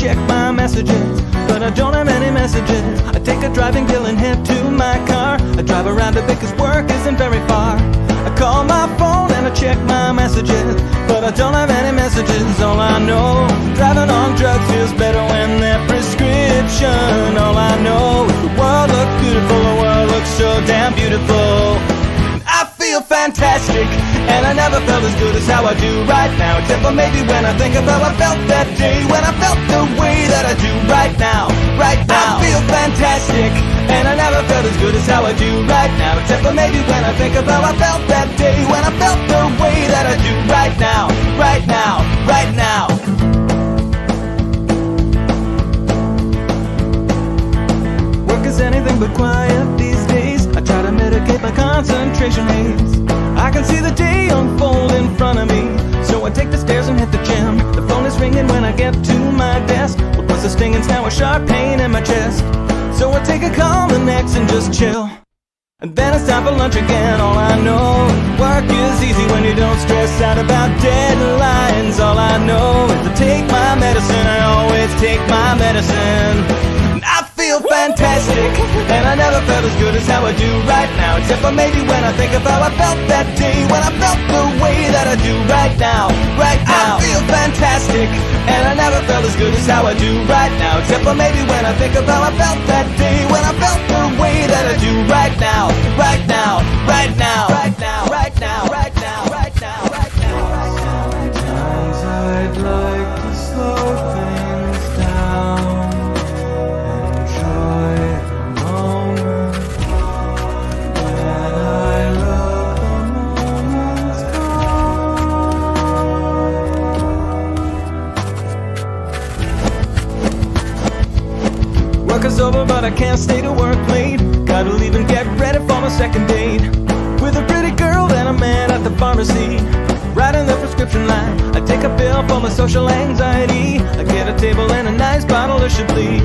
check my messages, but I don't have any messages. I take a driving pill and head to my car. I drive around a bit cause work isn't very far. I call my phone and I check my messages, but I don't have any messages. All I know, driving on drugs feels better when they're prescription. All I know is the world looks beautiful, the world looks so damn beautiful. I feel fantastic, and I never felt as good as how I do right now. Except for maybe when I think of how I felt that day, when I felt the way that I do right now. Right now, I feel fantastic, and I never felt as good as how I do right now. Except for maybe when I think of how I felt that day, when I felt the way that I do right now. Right now, right now. Work is anything but quiet these days. I try to mitigate my concentration haze. I can see the day unfold in front of me, so I take the stairs and hit the gym. The phone is ringing when I get to my desk. What was the stinging's now a sharp pain in my chest. So I take a call the next and just chill. And then it's time for lunch again. All I know is work is easy when you don't stress out about deadlines. All I know is to take my medicine. I always take my medicine. I feel fantastic, and I never felt as good as how I do right now. Except for maybe when I think of how I felt that day, when I felt the way that I do right now. Right now, I feel fantastic, and I never felt as good as how I do right now. Except for maybe when I think of how I felt that day, when I felt the way that I do right now. Right now, right now, right now, right now, right now, right now, right now. Sometimes I'd like to slow things down. Enjoy the moment. When I look, the moment's gone. Work is over, but I can't stay to work late. Gotta leave and get ready for my second date with a pretty girl and a man at the pharmacy, writing the prescription line. I take a pill for my social anxiety. I get a table and a nice bottle of Chablis.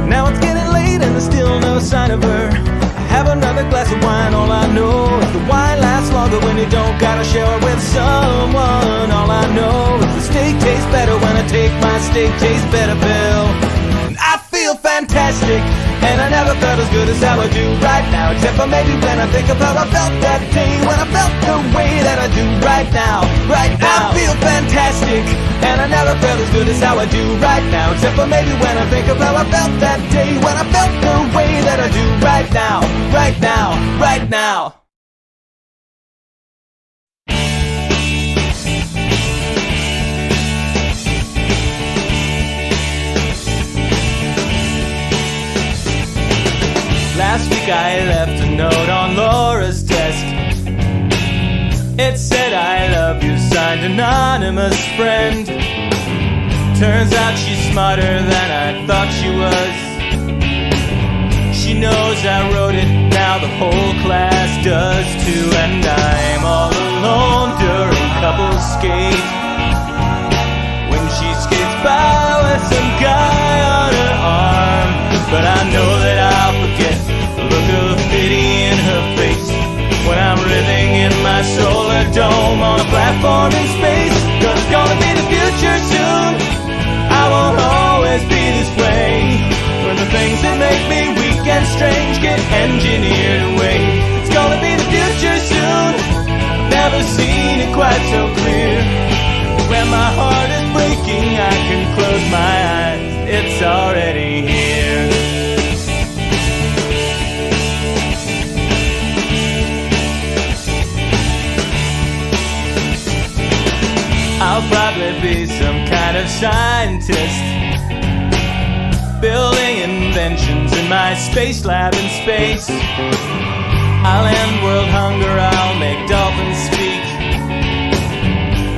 Now it's getting late and there's still no sign of her. I have another glass of wine. All I know is the wine lasts longer when you don't gotta share it with someone. All I know is the steak tastes better when I take my steak tastes better pill. I feel fantastic, and I never felt as good as how I do right now. Except for maybe when I think of how I felt that day, when I felt the way that I do right now. Right now, I feel fantastic, and I never felt as good as how I do right now. Except for maybe when I think of how I felt that day, when I felt the way that I do right now. Right now, right now. Last week I left a note on Laura's desk. It said, "I love you," signed anonymous friend. Turns out she's smarter than I thought she was. She knows I wrote it, now the whole class does too. And I'm all alone during couples skate, when she skates by with some guy on her arm. But I know that I'll forget the look of pity in her face when I'm living in my solar dome on a platform in space. 'Cause it's gonna be the future soon. I won't always be this way, when the things that make me weak and strange get engineered away. It's gonna be the future soon. I've never seen it quite so clear. When my heart is breaking, I can close my eyes. It's already here. I'll probably be some kind of scientist, building inventions in my space lab in space. I'll end world hunger, I'll make dolphins speak,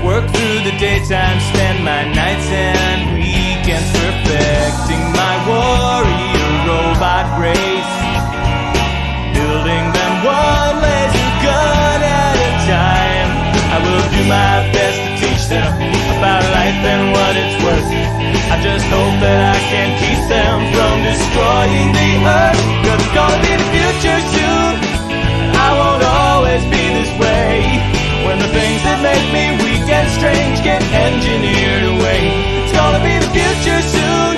work through the daytime, spend my nights and weekends perfecting my warrior robot race, building them one laser gun at a time. I will do my best to teach them about life and what it's worth. I just hope that I can keep them from destroying the earth. 'Cause it's gonna be the future soon. I won't always be this way, when the things that make me weak and strange get engineered away. It's gonna be the future soon.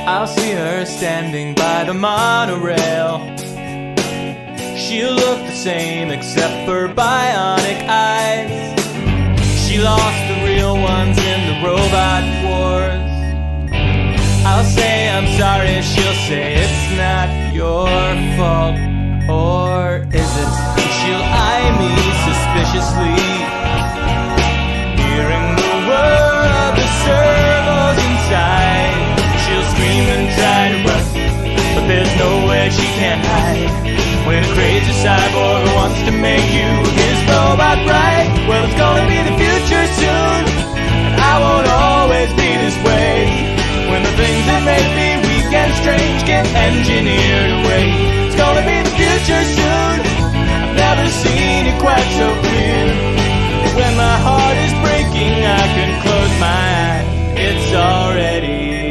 I'll see her standing by the monorail. She'll look the same except for bionic eyes. She lost the real ones in the robot wars. I'll say I'm sorry, she'll say it's not your fault. Or is it? She'll eye me suspiciously, hearing the whir of the servos inside. She'll scream and try to run, but there's no way she can hide. When a crazy cyborg wants to make you his robot bride, well, it's gonna be the future soon, and I won't always be this way. When the things that make me weak and strange get engineered away, it's gonna be the future soon. I've never seen it quite so clear. When my heart is breaking, I can close my eyes. It's already here.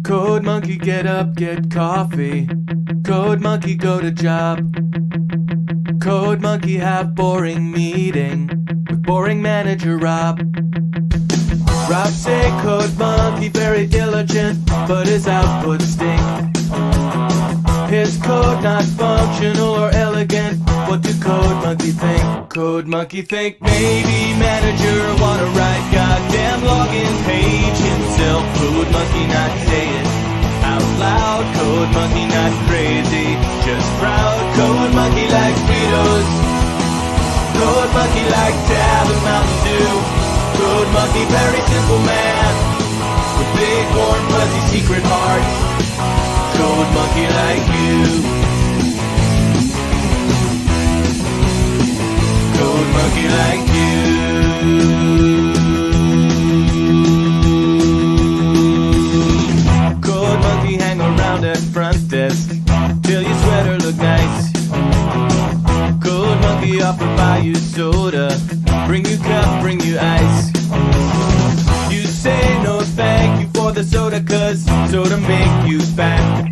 Code monkey, get up, get coffee. Code monkey, go to job. Code monkey, have boring meeting with boring manager Rob. Rob say code monkey very diligent, but his output stink. His code not functional or elegant. What do code monkey think? Code monkey think maybe manager wanna write goddamn login page himself. Code monkey not say it out loud. Code monkey not crazy, just proud. Code monkey like Fritos. Code monkey like Tab and Mountain Dew. Code monkey very simple man with big warm fuzzy secret hearts. Code monkey like you. Code monkey like you. Code monkey hang around at front desk till your sweater look nice. Code monkey offer buy you soda, bring you cup, bring you ice. You say no thank you for the soda, cause soda make you fat.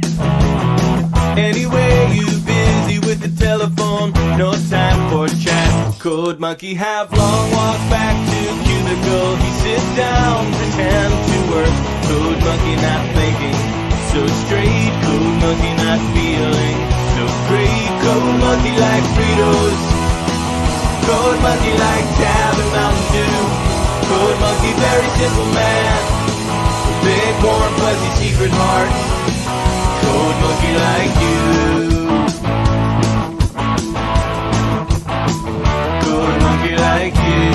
Anyway, you busy with the telephone, no time for chat. Code monkey have long walks back to cubicle. He sit down, pretend to work. Code monkey not thinking so straight. Code monkey not feeling so great. Code monkey like Fritos. Code monkey like Tab and Mountain Dew. Code monkey very simple man with big warm fuzzy secret hearts. Code monkey like you. Code monkey like you.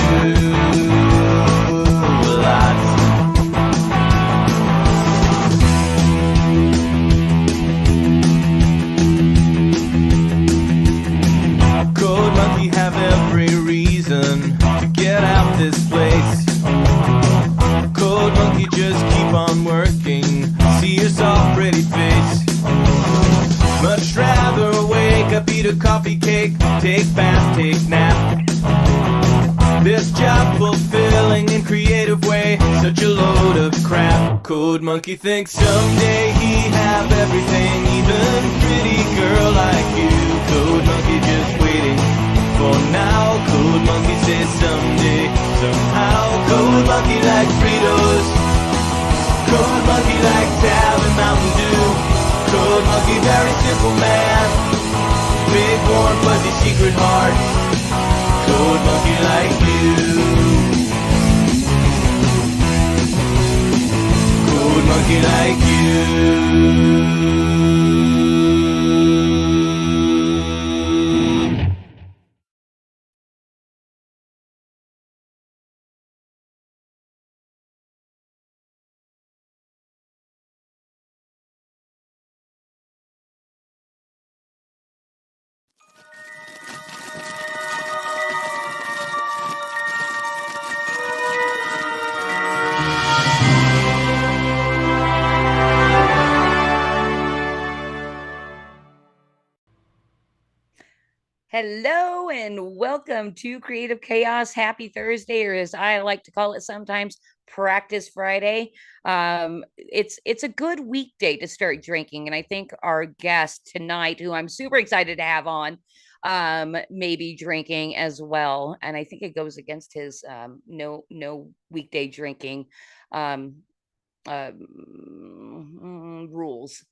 Lots. Code monkey have every reason to get out this place. Code monkey just keep on working, see your soft pretty face. Much rather wake up, eat a coffee cake, take bath, take nap. This job fulfilling in creative way, such a load of crap. Code monkey thinks someday he have everything, even pretty girl like you. Code monkey just waiting for now. Code monkey says someday, somehow. Code monkey like Fritos. Code monkey like Tab and Mountain Dew. Code monkey very simple man, big warm fuzzy secret heart. Code monkey like you. Code monkey like you. Hello and welcome to Creative Chaos. Happy Thursday, or as I like to call it sometimes, Practice Friday. It's a good weekday to start drinking, and I think our guest tonight, who I'm super excited to have on, may be drinking as well. And I think it goes against his no weekday drinking um, rules.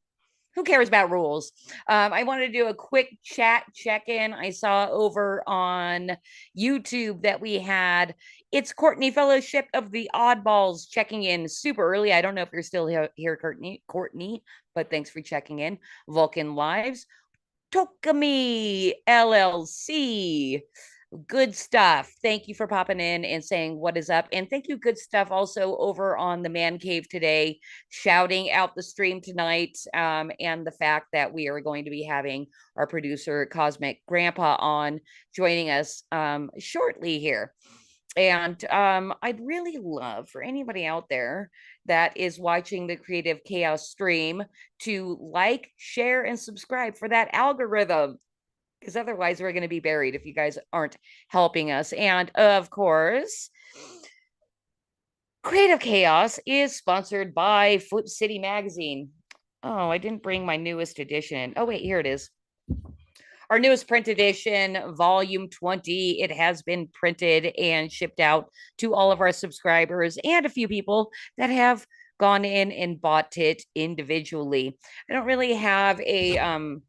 Who cares about rules? I wanted to do a quick chat check-in. I saw over on YouTube that we had It's Courtney Fellowship of the Oddballs checking in super early. I don't know if you're still here, Courtney, but thanks for checking in. Vulcan Lives, Tokami LLC. Good stuff. Thank you for popping in and saying what is up. And thank you, good stuff, also over on the Man Cave today, shouting out the stream tonight, and the fact that we are going to be having our producer, Cosmic Grandpa, on joining us shortly here. And I'd really love for anybody out there that is watching the Creative Chaos stream to like, share, and subscribe for that algorithm, because otherwise we're going to be buried if you guys aren't helping us. And of course, Creative Chaos is sponsored by Flip City Magazine. Oh, I didn't bring my newest edition. Oh, wait, here it is. Our newest print edition, volume 20. It has been printed and shipped out to all of our subscribers and a few people that have gone in and bought it individually. I don't really have a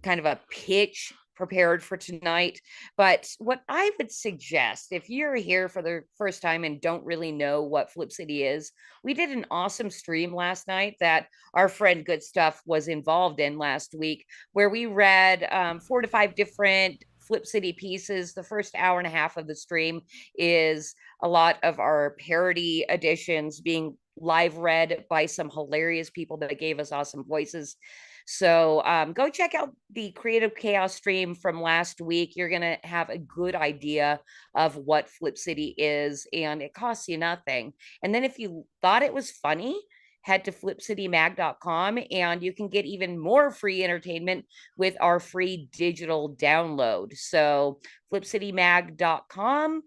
kind of a pitch prepared for tonight, but what I would suggest, if you're here for the first time and don't really know what Flip City is, we did an awesome stream last night that our friend Good Stuff was involved in last week, where we read 4 to 5 different Flip City pieces. The first hour and a half of the stream is a lot of our parody editions being live read by some hilarious people that gave us awesome voices. So go check out the Creative Chaos stream from last week. You're going to have a good idea of what Flip City is, and it costs you nothing. And then if you thought it was funny, head to flipcitymag.com and you can get even more free entertainment with our free digital download. So flipcitymag.com.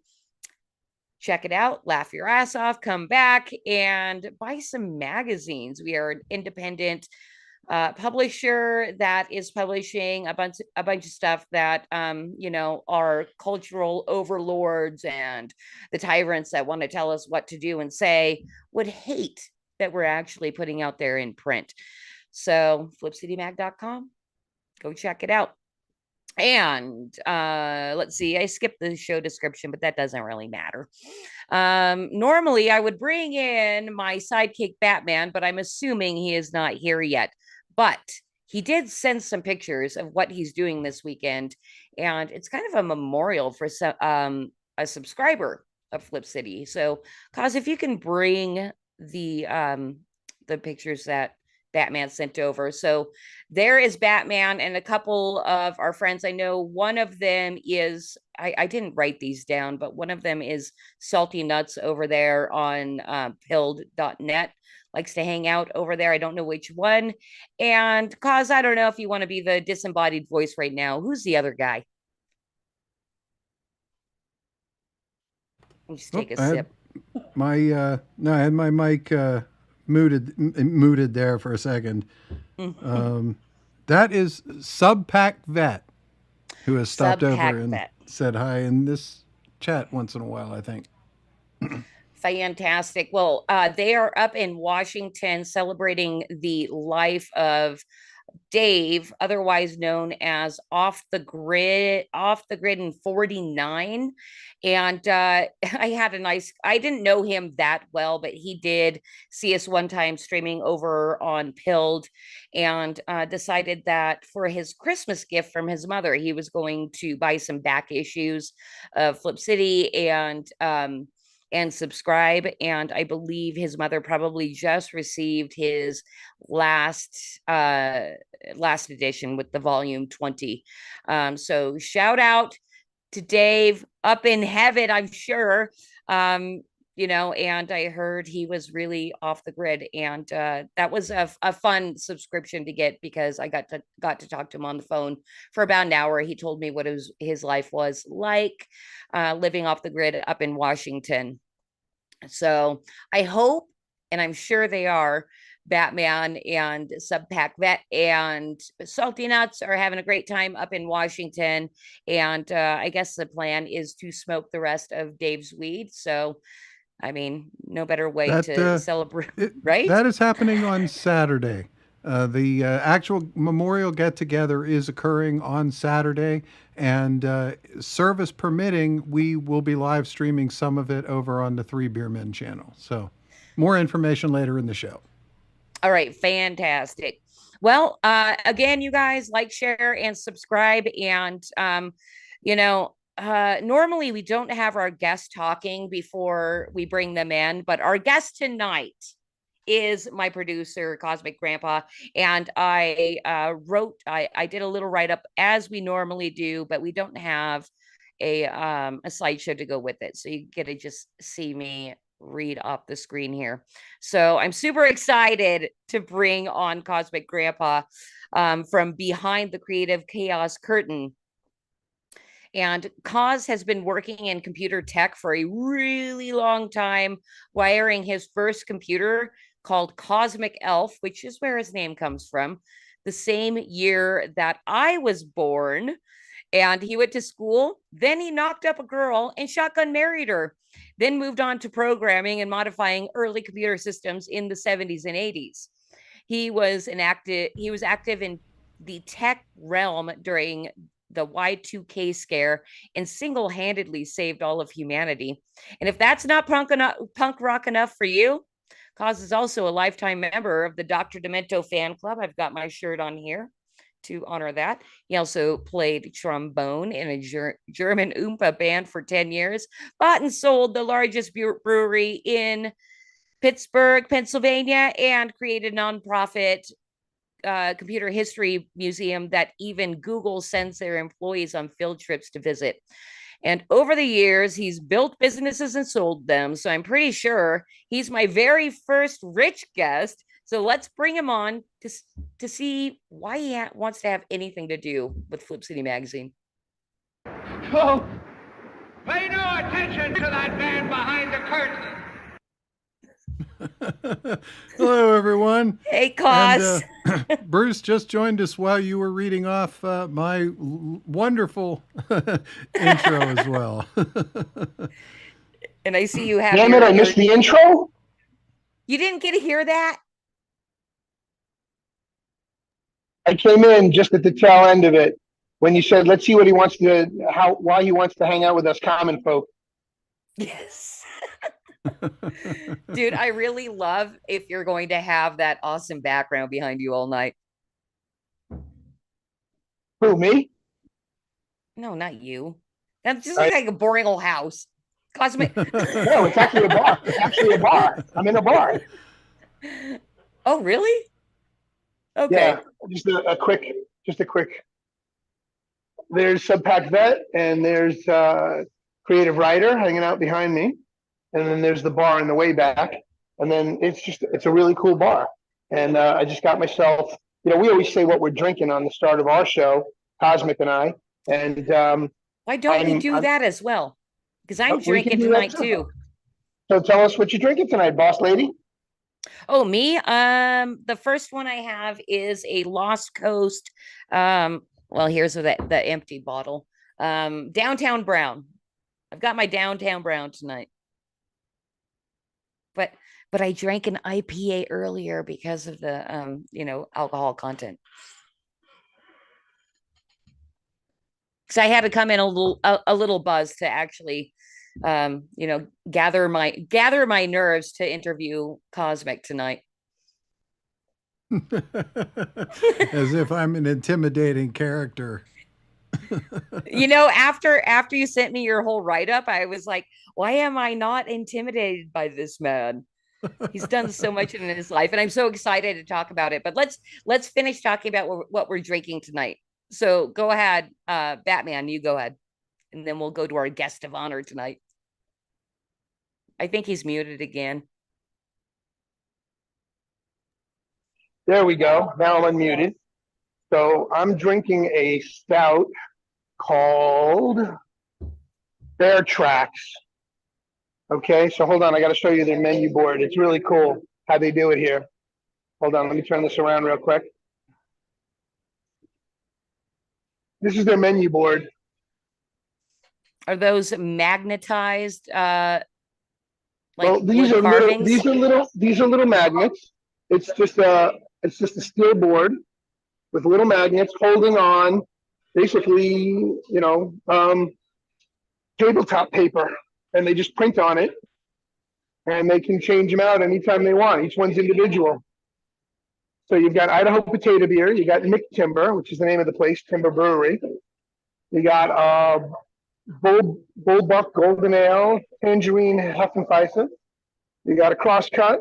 Check it out, laugh your ass off, come back and buy some magazines. We are an independent publisher that is publishing a bunch of stuff that are cultural overlords and the tyrants that want to tell us what to do and say would hate that we're actually putting out there in print. So flipcitymag.com, go check it out. And let's see, I skipped the show description, but that doesn't really matter. Normally I would bring in my sidekick Batman, but I'm assuming he is not here yet. But he did send some pictures of what he's doing this weekend, and it's kind of a memorial for a subscriber of Flip City. So, Cause, if you can bring the pictures that Batman sent over. So there is Batman and a couple of our friends. I know one of them is, I didn't write these down, but one of them is Salty Nuts over there on pilled.net. Likes to hang out over there. I don't know which one. And Cause, I don't know if you want to be the disembodied voice right now. Who's the other guy? Let me just take a sip. I had my mic muted there for a second. That is Subpack Vet, who has stopped over and said hi in this chat once in a while, I think. Fantastic. Well, they are up in Washington celebrating the life of Dave, otherwise known as Off the Grid in 49. And I didn't know him that well, but he did see us one time streaming over on Pilled, and decided that for his Christmas gift from his mother, he was going to buy some back issues of Flip City and subscribe. And I believe his mother probably just received his last edition with the volume 20. So shout out to Dave up in heaven, I'm sure. you know, and I heard he was really off the grid, and that was a fun subscription to get, because I got to talk to him on the phone for about an hour. He told me what his life was like, living off the grid up in Washington. So I hope, and I'm sure they are, Batman and Subpack Vet and Salty Nuts are having a great time up in Washington. And I guess the plan is to smoke the rest of Dave's weed. So, I mean, no better way to celebrate, right? That is happening on Saturday. The actual memorial get together is occurring on Saturday, and service permitting, we will be live streaming some of it over on the Three Beer Men channel. So, more information later in the show. All right, fantastic. Well, again, you guys, like, share, and subscribe. And you know, normally we don't have our guests talking before we bring them in, but our guest tonight is my producer, Cosmic Grandpa. And I did a little write-up as we normally do, but we don't have a slideshow to go with it. So you get to just see me read off the screen here. So I'm super excited to bring on Cosmic Grandpa from behind the creative chaos curtain. And Cos has been working in computer tech for a really long time, wiring his first computer called Cosmic Elf, which is where his name comes from, the same year that I was born. And he went to school. Then he knocked up a girl and shotgun married her. Then moved on to programming and modifying early computer systems in the 70s and 80s. He was active in the tech realm during the Y2K scare and single-handedly saved all of humanity. And if that's not punk rock enough for you, Cos is also a lifetime member of the Dr. Demento fan club. I've got my shirt on here to honor that. He also played trombone in a German Oompa band for 10 years, bought and sold the largest brewery in Pittsburgh, Pennsylvania, and created a nonprofit computer history museum that even Google sends their employees on field trips to visit. And over the years, he's built businesses and sold them. So I'm pretty sure he's my very first rich guest. So let's bring him on to see why he wants to have anything to do with Flip City Magazine. Oh, pay no attention to that man behind the curtain. Hello, everyone. Hey, Cos. And, Bruce just joined us while you were reading off my wonderful intro as well. And I see you have. Damn it! I missed the intro. You didn't get to hear that? I came in just at the tail end of it when you said, "Let's see what he wants to, why he wants to hang out with us common folk." Yes. Dude, I really love if you're going to have that awesome background behind you all night. Who, me? No, not you. That just looks like a boring old house. Cosmic. No, it's actually a bar. It's actually a bar. I'm in a bar. Oh, really? Okay. Yeah, just a quick. There's Subpack Vet, and there's Creative Writer hanging out behind me, and then there's the bar in the way back, and then it's a really cool bar. And I just got myself. We always say what we're drinking on the start of our show, Cosmic and I. And why don't we do that as well? Because I'm drinking tonight too. So tell us what you're drinking tonight, boss lady. Oh, me? The first one I have is a Lost Coast. Well, here's the empty bottle. Downtown Brown. I've got my Downtown Brown tonight. But I drank an IPA earlier because of the alcohol content. So I had to come in a little buzz to actually gather my nerves to interview Cosmic tonight. As if I'm an intimidating character. After you sent me your whole write-up, I was like, why am I not intimidated by this man? He's done so much in his life, and I'm so excited to talk about it. But let's finish talking about what we're drinking tonight. So go ahead, Batman, you go ahead, and then we'll go to our guest of honor tonight. I think he's muted again. There we go. Now I'm unmuted. So I'm drinking a stout called Bear Tracks. Okay, so hold on. I got to show you their menu board. It's really cool how they do it here. Hold on. Let me turn this around real quick. This is their menu board. Are those magnetized like Well, these wood are little, carvings? these are little magnets. It's just a steel board with little magnets holding on, basically, tabletop paper, and they just print on it, and they can change them out anytime they want. Each one's individual. So you've got Idaho Potato Beer, you got Nick Timber, which is the name of the place, Timber Brewery. You got Bullbuck Golden Ale, Tangerine Hefeweizen. You got a Crosscut,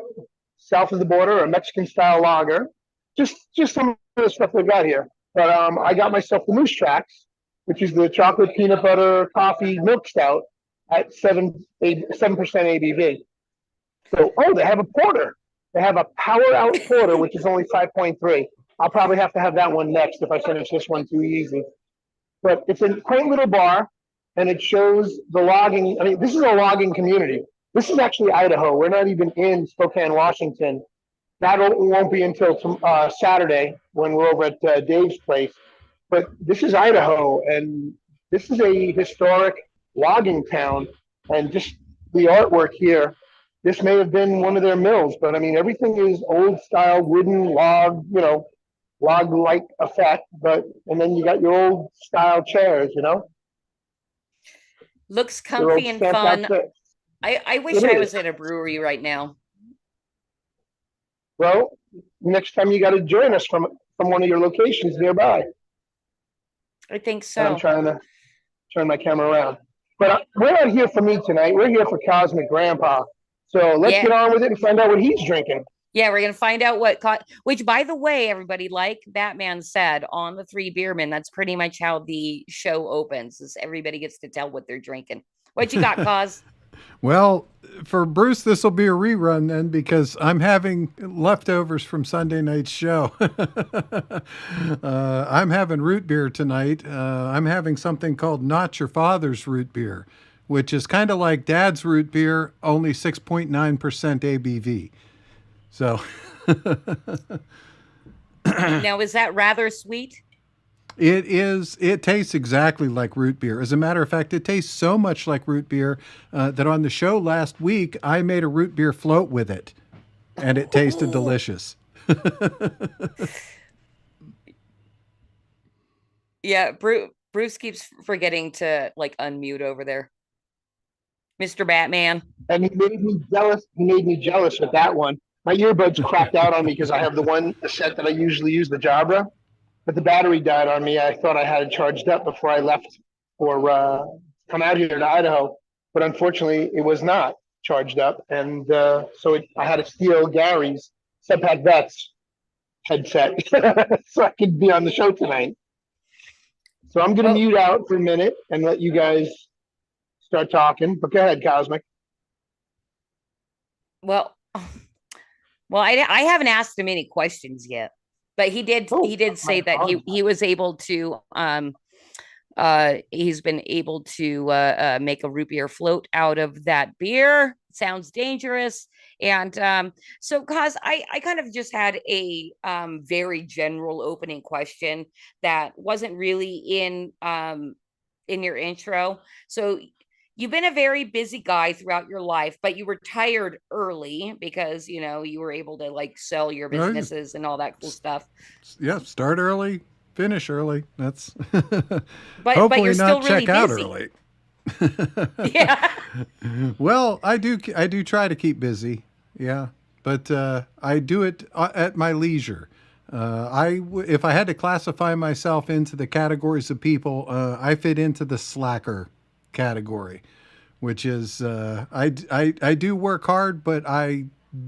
south of the border, a Mexican style lager. Just some of the stuff they've got here. But I got myself the Moose Tracks, which is the chocolate peanut butter coffee milk stout at 7% ABV. So, they have a porter. They have a Power Out Porter, which is only 5.3. I'll probably have to have that one next if I finish this one too easy. But it's a quaint little bar, and it shows the logging. I mean, this is a logging community. This is actually Idaho. We're not even in Spokane, Washington. That won't be until Saturday when we're over at Dave's place. But this is Idaho, and this is a historic logging town. And just the artwork here, this may have been one of their mills, but I mean, everything is old style wooden log, log-like effect. And then you got your old style chairs, Looks They're old comfy and stamped fun. outfits. I wish It I is. was at a brewery right now. Well, next time you got to join us from one of your locations nearby. I think And I'm so. trying to turn my camera around. But we're not here for me tonight. We're here for Cosmic Grandpa. So let's Yeah. get on with it and find out what he's drinking. Yeah, we're gonna find out which, by the way, everybody, like Batman said on the Three Beermen, that's pretty much how the show opens, is everybody gets to tell what they're drinking. What you got, Cos? Well, for Bruce, this will be a rerun then because I'm having leftovers from Sunday night's show. I'm having root beer tonight. I'm having something called Not Your Father's Root Beer, which is kind of like Dad's root beer, only 6.9% ABV. So Now, is that rather sweet? it is. It tastes exactly like root beer. As a matter of fact, it tastes so much like root beer that on the show last week, I made a root beer float with it, and it tasted delicious. Yeah, Bruce keeps forgetting to unmute over there. Mr. Batman. And he made me jealous. He made me jealous with that one. My earbuds cracked out on me because I have the set that I usually use, the Jabra. But the battery died on me. I thought I had it charged up before I left for come out here to Idaho. But unfortunately, it was not charged up. And so I had to steal Gary's Subpack Vets headset so I could be on the show tonight. So I'm going to mute out for a minute and let you guys start talking. But go ahead, Cosmic. Well, I haven't asked him any questions yet, but he did say that he was able to he's been able to make a root beer float out of that beer. Sounds dangerous. And so Cos, I kind of just had a very general opening question that wasn't really in your intro. So you've been a very busy guy throughout your life, but you retired early because, you were able to sell your businesses and all that cool stuff. Yeah, start early, finish early. That's but hopefully you're not still really check out busy. early. Yeah. Well, I do try to keep busy. Yeah, but I do it at my leisure. If I had to classify myself into the categories of people, I fit into the slacker category, which is I do work hard, but I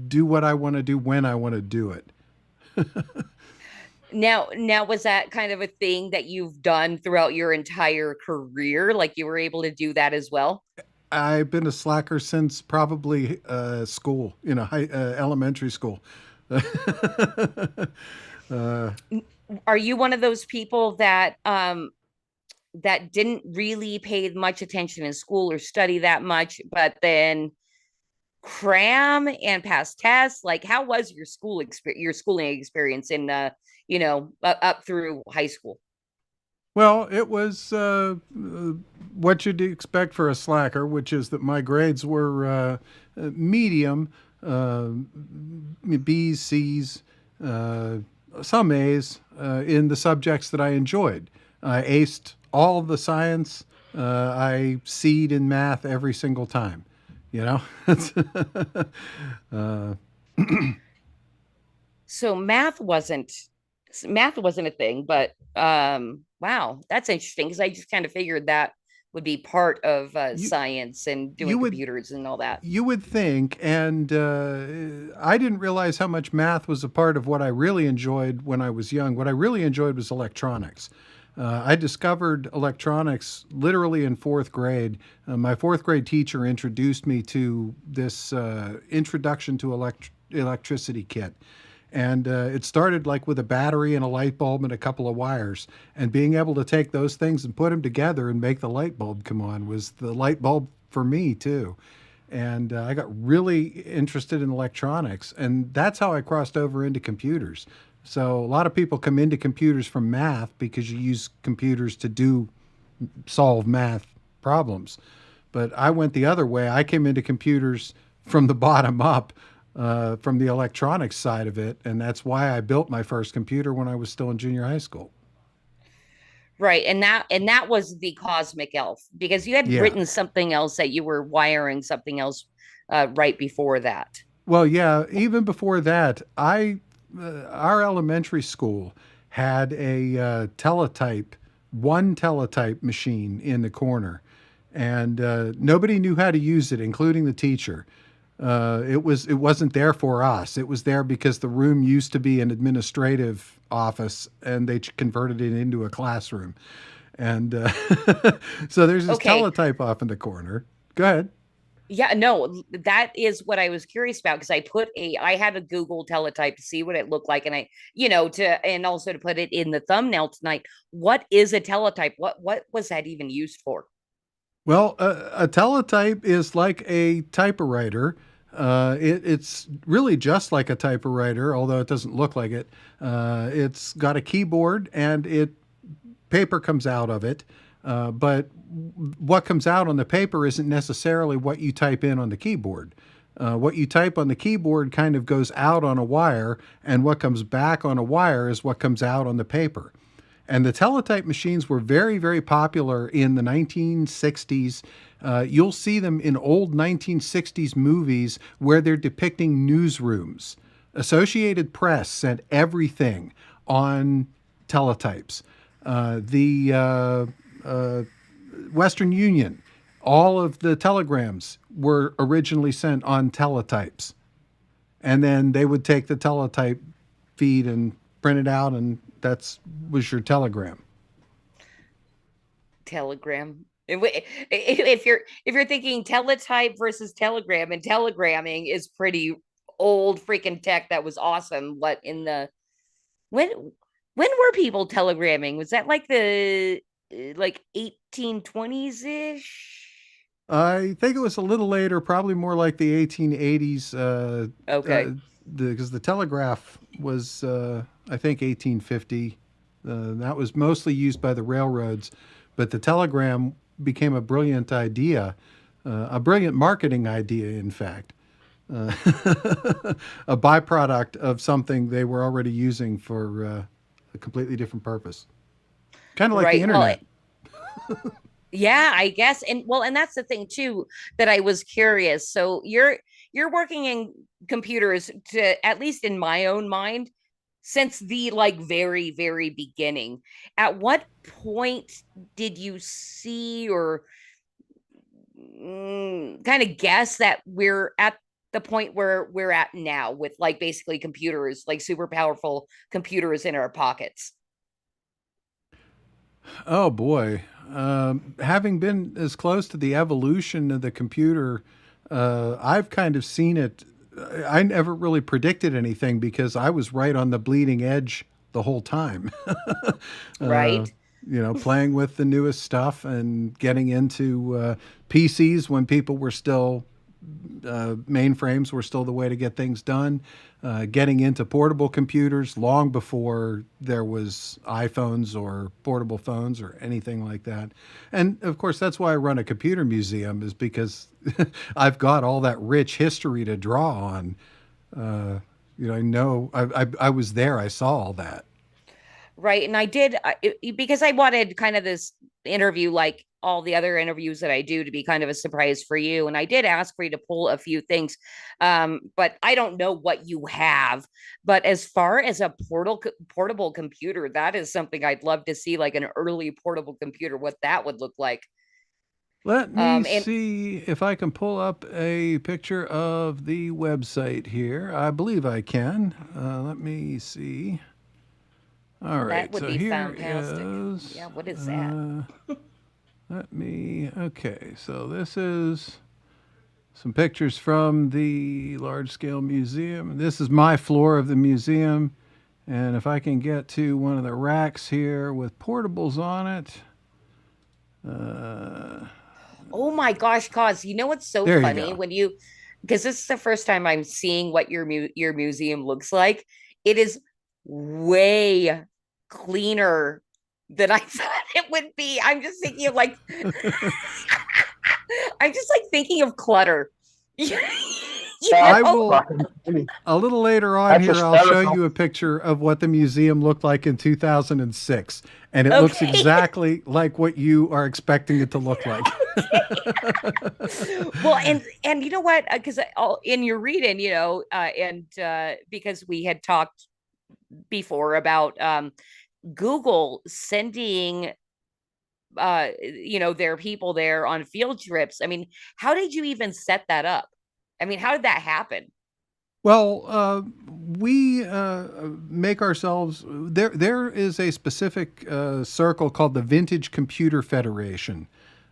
do what I want to do when I want to do it. Now, was that kind of a thing that you've done throughout your entire career? Like you were able to do that as well? I've been a slacker since probably school, elementary school. Are you one of those people that that didn't really pay much attention in school or study that much, but then cram and pass tests? Like, how was your your schooling experience in up through high school? Well, it was what you'd expect for a slacker, which is that my grades were medium, uh, B's, C's, uh, some A's in the subjects that I enjoyed. I aced all of the science. I C'd in math every single time. You know, uh, So math wasn't a thing, but wow, that's interesting because I just kind of figured that would be part of you science and doing you would computers and all that. You would think, and I didn't realize how much math was a part of what I really enjoyed when I was young. What I really enjoyed was electronics. I discovered electronics literally in fourth grade. My fourth grade teacher introduced me to this introduction to electricity kit. And it started like with a battery and a light bulb and a couple of wires. And being able to take those things and put them together and make the light bulb come on was the light bulb for me, too. And I got really interested in electronics. And that's how I crossed over into computers. So a lot of people come into computers from math because you use computers to solve math problems. But I went the other way. I came into computers from the bottom up, from the electronics side of it, and that's why I built my first computer when I was still in junior high school. Right. And that was the cosmic elf because you had Yeah. written something else that you were wiring something else right before that. Well, yeah. Even before that, our elementary school had a teletype, one teletype machine in the corner, and nobody knew how to use it, including the teacher. It wasn't there for us. It was there because the room used to be an administrative office, and they converted it into a classroom. And so there's this Okay. teletype off in the corner. Go ahead. Yeah, no, that is what I was curious about because I had a Google teletype to see what it looked like, and and also to put it in the thumbnail tonight. What is a teletype? What was that even used for? Well, a teletype is like a typewriter. It's really just like a typewriter, although it doesn't look like it. It's got a keyboard and paper comes out of it. But what comes out on the paper isn't necessarily what you type in on the keyboard. What you type on the keyboard kind of goes out on a wire, and what comes back on a wire is what comes out on the paper. And the teletype machines were very, very popular in the 1960s. You'll see them in old 1960s movies where they're depicting newsrooms. Associated Press sent everything on teletypes. The Western Union, all of the telegrams were originally sent on teletypes. And then they would take the teletype feed and print it out, and that's was your telegram. Telegram. If you're thinking teletype versus telegram, and telegramming is pretty old freaking tech that was awesome. What in the when when were people telegramming? Was that like the like 1820s ish? I think it was a little later, probably more like the 1880s, Okay. because the telegraph was, I think, 1850. That was mostly used by the railroads, but the telegram became a brilliant idea, a brilliant marketing idea, in fact, uh, a byproduct of something they were already using for a completely different purpose. Kind of like the Right. Well, internet. yeah, I guess. And well, and that's the thing too that I was curious. So you're working in computers to at least in my own mind since the like very very beginning. At what point did you see or kind of guess that we're at the point where we're at now with like basically computers, like super powerful computers in our pockets? Oh boy. having been as close to the evolution of the computer, I've kind of seen it. I never really predicted anything because I was right on the bleeding edge the whole time. uh, Right. Playing with the newest stuff and getting into PCs when people were still mainframes were still the way to get things done. Getting into portable computers long before there was iPhones or portable phones or anything like that. And of course, that's why I run a computer museum, is because I've got all that rich history to draw on. I was there. I saw all that. Right. And I did because I wanted kind of this interview, like all the other interviews that I do, to be kind of a surprise for you. And I did ask for you to pull a few things. But I don't know what you have. But as far as a portable computer, that is something I'd love to see, like an early portable computer, what that would look like. Let me And see if I can pull up a picture of the website here. I believe I can. Let me see. All that right, would so be here fantastic. is. Yeah, what is that? Okay, so this is some pictures from the large scale museum. This is my floor of the museum. And if I can get to one of the racks here with portables on it. Oh my gosh, Cause, you know what's so There you funny go. when you, because this is the first time I'm seeing what your museum looks like. It is way cleaner than I thought it would be. I'm just thinking of like I'm just like thinking of clutter. you I know? will, a little later on That's here, I'll show hysterical. you a picture of what the museum looked like in 2006. And it looks Okay. exactly like what you are expecting it to look like. Well, and you know what? Because in your reading, and because we had talked before about Google sending their people there on field trips. I mean, how did you even set that up? I mean, how did that happen? Well, we make ourselves there. There is a specific circle called the Vintage Computer Federation,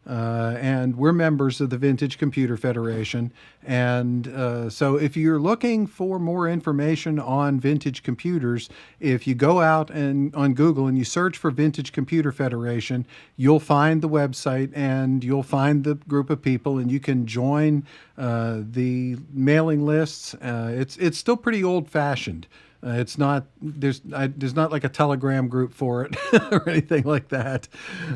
and we're members of the Vintage Computer Federation. And so, if you're looking for more information on vintage computers, if you go out and on Google and you search for Vintage Computer Federation, you'll find the website and you'll find the group of people, and you can join the mailing lists. It's still pretty old fashioned. It's not there's not like a Telegram group for it or anything like that.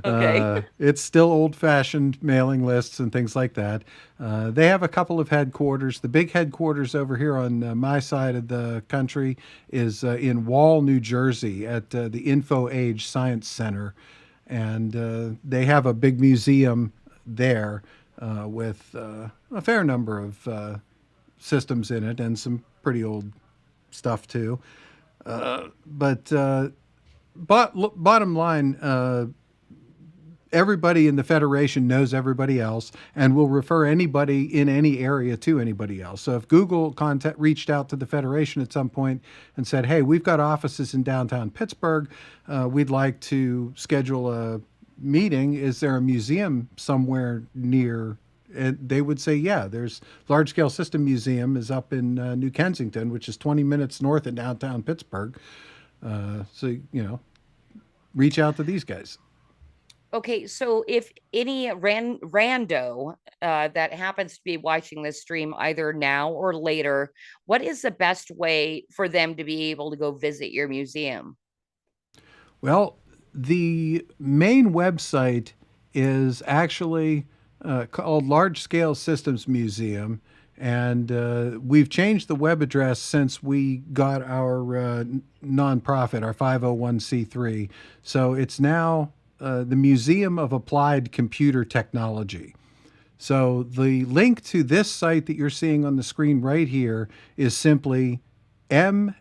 Okay. It's still old fashioned mailing lists and things like that. They have a couple of headquarters. The big headquarters over here on my side of the country is in Wall, New Jersey, at the Info Age Science Center, and they have a big museum there with a fair number of systems in it and some pretty old stuff too. But bottom line, everybody in the Federation knows everybody else and will refer anybody in any area to anybody else. So if Google reached out to the Federation at some point and said, hey, we've got offices in downtown Pittsburgh, we'd like to schedule a meeting. Is there a museum somewhere near? And they would say, yeah, there's Large Scale System Museum is up in New Kensington, which is 20 minutes north of downtown Pittsburgh. So, reach out to these guys. Okay, so if any rando that happens to be watching this stream either now or later, what is the best way for them to be able to go visit your museum? Well, the main website is actually called Large Scale Systems Museum, and we've changed the web address since we got our nonprofit, our 501c3. So it's now the Museum of Applied Computer Technology. So the link to this site that you're seeing on the screen right here is simply mact.io.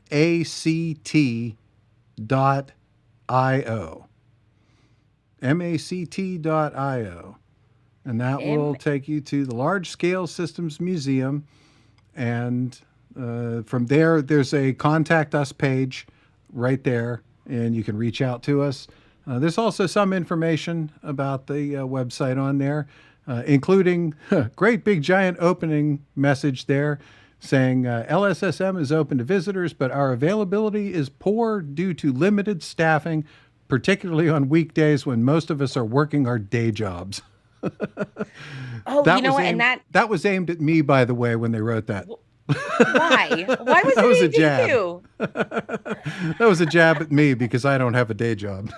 mact.io. And that will take you to the Large Scale Systems Museum. And from there, there's a contact us page right there, and you can reach out to us. There's also some information about the website on there, including great big giant opening message there saying LSSM is open to visitors, but our availability is poor due to limited staffing, particularly on weekdays when most of us are working our day jobs. Oh, you know what? And that was aimed at me, by the way, when they wrote that. why? Why was That was a it aimed at jab. you? That was a jab at me because I don't have a day job.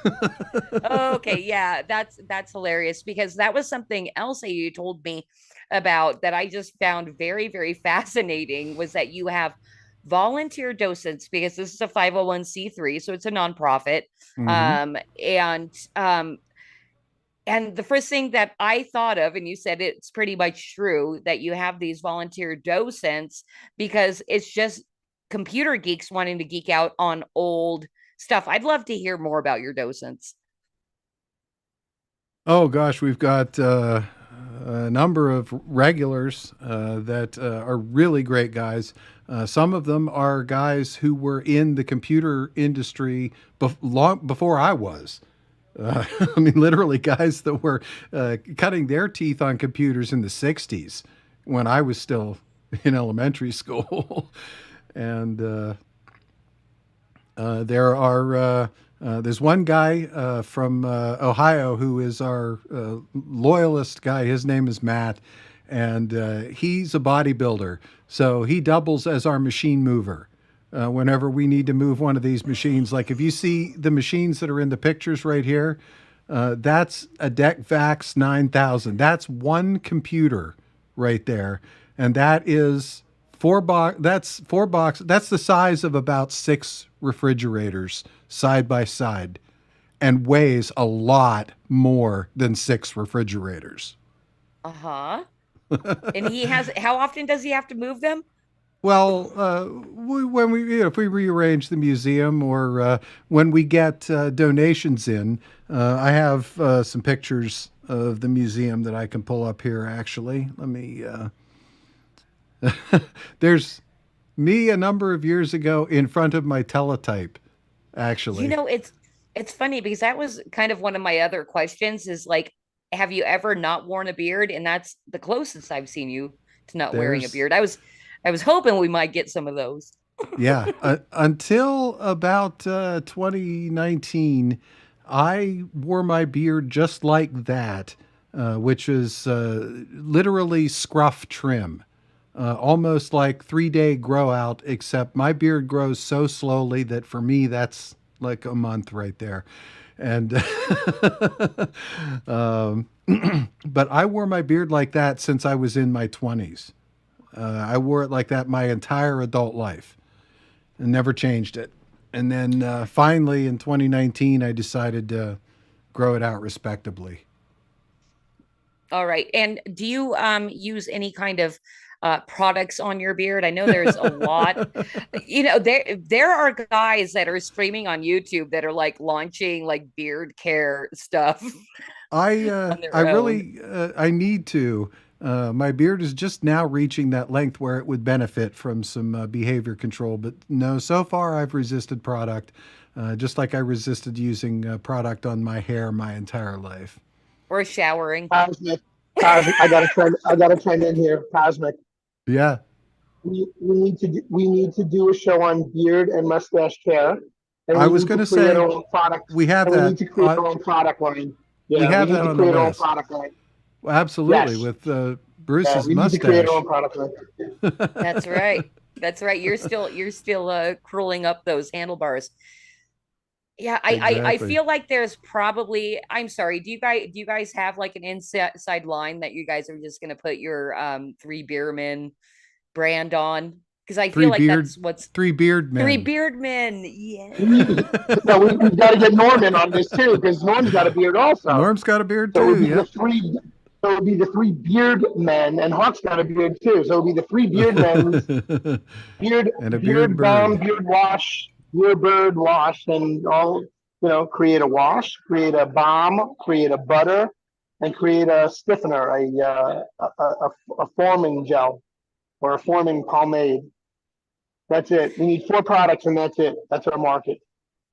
Okay, yeah, that's hilarious because that was something else that you told me about that I just found very, very fascinating was that you have volunteer docents because this is a 501c3, so it's a nonprofit. Hmm. And the first thing that I thought of, and you said it's pretty much true, that you have these volunteer docents because it's just computer geeks wanting to geek out on old stuff. I'd love to hear more about your docents. Oh gosh, we've got a number of regulars that are really great guys. Some of them are guys who were in the computer industry long before I was. I mean, literally guys that were cutting their teeth on computers in the 60s when I was still in elementary school. And there's one guy from Ohio who is our loyalist guy. His name is Matt, and he's a bodybuilder. So he doubles as our machine mover. Whenever we need to move one of these machines, like if you see the machines that are in the pictures right here, that's a DECVAX 9000. That's one computer right there, and that is That's 4 boxes. That's the size of about 6 refrigerators side by side, and weighs a lot more than 6 refrigerators. Uh-huh. And how often does he have to move them? Well, when if we rearrange the museum or when we get donations in, I have some pictures of the museum that I can pull up here. Actually, let me. There's me a number of years ago in front of my teletype. You Actually, know, it's funny because that was kind of one of my other questions is like, have you ever not worn a beard? And that's the closest I've seen you to not wearing a there's beard. I was hoping we might get some of those. yeah. Until about 2019, I wore my beard just like that, which is literally scruff trim. Almost like 3-day grow out, except my beard grows so slowly that for me, that's like a month right there. And, um, but I wore my beard like that since I was in my 20s. I wore it like that my entire adult life and never changed it. And then finally in 2019, I decided to grow it out respectably. All right. And do you use any kind of products on your beard? I know there's a lot. You know, there are guys that are streaming on YouTube that are like launching like beard care stuff on I their own. really I need to. My beard is just now reaching that length where it would benefit from some behavior control. But no, so far I've resisted product, just like I resisted using product on my hair my entire life. Or showering. Cosmic, Cosmic. I gotta chime in here. Cosmic. Yeah, We need to do a show on beard and mustache care, and I we was need going to to create say our own product. we have And we that. need to create our own product line. We Yeah, we have need that to on the create our own list. product line. Absolutely, Yes. with Yeah, Bruce's we need to create our mustache. own product line. That's right. That's right. You're still curling up those handlebars. Yeah, I Exactly. feel like there's probably, I'm sorry, do you guys have like an inside line that you guys are just gonna put your Three Beermen brand on? Because I Three feel like beard, that's what's three beard Three men. Beardmen. We need, Yeah. no, we've got to get Norman on this too, because Norm's got a beard also. Norm's got a beard So it would too. be the Yep. three. So it would be the three beard men, and Hawk's got a beard too. So it would be the three beard men, beard, And a beard beard balm, bird. beard wash, beard bird wash, and all. Create a wash, create a balm, create a butter, and create a stiffener, a forming gel or a forming pomade. That's it. We need 4 products, and that's it. That's our market.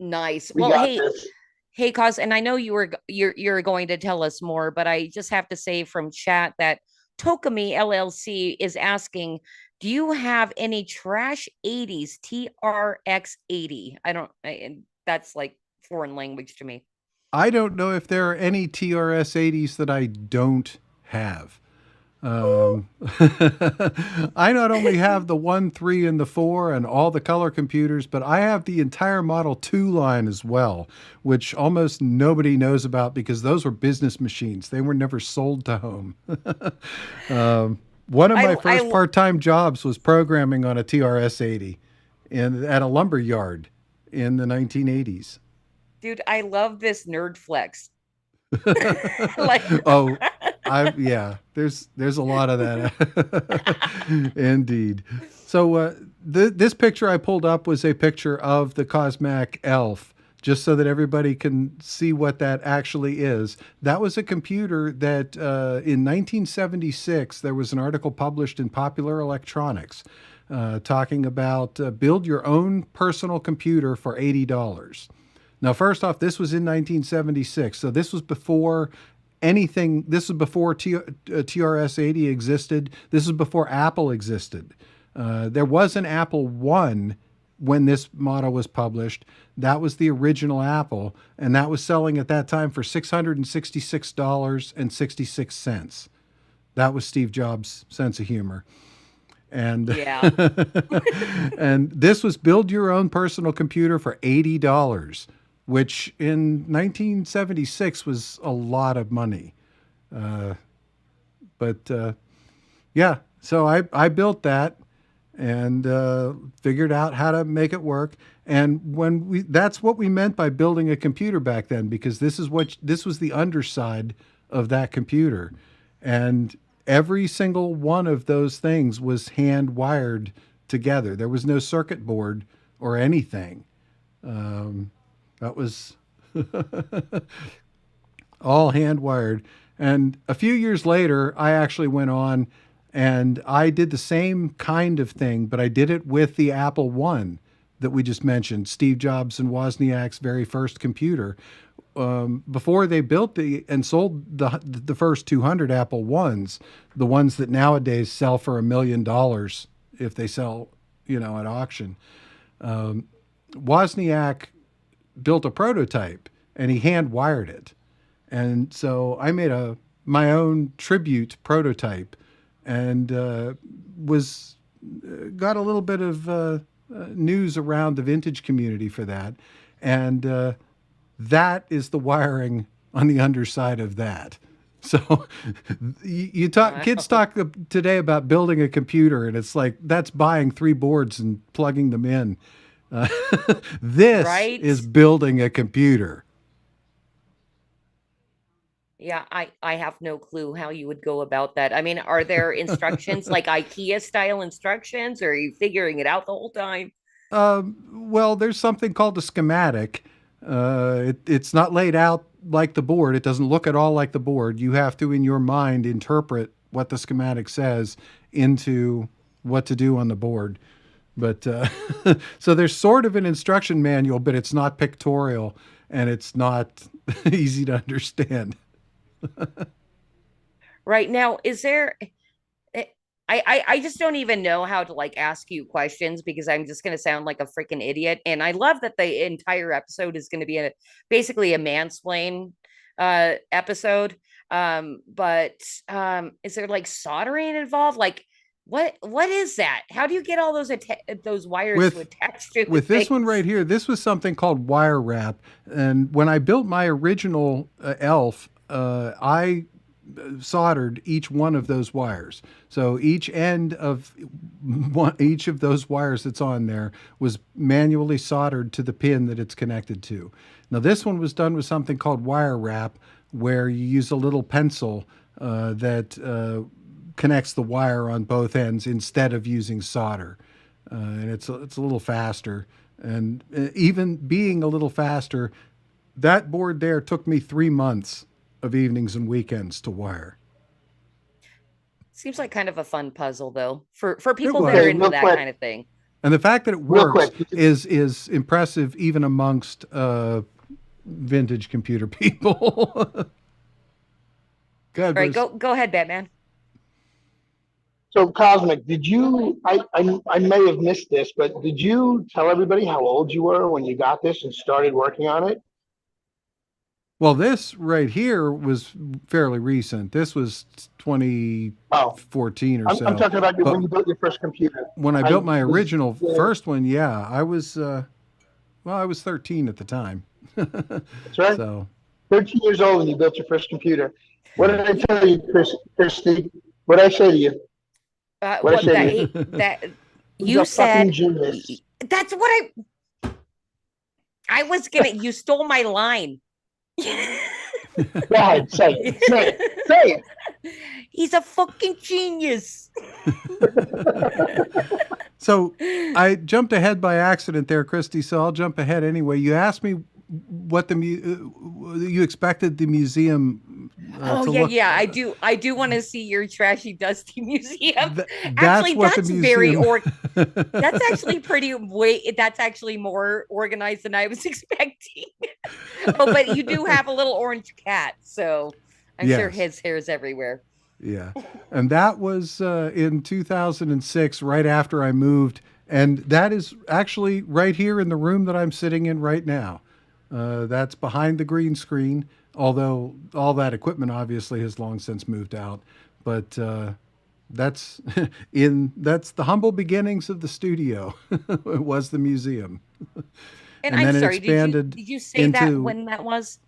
Nice. We Well, got hey, this. Hey, Cos, and I know you're going to tell us more, but I just have to say from chat that Tokami LLC is asking, do you have any trash 80s TRX 80? I don't, and that's like foreign language to me. I don't know if there are any TRS 80s that I don't have. I not only have the 1, 3, and the 4 and all the color computers, but I have the entire Model 2 line as well, which almost nobody knows about because those were business machines. They were never sold to home. One of my first part-time jobs was programming on a TRS 80 at a lumber yard in the 1980s. Dude, I love this nerd flex. Like, oh, yeah. There's a lot of that, indeed. So this picture I pulled up was a picture of the COSMAC Elf, just so that everybody can see what that actually is. That was a computer that in 1976 there was an article published in Popular Electronics talking about build your own personal computer for $80. Now, first off, this was in 1976, so this was before anything. This was before TRS-80 existed. This is before Apple existed. There was an Apple I when this model was published. That was the original Apple, and that was selling at that time for $666.66. That was Steve Jobs' sense of humor. And yeah. and this was build your own personal computer for $80. Which in 1976 was a lot of money. Yeah, so I built that and figured out how to make it work. And that's what we meant by building a computer back then, because this was the underside of that computer. And every single one of those things was hand wired together. There was no circuit board or anything. That was all hand wired. And a few years later, I actually went on and I did the same kind of thing, but I did it with the Apple I that we just mentioned, Steve Jobs and Wozniak's very first computer. Before they built and sold the first 200 Apple I's, the ones that nowadays sell for $1 million if they sell, at auction. Wozniak built a prototype and he hand wired it. And so I made my own tribute prototype and got a little bit of news around the vintage community for that. And that is the wiring on the underside of that. So kids talk today about building a computer, and it's like, that's buying 3 boards and plugging them in. This is building a computer. Yeah, I have no clue how you would go about that. I mean, are there instructions like IKEA style instructions, or are you figuring it out the whole time? Well, there's something called a schematic. It's not laid out like the board. It doesn't look at all like the board. You have to, in your mind, interpret what the schematic says into what to do on the board. But so there's sort of an instruction manual, but it's not pictorial and it's not easy to understand. Right now, is there? I just don't even know how to ask you questions because I'm just going to sound like a freaking idiot. And I love that the entire episode is going to be basically a mansplain episode. But is there soldering involved? What is that? How do you get all those wires to attach to? With this one right here, this was something called wire wrap. And when I built my original Elf, I soldered each one of those wires. So each end of each of those wires that's on there was manually soldered to the pin that it's connected to. Now this one was done with something called wire wrap, where you use a little pencil that connects the wire on both ends instead of using solder. And it's a little faster. And even being a little faster, that board there took me 3 months of evenings and weekends to wire. Seems like kind of a fun puzzle, though, for people that are into that kind of thing. And the fact that it works is impressive, even amongst vintage computer people. God, All right, Bruce. go ahead, Batman. So, Cosmic, did you? I may have missed this, but did you tell everybody how old you were when you got this and started working on it? Well, this right here was fairly recent. This was Oh, 2014 or I'm so. talking about But when you built your first computer. when I I built my was, original first one, yeah, I was well, I was 13 at the time. that's right, So, 13 years old when you built your first computer. What yeah. did I tell you, Christy? What did I say to you? What did I What say to that you? that He's you a fucking said? genius. That's what I was gonna. You stole my line. Go ahead, say it, say it, say it. He's a fucking genius. So I jumped ahead by accident there, Christy. So I'll jump ahead anyway. You asked me what you expected the museum Oh to yeah, look. yeah. I do want to see your trashy, dusty museum. That's Actually, what the that's very museum. That's actually pretty that's actually more organized than I was expecting. Oh, but you do have a little orange cat, so I'm sure Yes. his hair's everywhere. Yeah. And that was in 2006, right after I moved. And that is actually right here in the room that I'm sitting in right now. That's behind the green screen, although all that equipment obviously has long since moved out. But that's that's the humble beginnings of the studio. It was the museum. And And I'm then it sorry, expanded did you say that into when that was?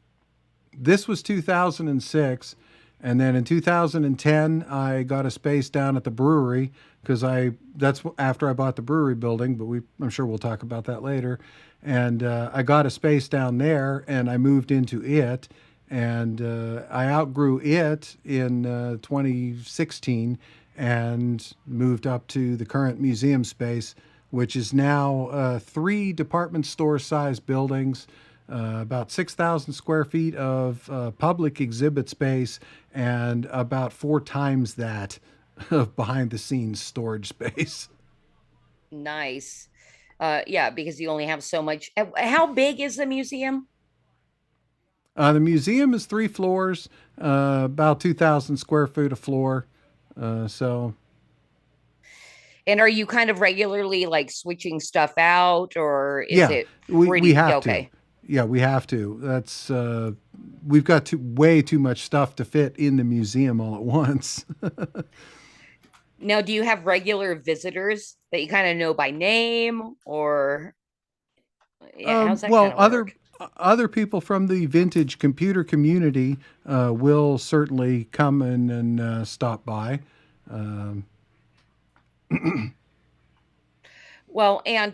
this was 2006, and then in 2010 I got a space down at the brewery because after I bought the brewery building, but I'm sure we'll talk about that later. And I got a space down there and I moved into it, and I outgrew it in 2016 and moved up to the current museum space, which is now 3 department store size buildings, about 6,000 square feet of public exhibit space, and about 4 times that of behind the scenes storage space. Nice. Yeah, because you only have so much. How big is the museum? The museum is 3 floors, about 2,000 square feet a floor. So, And are you kind of regularly like switching stuff out, or is yeah, it we pretty have to. okay? Yeah, we have to. That's we've got way too much stuff to fit in the museum all at once. Now, do you have regular visitors that you kind of know by name, or yeah, how's that kind Well, of other work? other people from the vintage computer community will certainly come in and stop by. Um, Well, and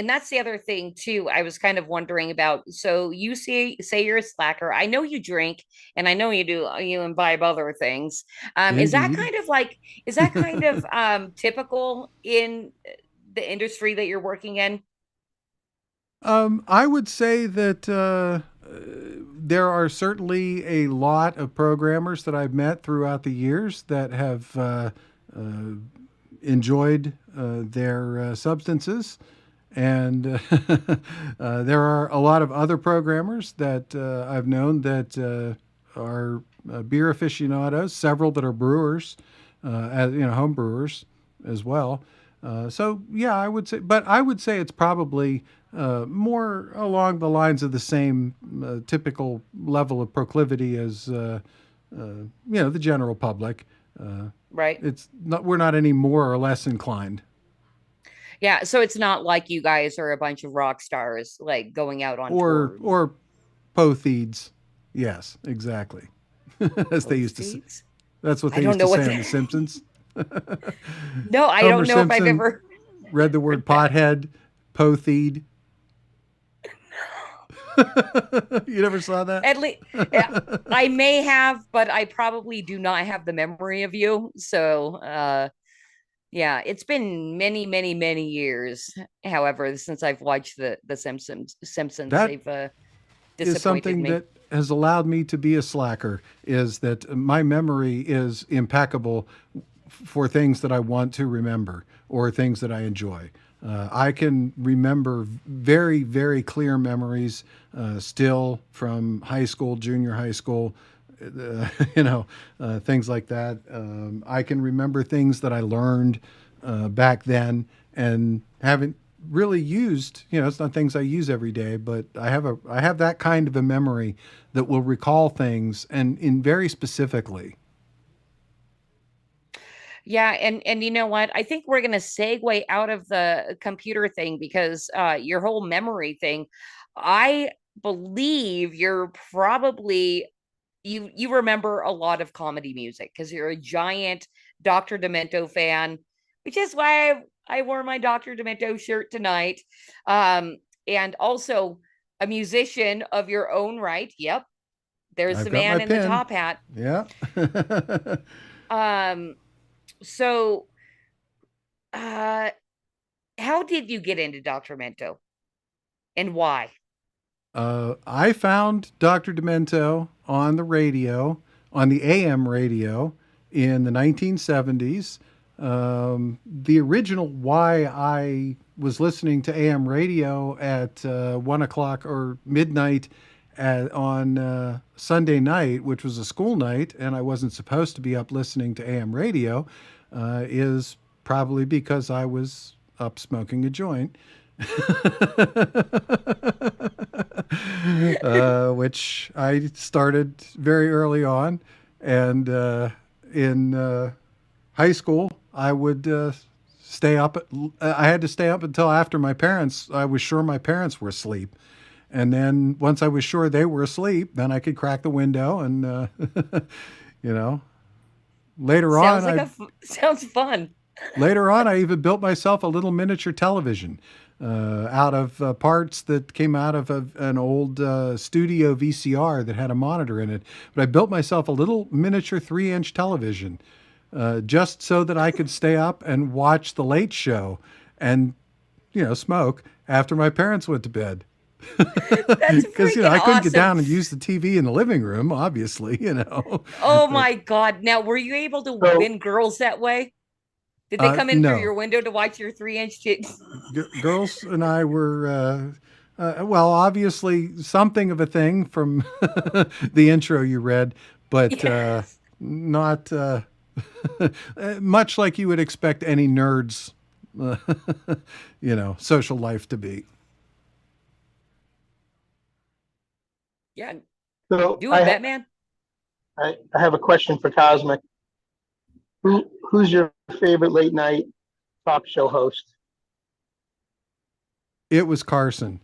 that's the other thing too. I was kind of wondering about. So you say you're a slacker. I know you drink, and I know you imbibe other things. Is that Indeed. kind of like is that kind of typical in the industry that you're working in? I would say that there are certainly a lot of programmers that I've met throughout the years that have uh, enjoyed their substances. And there are a lot of other programmers that I've known that are beer aficionados, several that are brewers, home brewers as well. So yeah, I would say it's probably more along the lines of the same typical level of proclivity as the general public. Right. We're not any more or less inclined. Yeah. So it's not like you guys are a bunch of rock stars like going out on or tour. or potheeds. Yes, exactly. As they used to say. Proceeds? That's what I they don't used know to what say on that. The Simpsons. No, I Homer don't know if I've Simpson ever read the word heard that. pothead, potheed. You never saw that? At least I may have, but I probably do not have the memory of you. So, yeah, it's been many, many, many years. However, since I've watched the Simpsons, That they've is disappointed something me. that has allowed me to be a slacker, is that my memory is impeccable for things that I want to remember or things that I enjoy. I can remember very, very clear memories still from high school, junior high school, things like that. I can remember things that I learned back then and haven't really used. It's not things I use every day, but I have that kind of a memory that will recall things and in very specifically. Yeah, and you know what? I think we're gonna segue out of the computer thing because your whole memory thing, I believe you're probably you remember a lot of comedy music because you're a giant Dr. Demento fan, which is why I wore my Dr. Demento shirt tonight. And also a musician of your own right. Yep, there's I've the got my man in the pin. top hat. Yeah. Um, so uh how did you get into Dr. Demento and why? I found Dr. Demento on the radio, on the AM radio in the 1970s. The original why I was listening to AM radio at 1 o'clock or midnight on Sunday night, which was a school night, and I wasn't supposed to be up listening to AM radio, is probably because I was up smoking a joint. Which I started very early on. And in high school, I would stay up. I had to stay up until after I was sure my parents were asleep. And then once I was sure they were asleep, then I could crack the window and, you know, later Sounds on, like sounds fun. later on, I even built myself a little miniature television out of parts that came out of an old studio VCR that had a monitor in it. But I built myself a little miniature 3-inch television just so that I could stay up and watch The Late Show and, smoke after my parents went to bed. That's Because, freaking I couldn't get awesome. down and use the TV in the living room, obviously. Oh my God. Now, were you able to So- win girls that way? Did they come in through No. your window to watch your 3-inch chicks? Girls and I were, well, obviously something of a thing from the intro you read, but Yes. not much like you would expect any nerd's, social life to be. Yeah. So Do it, Batman. I have a question for Cosmic. Who's your favorite late night talk show host? It was Carson.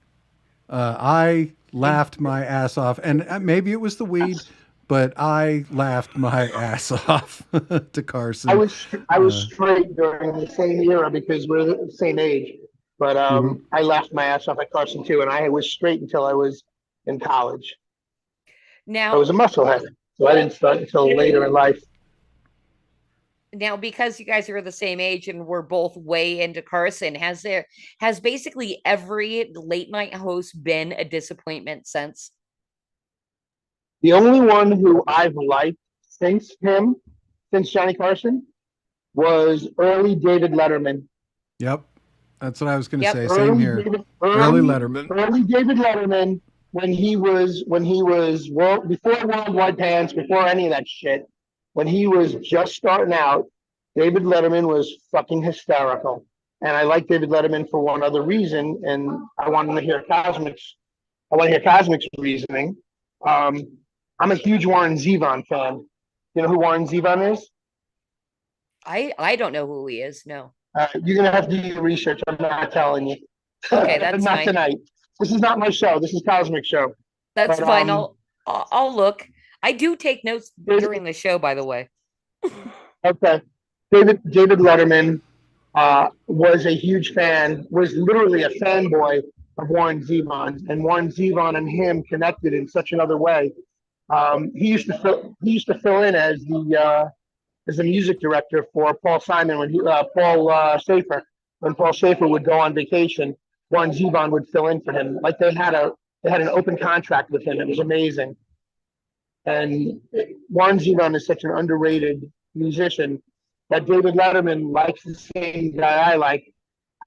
I laughed my ass off, and maybe it was the weed, but I laughed my ass off to Carson. I was straight during the same era because we're the same age. But I laughed my ass off at Carson too, and I was straight until I was in college. I Now, was a musclehead, so I didn't start until later in life. because you guys are the same age and we're both way into Carson, has basically every late night host been a disappointment since? The only one who I've liked since Johnny Carson, was early David Letterman. Yep, that's what I was going to Yep. say. Same here. Early Letterman. Early David Letterman when he was before Worldwide Pants, before any of that shit. When he was just starting out, David Letterman was fucking hysterical. And I like David Letterman for one other reason, and I want to hear Cosmic's reasoning. I'm a huge Warren Zevon fan. You know who Warren Zevon is? I don't know who he is. No. You're gonna have to do your research. I'm not telling you. Okay, that's not fine. tonight. This is not my show. This is Cosmic show. That's But, fine. I'll look. I do take notes There's- during the show, by the way. Okay. David Letterman was a huge fan, was literally a fanboy of Warren Zevon, and Warren Zevon and him connected in such another way. He used to fill in as the music director for Paul Simon when Paul Schaefer, when Paul Schaefer would go on vacation, Warren Zevon would fill in for him. Like they had an open contract with him. It was amazing. And Warren Zevon is such an underrated musician that David Letterman likes the same guy I like,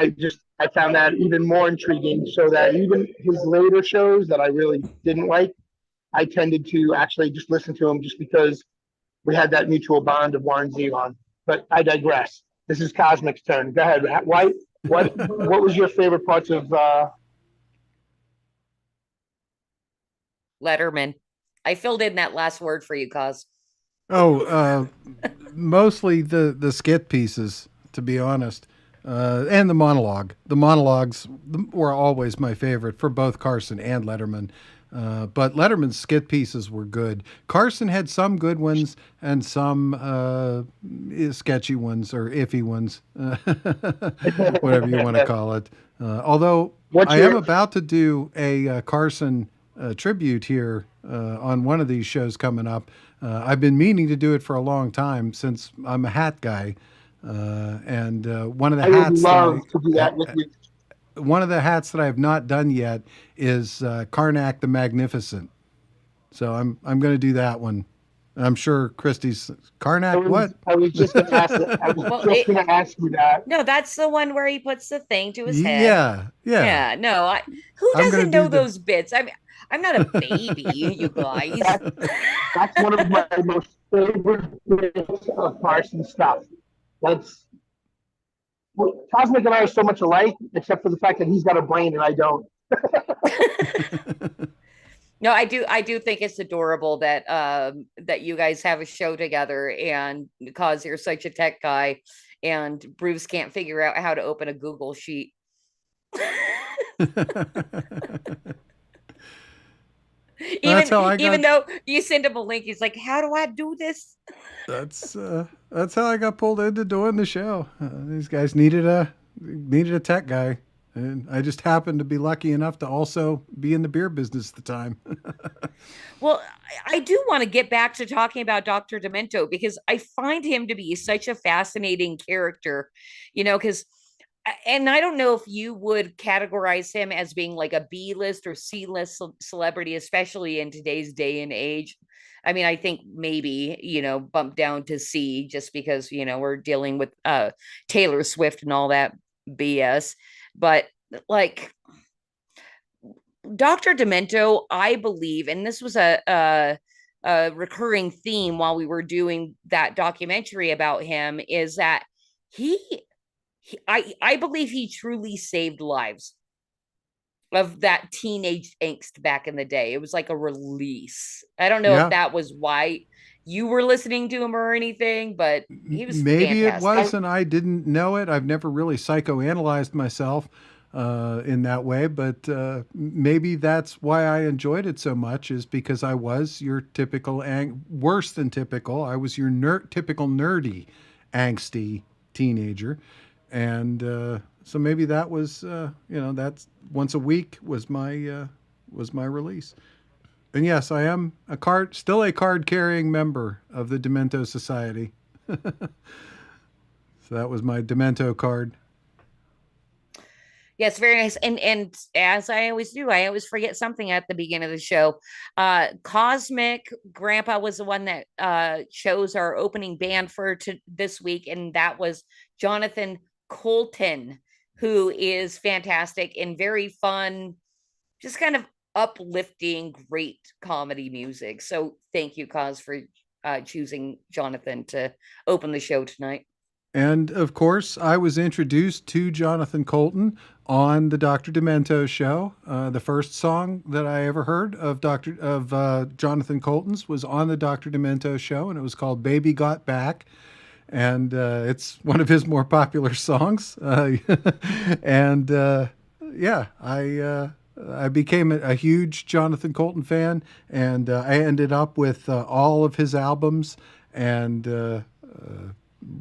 I found that even more intriguing. So that even his later shows that I really didn't like, I tended to actually just listen to him just because we had that mutual bond of Warren Zevon. But I digress. This is Cosmic's turn. Go ahead. Why? What was your favorite parts of? Letterman. I filled in that last word for you, Cos. Oh, mostly the skit pieces, to be honest, and the monologue. The monologues were always my favorite for both Carson and Letterman. But Letterman's skit pieces were good. Carson had some good ones and some sketchy ones or iffy ones, whatever you want to call it. Although I am about to do a Carson tribute here on one of these shows coming up. I've been meaning to do it for a long time since I'm a hat guy. And one of the I would hats love to do that with you. one of the hats that I have not done yet is Karnak the Magnificent. So I'm going to do that one. I'm sure Christie's Karnak. What? I was just going to ask. I was just going to ask you that. No, that's the one where he puts the thing to his head. Yeah. Yeah. No, who I'm gonna doesn't do know those bits? I mean, I'm not a baby, you guys. That's one of my most favorite bits of Carson stuff. That's Cosmic and I are so much alike, except for the fact that he's got a brain and I don't. No, I do think it's adorable that that you guys have a show together, and because you're such a tech guy and Bruce can't figure out how to open a Google sheet. Even though you send him a link, he's like, "How do I do this?" That's how I got pulled into doing the show. These guys needed a tech guy, and I just happened to be lucky enough to also be in the beer business at the time. Well, I do want to get back to talking about Dr. Demento because I find him to be such a fascinating character, because and I don't know if you would categorize him as being like a B-list or C-list celebrity, especially in today's day and age. I mean, I think maybe, bump down to C just because, we're dealing with Taylor Swift and all that BS. But like Dr. Demento, I believe, and this was a recurring theme while we were doing that documentary about him, is that I believe he truly saved lives of that teenage angst back in the day. It was like a release. I don't know if that was why you were listening to him or anything, but he was maybe fantastic. It was, and I didn't know it. I've never really psychoanalyzed myself in that way, but maybe that's why I enjoyed it so much, is because I was your typical worse than typical. I was your typical nerdy, angsty teenager. And so maybe that was, that's once a week was my release. And yes, I am still a card carrying member of the Demento Society. So that was my Demento card. Yes, very nice. And as I always do, I always forget something at the beginning of the show. Cosmic Grandpa was the one that chose our opening band for this week, and that was Jonathan Colton, who is fantastic and very fun, just kind of uplifting, great comedy music. So thank you, Cos, for choosing Jonathan to open the show tonight. And of course, I was introduced to Jonathan Colton on the Dr. Demento show. The first song that I ever heard of Jonathan Colton's was on the Dr. Demento show, and it was called "Baby Got Back." And it's one of his more popular songs. And I became a huge Jonathan Colton fan, and I ended up with all of his albums, and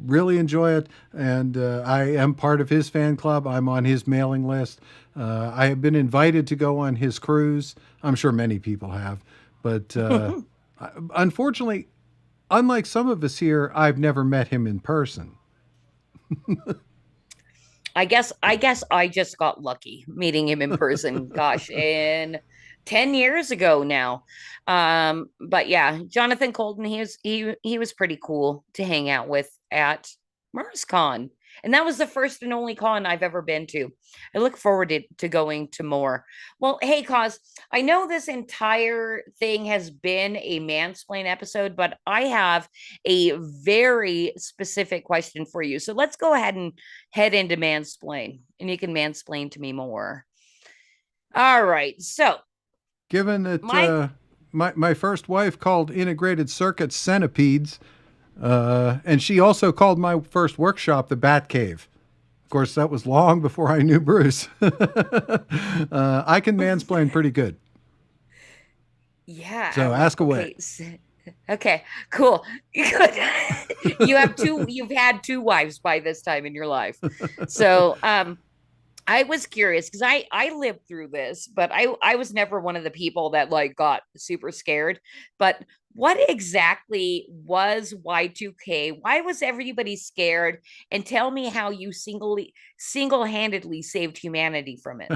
really enjoy it. And I am part of his fan club. I'm on his mailing list. I have been invited to go on his cruise. I'm sure many people have, but unfortunately, unlike some of us here, I've never met him in person. I guess I just got lucky meeting him in person. Gosh, in 10 years ago now. But yeah, Jonathan Colton, he was pretty cool to hang out with at MarsCon. And that was the first and only con I've ever been to. I look forward to going to more. Well, hey, Cos, I know this entire thing has been a mansplain episode, but I have a very specific question for you. So let's go ahead and head into mansplain, and you can mansplain to me more. All right. So, Given that my my first wife called integrated circuits centipedes, and she also called my first workshop the Bat Cave. Of course, that was long before I knew Bruce. I can mansplain pretty good. yeah. So ask away. Okay, cool. Good. You've had two wives by this time in your life. So, I was curious because I lived through this, but I was never one of the people that like got super scared. But what exactly was Y2K? Why was everybody scared? And tell me how you single-handedly saved humanity from it.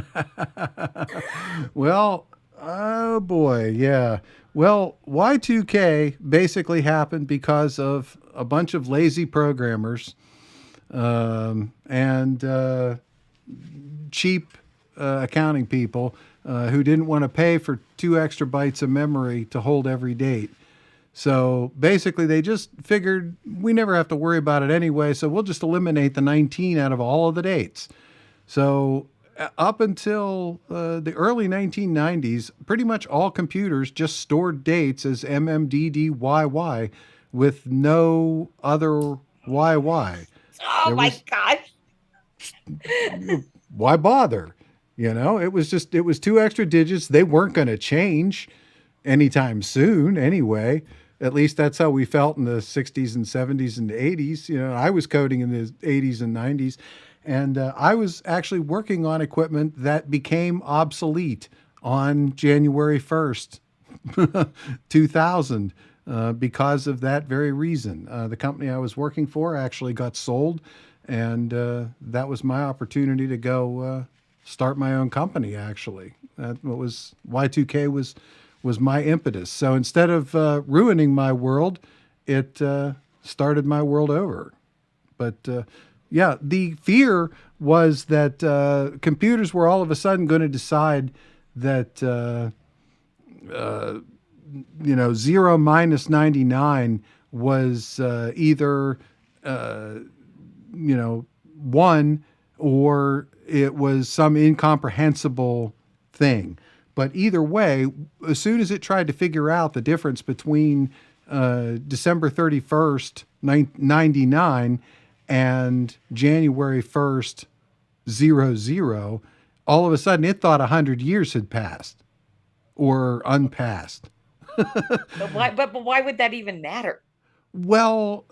Well, oh boy, yeah. Well, Y2K basically happened because of a bunch of lazy programmers and cheap accounting people who didn't want to pay for 2 extra bytes of memory to hold every date. So basically, they just figured we never have to worry about it anyway, so we'll just eliminate the 19 out of all of the dates. So up until the early 1990s, pretty much all computers just stored dates as MMDDYY with no other YY. Oh my gosh. Why bother? You know, it was 2 extra digits. They weren't going to change anytime soon anyway. At least that's how we felt in the 60s and 70s and 80s. You know, I was coding in the 80s and 90s. And I was actually working on equipment that became obsolete on January 1st, 2000, because of that very reason. The company I was working for actually got sold, and that was my opportunity to go start my own company, actually. That was Y2K was my impetus. So instead of ruining my world, it started my world over. But yeah, the fear was that computers were all of a sudden going to decide that, 0 minus 99 was either, 1 or it was some incomprehensible thing. But either way, as soon as it tried to figure out the difference between December 31st, 99 and January 1st, 00, all of a sudden it thought 100 years had passed or unpassed. But why would that even matter? Well,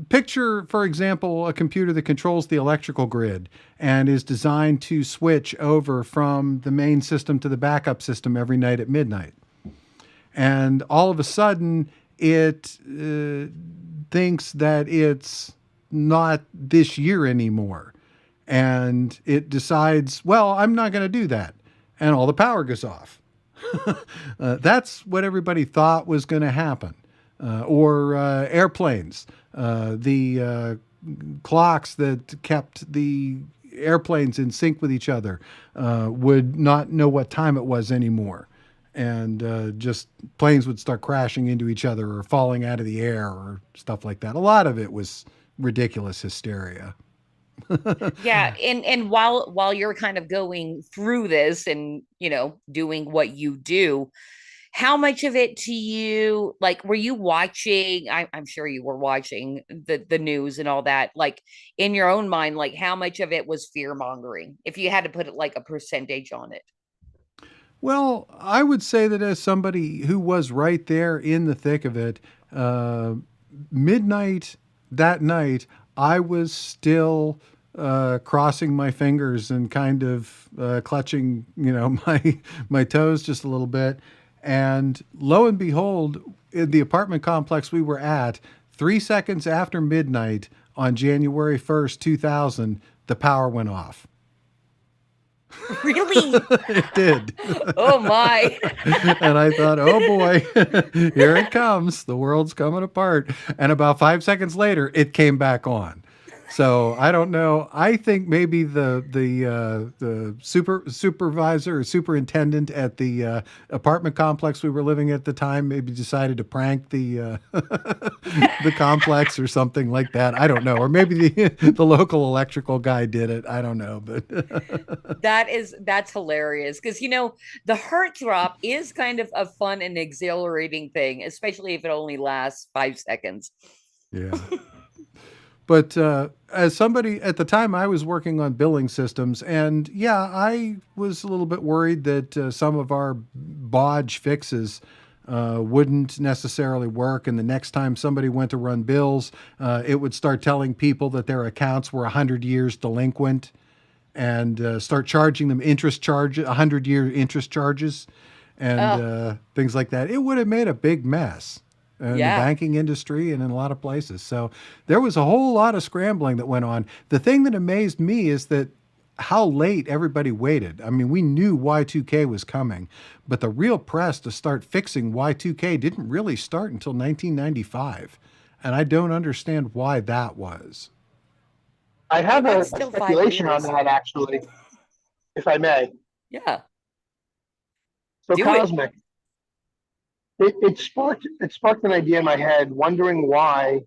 picture, for example, a computer that controls the electrical grid and is designed to switch over from the main system to the backup system every night at midnight. And all of a sudden, it thinks that it's not this year anymore. And it decides, well, I'm not going to do that. And all the power goes off. That's what everybody thought was going to happen. Or airplanes, the clocks that kept the airplanes in sync with each other would not know what time it was anymore. And just planes would start crashing into each other or falling out of the air or stuff like that. A lot of it was ridiculous hysteria. Yeah, and while you're kind of going through this and, doing what you do, how much of it to you, like, were you watching, I'm sure you were watching the news and all that, like, in your own mind, like, how much of it was fear mongering, if you had to put it like a percentage on it? Well, I would say that as somebody who was right there in the thick of it, midnight that night, I was still crossing my fingers and kind of clutching, my toes just a little bit. And lo and behold, in the apartment complex we were at, 3 seconds after midnight on January 1st, 2000, the power went off. Really? It did. Oh my. And I thought, oh boy, here it comes. The world's coming apart. And about 5 seconds later, it came back on. So I don't know. I think maybe the supervisor or superintendent at the apartment complex we were living at the time maybe decided to prank the the complex or something like that. I don't know. Or maybe the local electrical guy did it. I don't know, but That's hilarious because the heart drop is kind of a fun and exhilarating thing, especially if it only lasts 5 seconds. yeah. But as somebody at the time, I was working on billing systems, and yeah, I was a little bit worried that some of our bodge fixes wouldn't necessarily work. And the next time somebody went to run bills, it would start telling people that their accounts were 100 years delinquent and start charging them 100-year interest charges and Oh, things like that. It would have made a big mess in the yeah. banking industry and in a lot of places. So there was a whole lot of scrambling that went on. The thing that amazed me is that how late everybody waited. I mean, we knew Y2K was coming, but the real press to start fixing Y2K didn't really start until 1995. And I don't understand why that was. I have a That's still 5 speculation on years. that, actually, if I may. Yeah. So Do it. COSMAC, it sparked an idea in my head, wondering what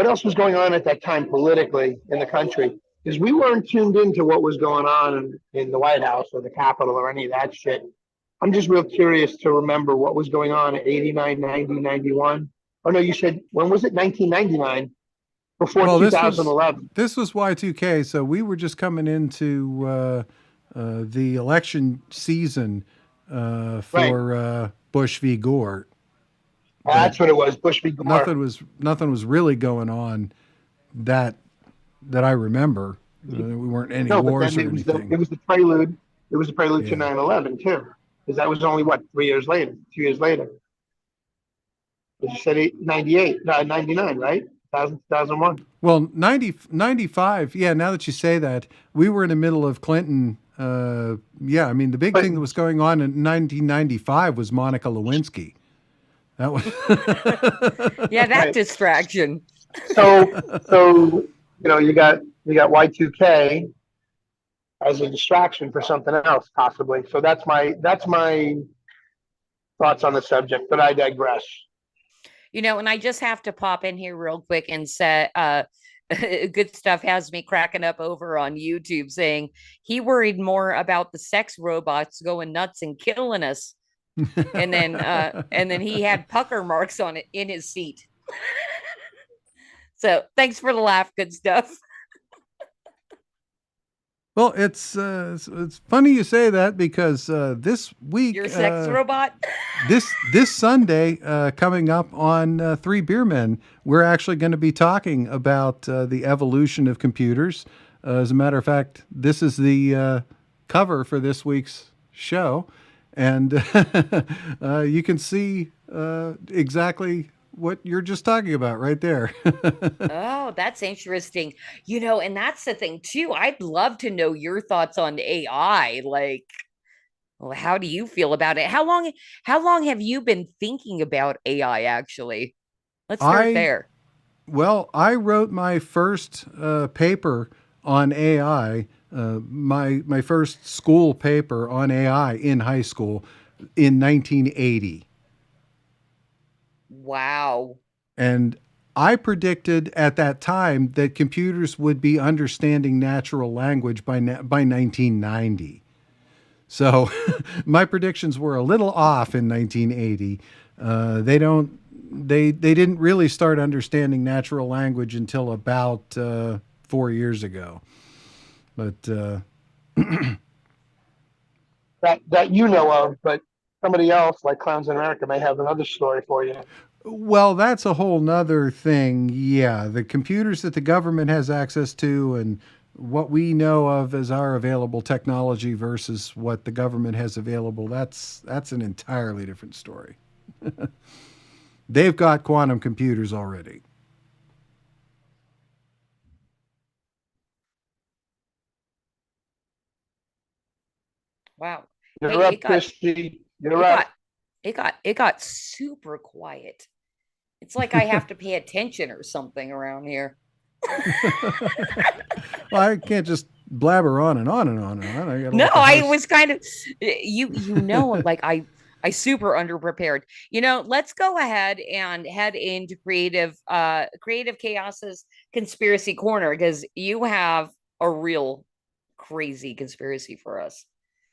else was going on at that time politically in the country, because we weren't tuned into what was going on in the White House or the Capitol or any of that shit. I'm just real curious to remember what was going on in 89, 90, 91. Oh no, you said, when was it? 1999, before Well, 2011. this was Y2K, so we were just coming into the election season Right. for Bush v. Gore. That's what it was. Bush v. Gore. Nothing was really going on that I remember. We weren't any No, but wars then or it was the anything. it was the prelude. It was the prelude to Yeah. 9/11 too, because that was only what 3 years later, 2 years later. You said 98, 99, right? 2001. Well, 95, yeah, now that you say that, we were in the middle of Clinton. Yeah, I mean, the big thing that But was going on in 1995 was Monica Lewinsky. That was Yeah, that right. distraction. So you got Y2K as a distraction for something else, possibly. So that's my thoughts on the subject, but I digress. And I just have to pop in here real quick and say, good stuff has me cracking up over on YouTube saying he worried more about the sex robots going nuts and killing us. And then he had pucker marks on it in his seat. So thanks for the laugh, good stuff. Well, it's funny you say that because this week, Your sex robot. this Sunday, coming up on Three Beer Men, we're actually going to be talking about the evolution of computers. As a matter of fact, this is the cover for this week's show, and you can see exactly what you're just talking about right there. Oh, that's interesting. And that's the thing too. I'd love to know your thoughts on AI. Like, well, how do you feel about it? How long have you been thinking about AI actually? Let's start I there. Well, I wrote my first paper on AI, my first school paper on AI in high school in 1980. Wow. And I predicted at that time that computers would be understanding natural language by 1990. So my predictions were a little off in 1980. They didn't really start understanding natural language until about 4 years ago. But That you know of, but somebody else, like Clowns in America, may have another story for you. well, that's a whole nother thing. Yeah, the computers that the government has access to and what we know of as our available technology versus what the government has available, that's an entirely different story. They've got quantum computers already. Wow. Hey, You're up, Christy. You're it up. got it got super quiet. It's like I have to pay attention or something around here. Well, I can't just blabber on and on and on and on. I got to No, let the I host. was kind of like I super underprepared. Let's go ahead and head into creative chaos's conspiracy corner because you have a real crazy conspiracy for us.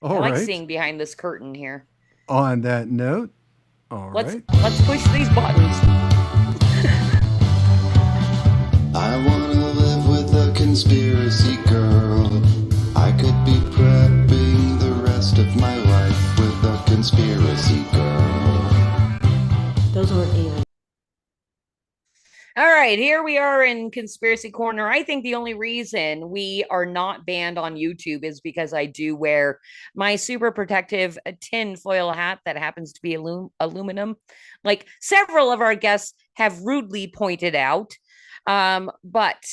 I All like right. seeing behind this curtain here. On that note, all Let's right. let's push these buttons. I wanna live with a conspiracy girl. I could be prepping the rest of my life with a conspiracy girl. Those weren't even. All right, here we are in Conspiracy Corner. I think the only reason we are not banned on YouTube is because I do wear my super protective tinfoil hat that happens to be aluminum, like several of our guests have rudely pointed out. But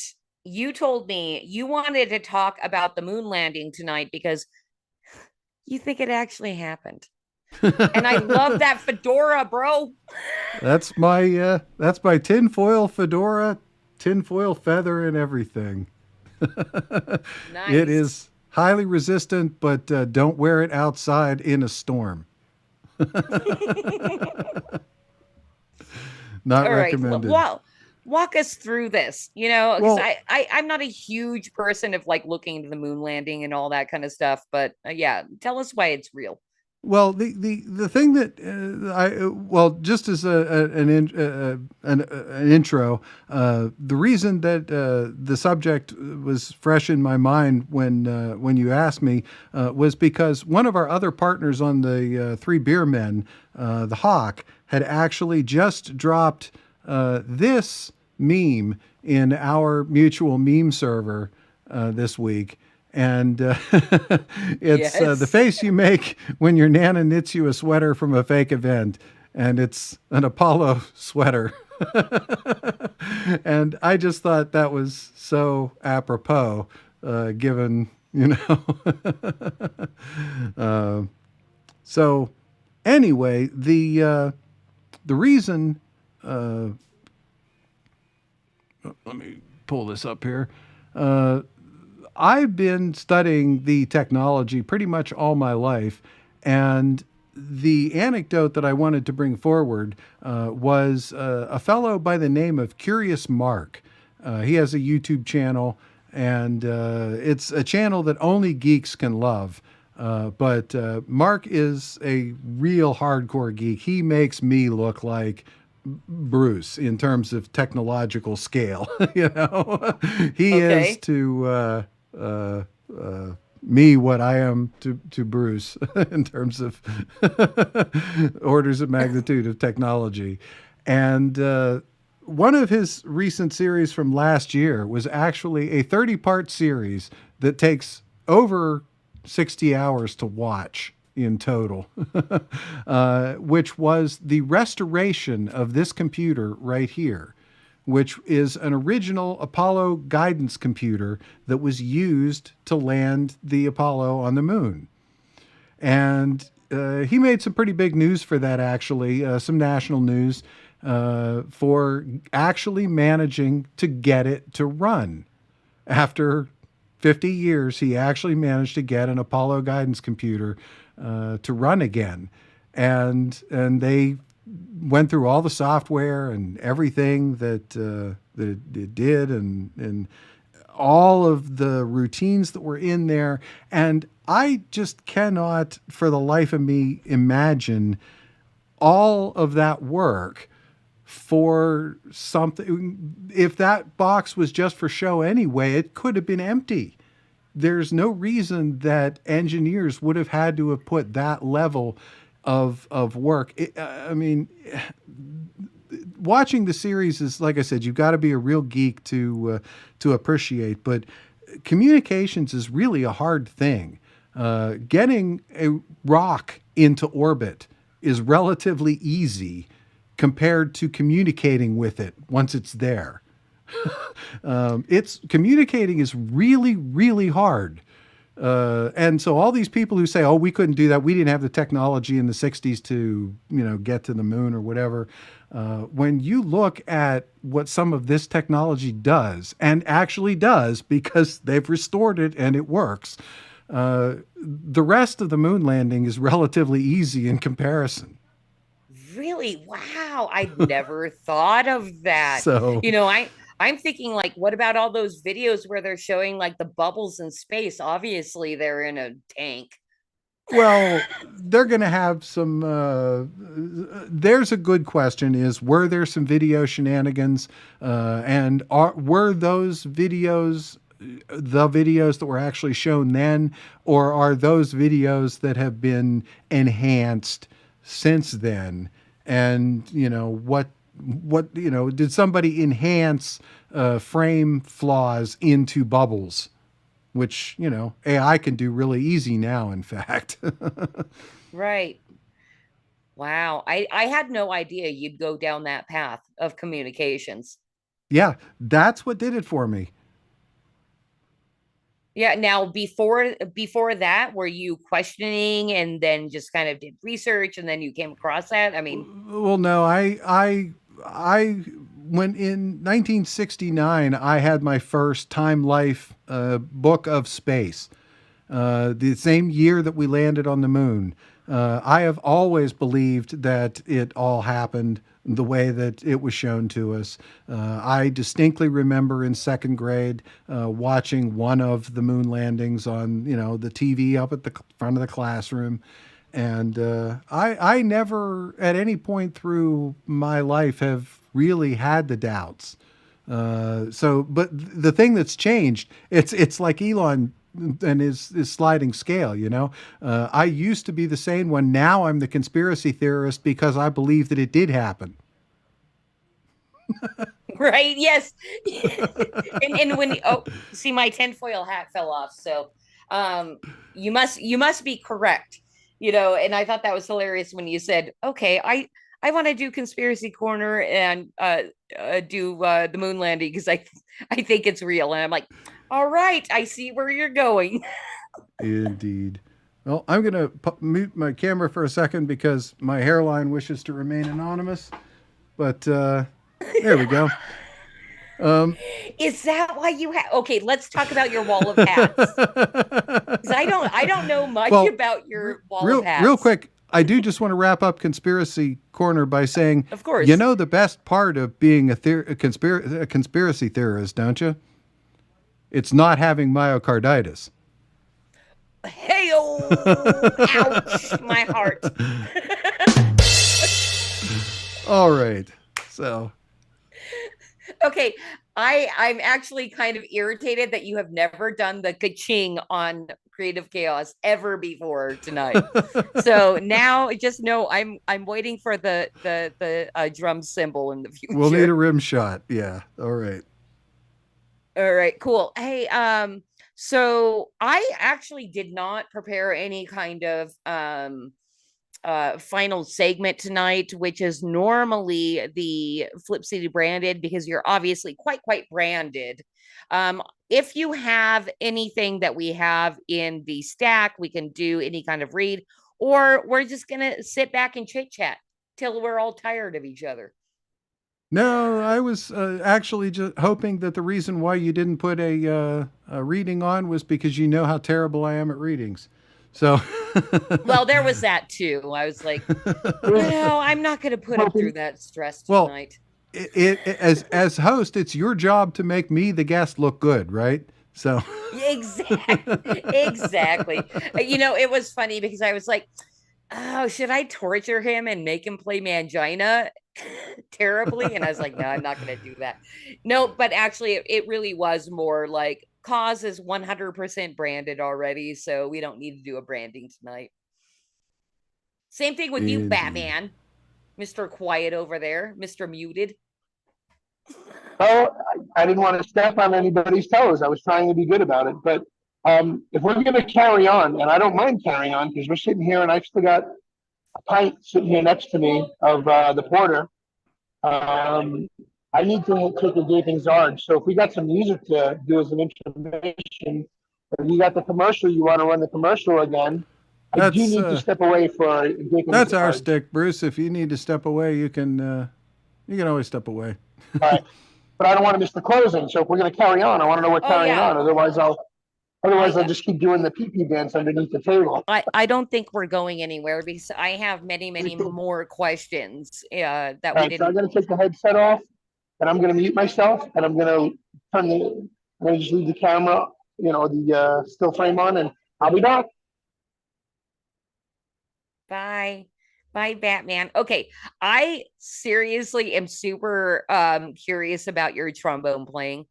you told me you wanted to talk about the moon landing tonight because you think it actually happened. And I love that fedora, bro. That's my tinfoil fedora, tinfoil feather, and everything. Nice. It is highly resistant, but don't wear it outside in a storm. Not All right. recommended. Walk us through this, because Well, I'm not a huge person of like looking into the moon landing and all that kind of stuff, but yeah, tell us why it's real. Well, the thing that just as an intro, the reason that the subject was fresh in my mind when you asked me was because one of our other partners on the Three Beer Men, the Hawk, had actually just dropped this meme in our mutual meme server this week. And it's Yes. the face you make when your Nana knits you a sweater from a fake event. And it's an Apollo sweater. And I just thought that was so apropos, given, so anyway, the reason, let me pull this up here. I've been studying the technology pretty much all my life, and the anecdote that I wanted to bring forward was a fellow by the name of Curious Mark. He has a YouTube channel, and it's a channel that only geeks can love. But Mark is a real hardcore geek. He makes me look like Bruce in terms of technological scale. He Okay. is to me what I am to Bruce in terms of orders of magnitude of technology. And one of his recent series from last year was actually a 30-part series that takes over 60 hours to watch in total, which was the restoration of this computer right here, which is an original Apollo guidance computer that was used to land the Apollo on the moon. And he made some pretty big news for that, actually, some national news for actually managing to get it to run. After 50 years, he actually managed to get an Apollo guidance computer to run again. And they went through all the software and everything that it did, and all of the routines that were in there. And I just cannot, for the life of me, imagine all of that work for something. If that box was just for show anyway, it could have been empty. There's no reason that engineers would have had to have put that level of work. I mean, watching the series is, like I said, you've got to be a real geek to appreciate. But communications is really a hard thing. Getting a rock into orbit is relatively easy compared to communicating with it once it's there. It's communicating is really, really hard. And so all these people who say, oh, we couldn't do that, we didn't have the technology in the 60s to, get to the moon or whatever. When you look at what some of this technology does, and actually does because they've restored it and it works, the rest of the moon landing is relatively easy in comparison. Really? Wow. I'd never thought of that. So, I'm thinking like, what about all those videos where they're showing like the bubbles in space? Obviously, they're in a tank. well, they're going to have some. There's a good question: is were there some video shenanigans, and were those videos the videos that were actually shown then, or are those videos that have been enhanced since then? And did somebody enhance frame flaws into bubbles? Which, AI can do really easy now, in fact. Right. Wow. I had no idea you'd go down that path of communications. Yeah, that's what did it for me. Yeah. Now, before that, were you questioning and then just kind of did research and then you came across that? I mean, Well, no, I when in 1969, I had my first Time Life book of space. The same year that we landed on the moon. I have always believed that it all happened the way that it was shown to us. I distinctly remember in second grade watching one of the moon landings on, the TV up at the front of the classroom. And I never, at any point through my life, have really had the doubts. But the thing that's changed, it's like Elon and his sliding scale. I used to be the sane one. Now I'm the conspiracy theorist because I believe that it did happen. right. Yes. and when, see, my tinfoil hat fell off. So, you must be correct, and I thought that was hilarious when you said, okay, I want to do conspiracy corner and do the moon landing because I think it's real. And I'm like, all right, I see where you're going. Indeed. Well, I'm going to mute my camera for a second because my hairline wishes to remain anonymous. But there we go. Is that why you have? Okay, let's talk about your wall of hats. 'Cause I don't know much about your wall of hats. Real quick, I do just want to wrap up Conspiracy Corner by saying, of course, the best part of being a conspiracy theorist, don't you? It's not having myocarditis. Hey-oh! Ouch! My heart. All right. So. Okay. I'm actually kind of irritated that you have never done the ka-ching on Creative Chaos ever before tonight. So now just know I'm waiting for the drum cymbal in the future. We'll need a rim shot. Yeah. All right. All right, cool. Hey, so I actually did not prepare any kind of final segment tonight, which is normally the Flip City branded because you're obviously quite branded. If you have anything that we have in the stack, we can do any kind of read, or we're just gonna sit back and chit chat till we're all tired of each other. No, I was actually just hoping that the reason why you didn't put a reading on was because you know how terrible I am at readings. So, well, there was that too. I was like, I'm not going to put him through that stress tonight. As host, it's your job to make me, the guest, look good, right? So exactly. It was funny because I was like, oh, should I torture him and make him play Mangina terribly? And I was like, no, I'm not going to do that. No, but actually it really was more like Cause is 100% branded already, so we don't need to do a branding tonight. Same thing with you, Batman. Mr. Quiet over there, Mr. Muted. Oh, I didn't want to step on anybody's toes. I was trying to be good about it. But if we're going to carry on, and I don't mind carrying on because we're sitting here and I've still got a pint sitting here next to me of the porter. I need to take a gaping Zarge. So if we got some music to do as an intermission, if you got the commercial, you want to run the commercial again, I do need to step away for a gaping That's Zarge. our stick, Bruce. If you need to step away, you can You can always step away. All right. But I don't want to miss the closing. So if we're going to carry on, I want to know we're Oh carrying yeah. on. Otherwise I'll I just keep doing the pee-pee dance underneath the table. I don't think we're going anywhere because I have many All more questions that we right. So I'm didn't. going to take the headset off, and I'm going to mute myself, and I'm going to I'm going to just leave the camera, the still frame on, and I'll be back. Bye. Bye, Batman. Okay. I seriously am super curious about your trombone playing.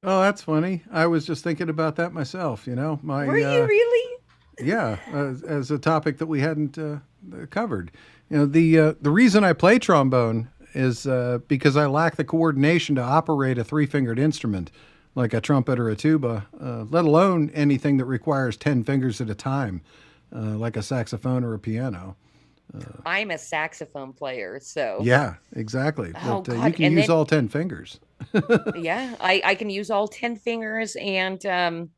Oh, that's funny. I was just thinking about that myself. Were you really? Yeah, as a topic that we hadn't covered. The reason I play trombone is because I lack the coordination to operate a three-fingered instrument like a trumpet or a tuba, let alone anything that requires 10 fingers at a time, like a saxophone or a piano. I'm a saxophone player, so Yeah, exactly. oh But you God. can And use then all 10 fingers. yeah, I can use all 10 fingers and the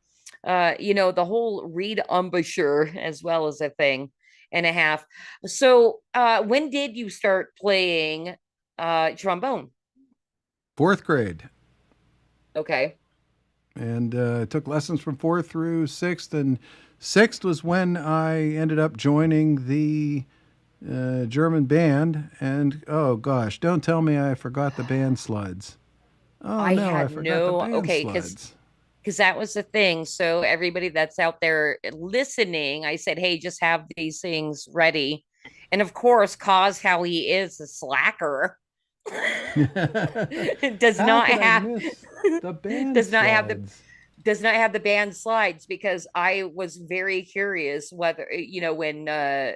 whole reed embouchure as well as a thing and a half. So when did you start playing trombone? Fourth grade. Okay. And took lessons from fourth through sixth. And sixth was when I ended up joining the German band. And oh gosh, don't tell me I forgot the band sleds. Oh I no, I had forgot the no band okay, because sleds. that was the thing. So everybody that's out there listening, I said, hey, just have these things ready. And of course, cause how he is a slacker does How not could I have miss the band does not have the sleds? band slides because I was very curious whether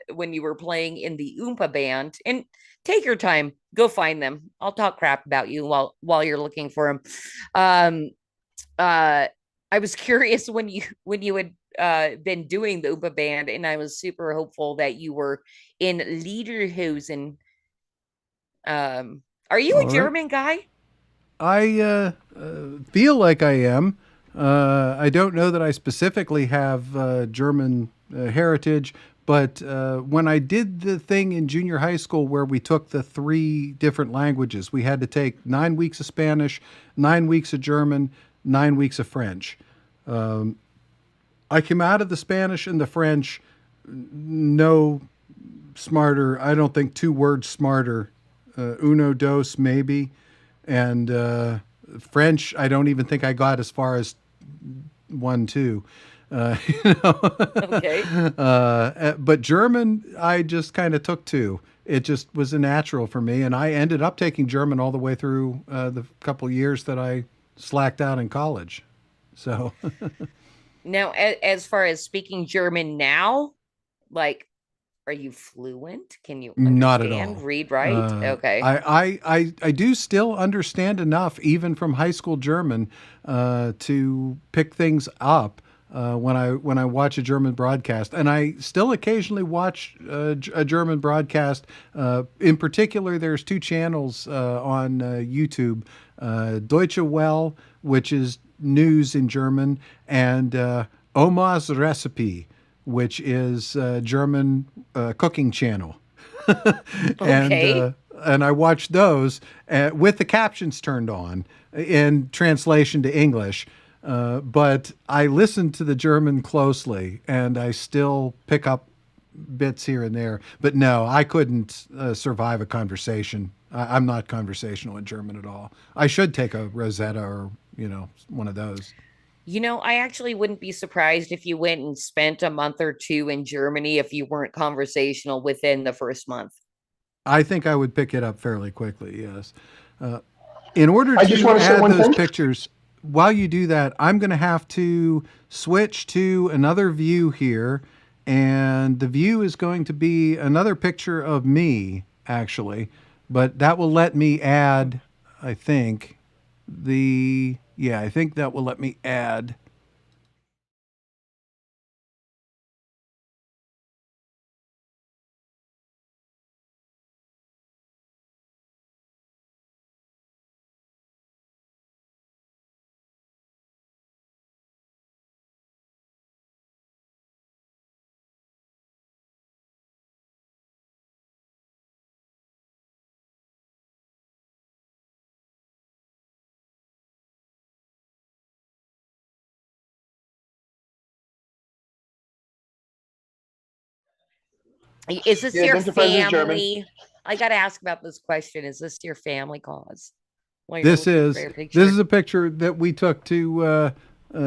when you were playing in the Oompa band and take your time, go find them. I'll talk crap about you while you're looking for them. Um, I was curious when you had been doing the Oompa band, and I was super hopeful that you were in Lederhosen. Are you a All right. German guy? I feel like I am. I don't know that I specifically have German heritage, but when I did the thing in junior high school where we took the three different languages, we had to take 9 weeks of Spanish, 9 weeks of German, 9 weeks of French. I came out of the Spanish and the French no smarter. I don't think 2 words smarter. Uno, dos, maybe. And French, I don't even think I got as far as 1, 2. Uh, you know, Okay. but German, I just kind of took 2. It just was a natural for me, and I ended up taking German all the way through the couple years that I slacked out in college. So Now, as far as speaking German now, like, are you fluent? Can you not at understand, all. read, write? Okay. I do still understand enough, even from high school German, to pick things up when I watch a German broadcast, and I still occasionally watch a German broadcast. In particular, there's 2 channels on YouTube: Deutsche Welle, which is news in German, and Oma's Recipe, which is a German cooking channel. and Okay. uh, and I watched those with the captions turned on in translation to English. But I listened to the German closely, and I still pick up bits here and there. But no, I couldn't survive a conversation. I'm not conversational in German at all. I should take a Rosetta or one of those. I actually wouldn't be surprised if you went and spent a month or two in Germany if you weren't conversational within the first month. I think I would pick it up fairly quickly. Yes. Uh, in order I just to want to say add one those thing. pictures, while you do that, I'm going to have to switch to another view here. And the view is going to be another picture of me, actually. But that will let me add, I think, I think that will let me add Is this Yeah, your Mr. President's German. family? I got to ask about this question. Is this your family cause? While you're This looking for is your this picture. is a picture that we took to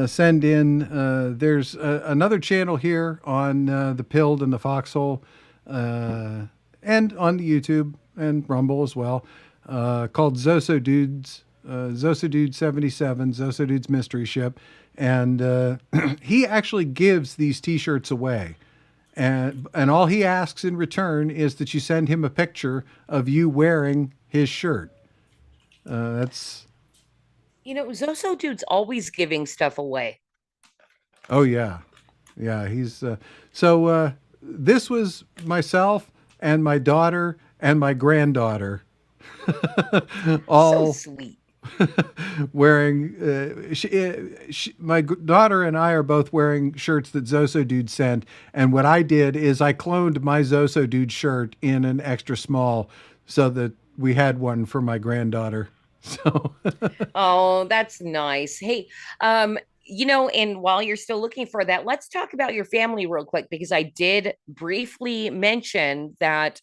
send in. There's another channel here on the Pilled and the Foxhole, and on the YouTube and Rumble as well, called Zoso Dudes, Zoso Dude 77, Zoso Dude's Mystery Ship, and he actually gives these T-shirts away. And all he asks in return is that you send him a picture of you wearing his shirt. That's Zoso Dude's always giving stuff away. Oh yeah, yeah. He's so. This was myself and my daughter and my granddaughter, So all sweet. wearing. My daughter and I are both wearing shirts that Zoso Dude sent, and what I did is I cloned my Zoso Dude shirt in an extra small, so that we had one for my granddaughter. So Oh, that's nice. Hey, and while you're still looking for that, let's talk about your family real quick because I did briefly mention that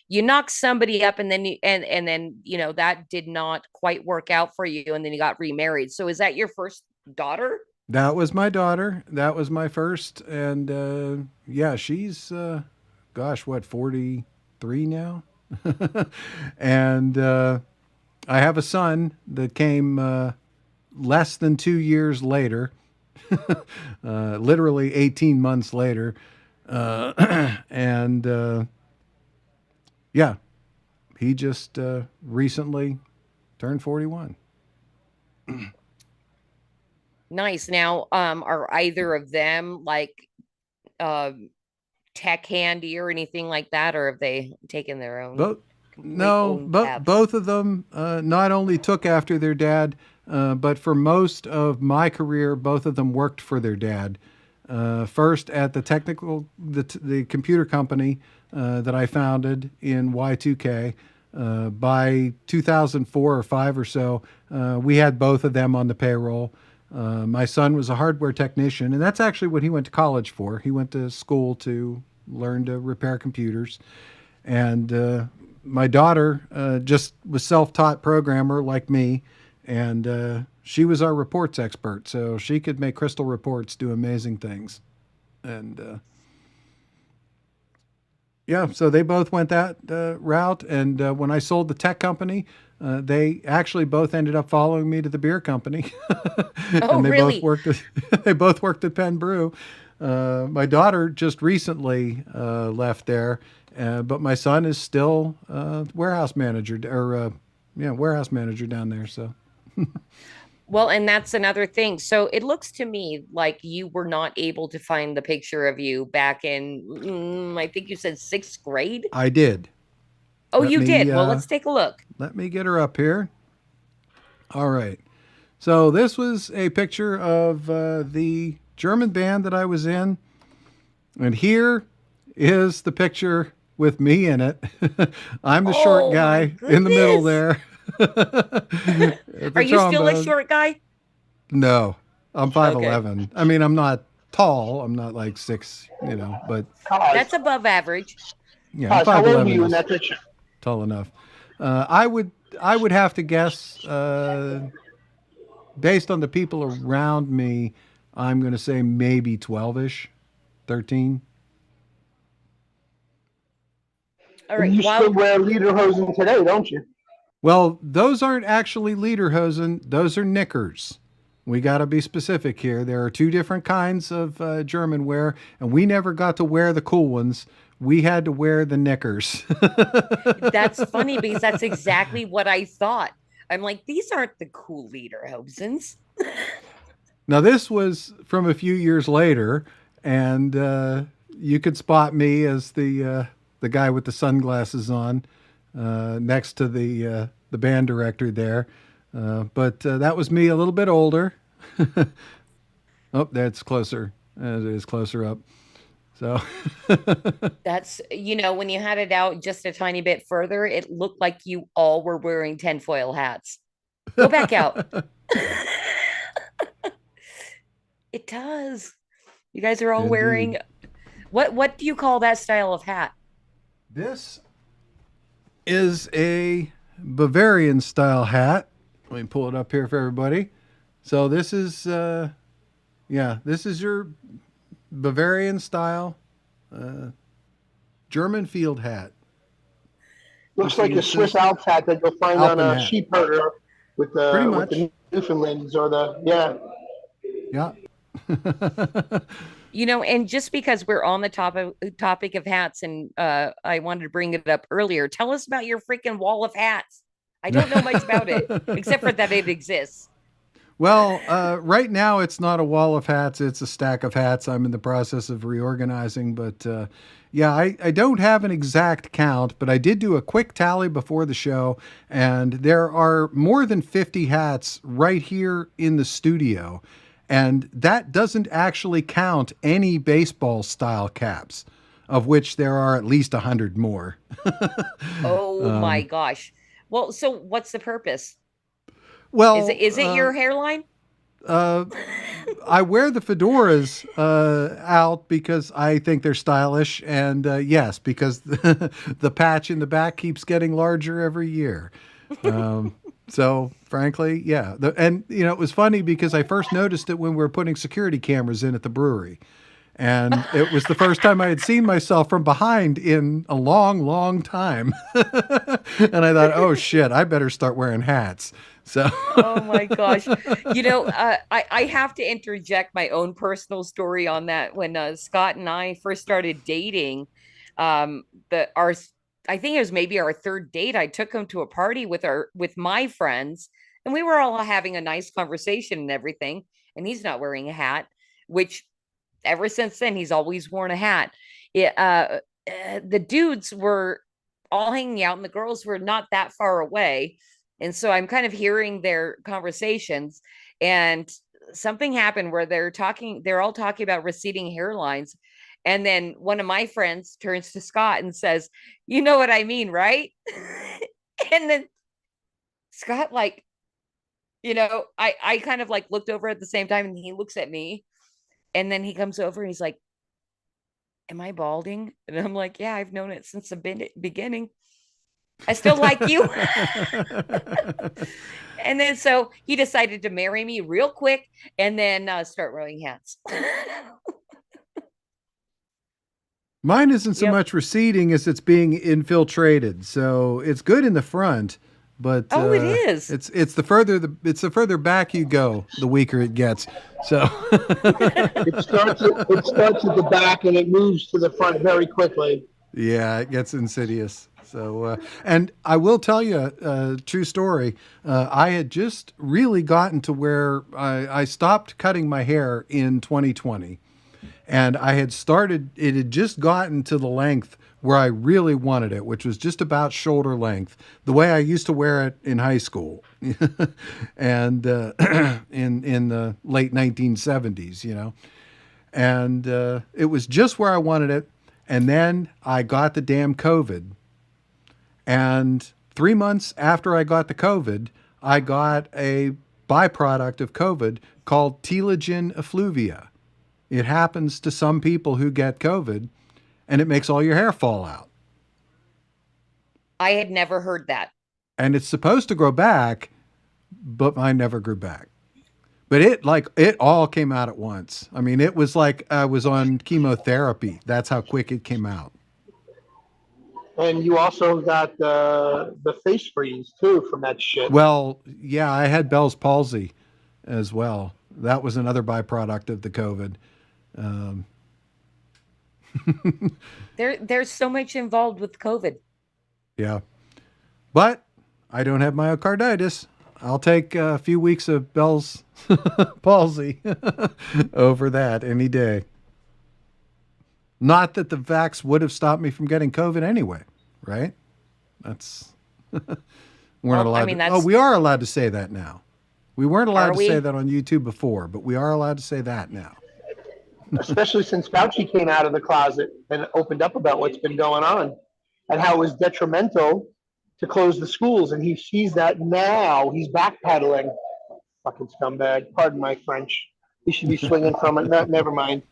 you knocked somebody up and then that did not quite work out for you and then you got remarried. So is that your first daughter? that was my daughter. That was my first, and yeah, she's gosh, what, 43 now, and I have a son that came less than 2 years later, literally 18 months later, and yeah, he just recently turned 41. Nice. Now, are either of them like tech handy or anything like that, or have they taken their own Both, complete no, own but paths? both of them not only took after their dad, but for most of my career, both of them worked for their dad. First at the computer company that I founded in Y2K. By 2004 or five or so, we had both of them on the payroll. My son was a hardware technician, and that's actually what he went to college for. He went to school to learn to repair computers. And my daughter just was self-taught programmer like me, and she was our reports expert, so she could make Crystal reports do amazing things. And yeah, so they both went that route. And when I sold the tech company, they actually both ended up following me to the beer company, Oh, and they both really? worked. They both worked at Penn Brew. My daughter just recently left there, but my son is still warehouse manager, or yeah, warehouse manager down there. So Well, and that's another thing. So it looks to me like you were not able to find the picture of you back in, I think you said sixth grade. I did. Oh, Let you me did. Well, let's take a look. let me get her up here. All right. So this was a picture of the German band that I was in, and here is the picture with me in it. I'm the short Oh my guy in the middle goodness. there. At Are the you still a trombone. short guy? No, I'm Okay. 5'11". I mean, I'm not tall. I'm not like six, but Taj, That's above average. yeah, I'm Taj, how old were 5'11" you in is that picture? tall enough. I would have to guess, based on the people around me, I'm going to say maybe 12ish, 13. All And right. you still While wear lederhosen today, don't you? Well, those aren't actually lederhosen; those are knickers. We got to be specific here. There are two different kinds of German wear, and we never got to wear the cool ones. We had to wear the knickers. that's funny because that's exactly what I thought. I'm like, these aren't the cool leader Hobsons. Now, this was from a few years later, and you could spot me as the guy with the sunglasses on, next to the band director there. But that was me a little bit older. Oh, that's closer. It is closer up. So, That's, when you had it out just a tiny bit further, it looked like you all were wearing tinfoil hats. Go back out. It does. You guys are all wearing indeed. What do you call that style of hat? This is a Bavarian style hat. Let me pull it up here for everybody. So this is, this is your Bavarian style German field hat. Looks You like see, a it Swiss says Alps hat that you'll find on Alpen a hat. sheep herder with Pretty the much. Newfoundlands or the yeah. Yeah. And just because we're on the topic of hats, and I wanted to bring it up earlier, tell us about your freaking wall of hats. I don't know much about it except for that it exists. Well, right now it's not a wall of hats; it's a stack of hats. I'm in the process of reorganizing, but I don't have an exact count, but I did do a quick tally before the show, and there are more than 50 hats right here in the studio, and that doesn't actually count any baseball style caps, of which there are at least 100 more. Oh my gosh. Well, so what's the purpose? Is it Well, is it your hairline? uh, I wear the fedoras out because I think they're stylish, and yes, because the patch in the back keeps getting larger every year. So, frankly, yeah. And it was funny because I first noticed it when we were putting security cameras in at the brewery. And it was the first time I had seen myself from behind in a long, long time. And I thought, oh shit, I better start wearing hats. So, Oh my gosh. I have to interject my own personal story on that. When Scott and I first started dating, the our I think it was maybe our third date. I took him to a party with my friends, and we were all having a nice conversation and everything. And he's not wearing a hat, which ever since then he's always worn a hat. The dudes were all hanging out, and the girls were not that far away. And so I'm kind of hearing their conversations, and something happened where they're all talking about receding hairlines. And then one of my friends turns to Scott and says, "You know what I mean, right?" And then Scott, like, I kind of like looked over at the same time, and he looks at me, and then he comes over and he's like, "Am I balding?" And I'm like, "Yeah, I've known it since the beginning. I still like you." And then so he decided to marry me real quick and then start wearing hats. mine isn't so Yep. much receding as it's being infiltrated. So it's good in the front, but Oh, it is. it's the further back you go, the weaker it gets. So It starts at the back and it moves to the front very quickly. yeah, it gets insidious. So, and I will tell you a true story. I had just really gotten to where I stopped cutting my hair in 2020. And it had just gotten to the length where I really wanted it, which was just about shoulder length, the way I used to wear it in high school and in the late 1970s, And it was just where I wanted it. And then I got the damn COVID. And 3 months after I got the COVID, I got a byproduct of COVID called telogen effluvia. It happens to some people who get COVID, and it makes all your hair fall out. I had never heard that. And it's supposed to grow back, but mine never grew back. But it all came out at once. I mean, it was like I was on chemotherapy. That's how quick it came out. And you also got the face freeze too from that shit. Well, yeah, I had Bell's palsy as well. That was another byproduct of the COVID. Um, There's so much involved with COVID. yeah. But I don't have myocarditis. I'll take a few weeks of Bell's palsy over that any day. Not that the vax would have stopped me from getting COVID anyway, right? That's we're not Well, I allowed mean, to. Oh, that's we are allowed to say that now. We weren't allowed Are to say we? that on YouTube before, but we are allowed to say that now. Especially since Fauci came out of the closet and opened up about what's been going on and how it was detrimental to close the schools. And he sees that now. He's backpedaling. Fucking scumbag. Pardon my French. He should be swinging from it. No, never mind.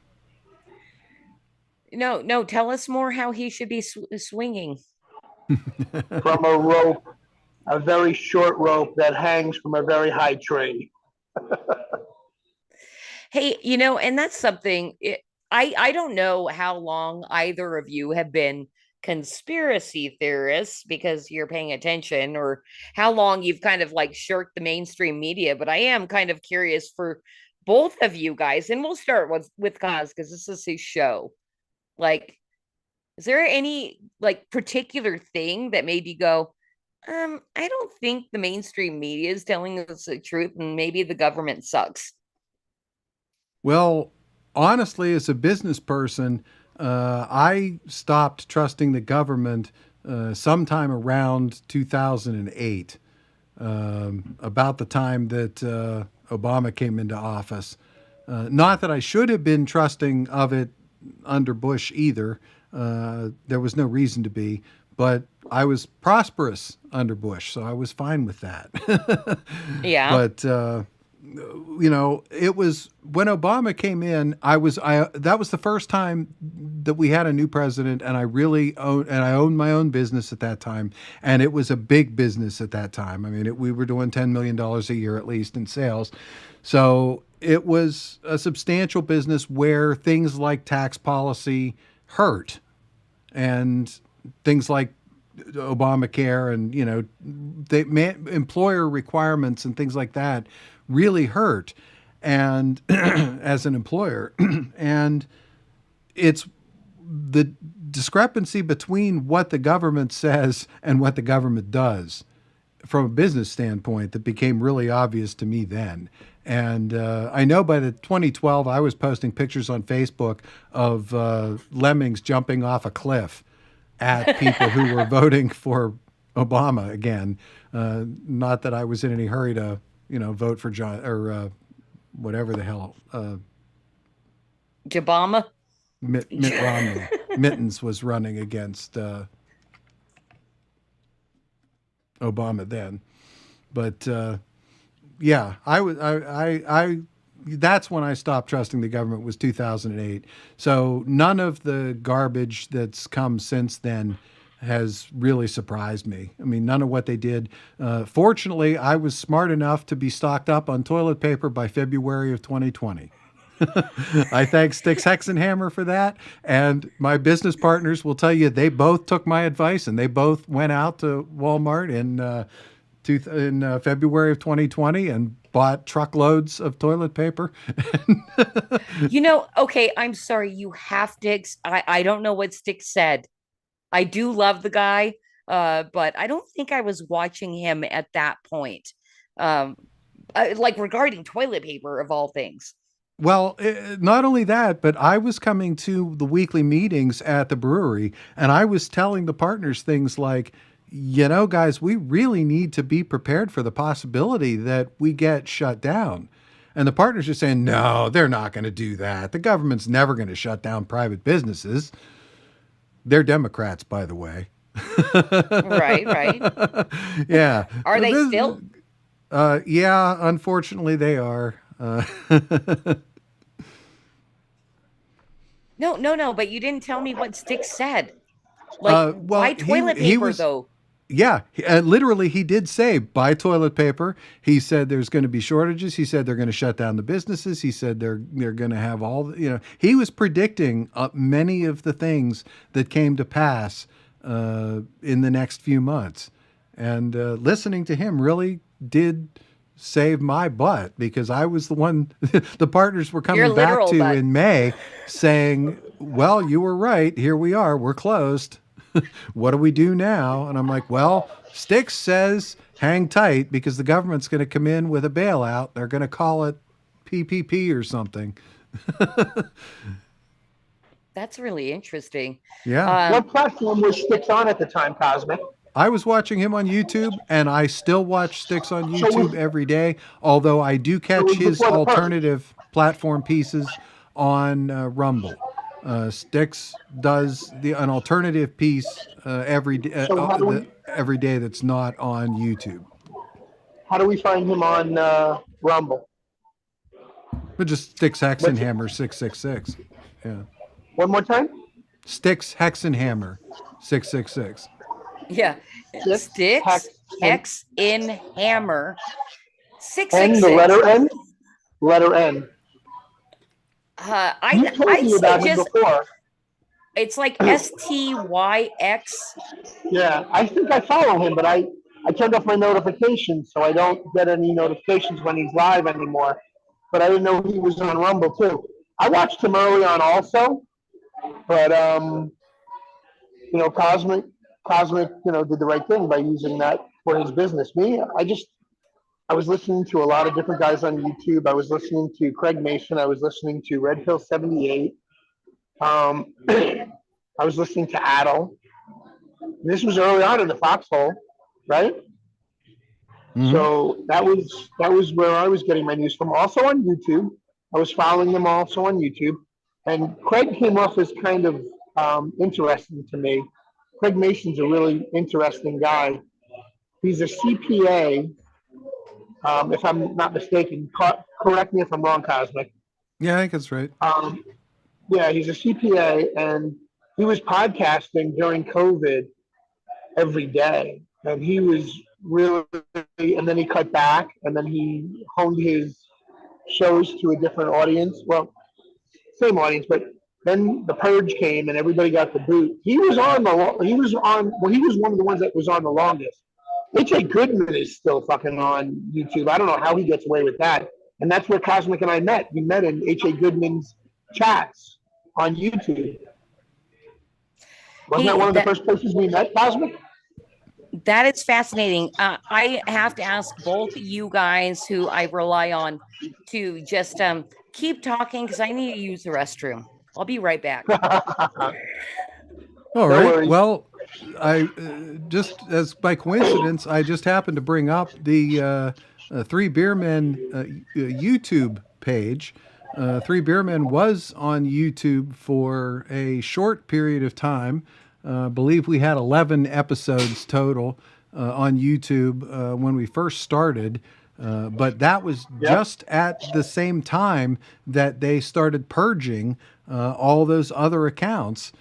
No, no, tell us more how he should be swinging. From a rope, a very short rope that hangs from a very high tree. Hey, and that's something I don't know how long either of you have been conspiracy theorists because you're paying attention, or how long you've kind of like shirked the mainstream media, but I am kind of curious for both of you guys, and we'll start with Cos because this is his show. Like, is there any like particular thing that made you go, I don't think the mainstream media is telling us the truth and maybe the government sucks? Well, honestly, as a business person, I stopped trusting the government sometime around 2008, about the time that Obama came into office. Not that I should have been trusting of it under Bush either. There was no reason to be, but I was prosperous under Bush, so I was fine with that. Yeah. But it was when Obama came in. That was the first time that we had a new president, and I owned my own business at that time, and it was a big business at that time. I mean, we were doing $10 million a year at least in sales, so it was a substantial business where things like tax policy hurt, and things like Obamacare and employer requirements and things like that really hurt, and as an employer, and it's the discrepancy between what the government says and what the government does from a business standpoint that became really obvious to me then. And I know by the 2012, I was posting pictures on Facebook of lemmings jumping off a cliff at people who were voting for Obama again. Not that I was in any hurry to, vote for John or whatever the hell. Jabama. Mitt Romney. Mittens was running against Obama then. But yeah, I that's when I stopped trusting the government, was 2008. So none of the garbage that's come since then has really surprised me. I mean, none of what they did. Fortunately, I was smart enough to be stocked up on toilet paper by February of 2020. I thank Sticks Hexenhammer for that. And my business partners will tell you they both took my advice, and they both went out to Walmart in February of 2020 and bought truckloads of toilet paper. Okay, I'm sorry. You have to. I don't know what Stick said. I do love the guy, but I don't think I was watching him at that point. Like regarding toilet paper of all things. Well, not only that, but I was coming to the weekly meetings at the brewery, and I was telling the partners things like, guys, we really need to be prepared for the possibility that we get shut down. And the partners are saying, no, they're not going to do that. The government's never going to shut down private businesses. They're Democrats, by the way. Right, right. Yeah. Are they still? Yeah, unfortunately they are. No, but you didn't tell me what Stick said. Like, why toilet paper, though? Yeah, literally, he did say buy toilet paper. He said there's going to be shortages. He said they're going to shut down the businesses. He said they're going to have he was predicting many of the things that came to pass in the next few months. And listening to him really did save my butt, because I was the one the partners were coming back to butt. In May saying, well, you were right. Here we are. We're closed. What do we do now? And I'm like, well, Sticks says hang tight, because the government's going to come in with a bailout. They're going to call it PPP or something. That's really interesting. Yeah. What platform was Sticks on at the time, Cosmic? I was watching him on YouTube, and I still watch Sticks on YouTube every day, although I do catch his alternative platform pieces on Rumble. Sticks does an alternative piece every day that's not on YouTube. How do we find him on Rumble? But just Sticks Hexenhammer 666. Yeah. One more time? Sticks, Hex, and Hammer, 666. Yeah. Sticks, hex, in, hammer, N, 666. the letter N? Letter N. You told I'd me say about him just, before. it's like STYX. Yeah, I think I follow him, but I turned off my notifications so I don't get any notifications when he's live anymore. But I didn't know he was on Rumble too. I watched him early on also, but COSMAC, did the right thing by using that for his business. Me, I was listening to a lot of different guys on YouTube. I was listening to Craig Mason. I was listening to Red Pill 78. I was listening to Adel. This was early on in the foxhole, right? Mhm. So that was where I was getting my news from. Also on YouTube, I was following them also on YouTube, and Craig came off as kind of interesting to me. Craig Mason's a really interesting guy. He's a CPA, if I'm not mistaken. Correct me if I'm wrong, Cosmic. Yeah, I think that's right. Yeah, he's a CPA, and he was podcasting during COVID every day, and he was really, and then he cut back, and then he honed his shows to a different audience. Well, same audience, but then the purge came, and everybody got the boot. He was on he was one of the ones that was on the longest. H.A. Goodman is still fucking on YouTube. I don't know how he gets away with that, and that's where Cosmic and I met. We met in H.A. Goodman's chats on YouTube. Wasn't that one of the first places we met, Cosmic? That is fascinating. I have to ask both you guys who I rely on to just keep talking because I need to use the restroom. I'll be right back. All right. worries. Well, I just as by coincidence, I just happened to bring up the Three Beer Men YouTube page. Three Beer Men was on YouTube for a short period of time. I believe we had 11 episodes total on YouTube when we first started. But that was just at the same time that they started purging all those other accounts.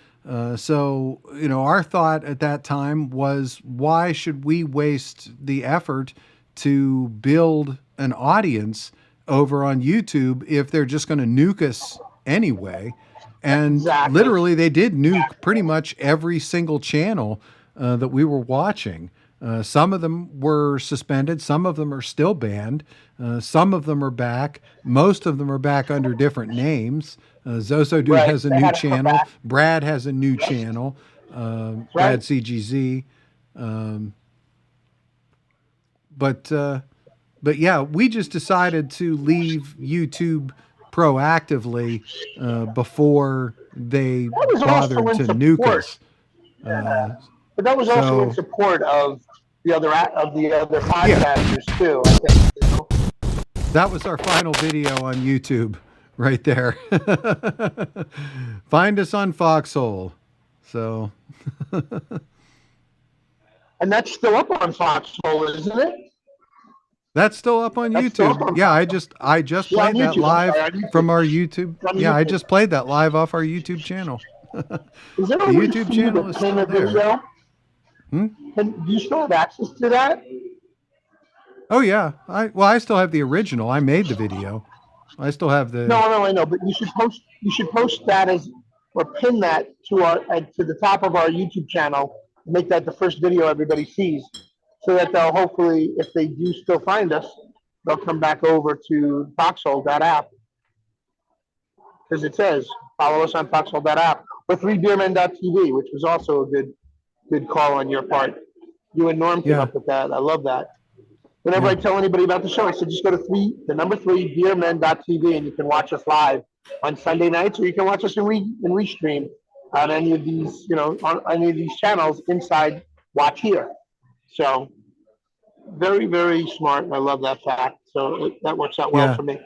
So, our thought at that time was, why should we waste the effort to build an audience over on YouTube if they're just going to nuke us anyway? And literally, they did nuke pretty much every single channel that we were watching. Some of them were suspended. Some of them are still banned. Some of them are back. Most of them are back under different names. Zozo Dude has a new channel. Brad has a new channel. Brad CGZ. But yeah, we just decided to leave YouTube proactively before they bothered to nuke us. But that was also in support of the other podcasters too. I think, That was our final video on YouTube, right there. Find us on Foxhole. So, and that's still up on Foxhole, isn't it? That's still up on YouTube. Yeah, I just played that live from our YouTube. Yeah, I just played that live off our YouTube channel. Is there the YouTube channel is still there. Do you still have access to that? Oh yeah. I still have the original. I made the video. I still have the. No, I know, but you should post that or pin that to the top of our YouTube channel. Make that the first video everybody sees, so that they'll hopefully, if they do still find us, they'll come back over to Foxhole, that app. Because it says, follow us on Foxhole, that app, or 3beermen.tv, which was also a good call on your part. You and Norm came up with that. I love that. Whenever I tell anybody about the show, I said, just go to 3beermen.tv, and you can watch us live on Sunday nights, or you can watch us in restream on any of these, on any of these channels inside Watch Here. So very, very smart. And I love that fact. So that works out well for me.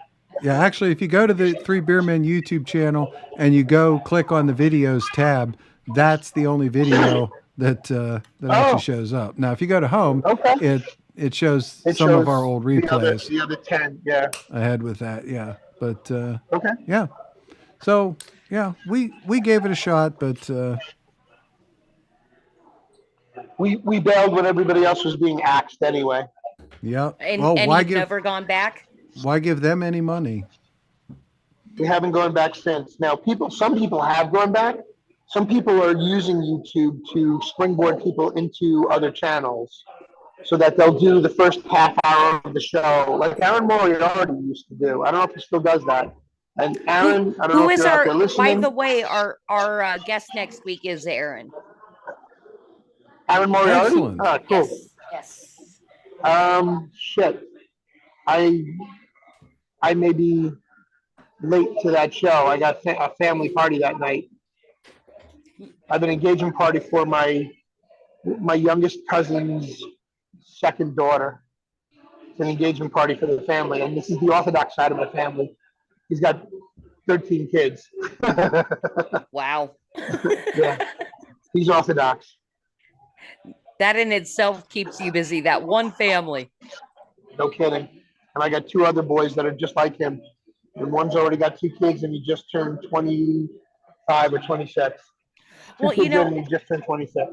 Yeah, actually, if you go to the Three Beer Men YouTube channel and you go click on the videos tab, that's the only video that actually shows up. Now, if you go to home, it shows some of our old replays. The other 10, yeah. I had with that, yeah. But okay, yeah. So yeah, we gave it a shot, but We bailed when everybody else was being axed anyway. yeah. And Well, and you've never gone back? why give them any money? We haven't gone back since. Now, some people have gone back. Some people are using YouTube to springboard people into other channels so that they'll do the first half hour of the show, like Aaron Moriarty used to do. I don't know if he still does that. And Who Aaron, I don't know who if is you're out our, there by the listening. way, our guest next week is Aaron. Aaron Moriarty? Excellent. Ah, cool. Yes. Shit. I I may be late to that show. I got a family party that night. I have an engagement party for my youngest cousin's second daughter. It's an engagement party for the family, and this is the Orthodox side of my family. He's got 13 kids. Wow. Yeah, he's Orthodox. That in itself keeps you busy, that one family. No kidding. And I got two other boys that are just like him. And one's already got two kids, and he just turned 25 or 26. Two Well, kids in, and he just turned 26.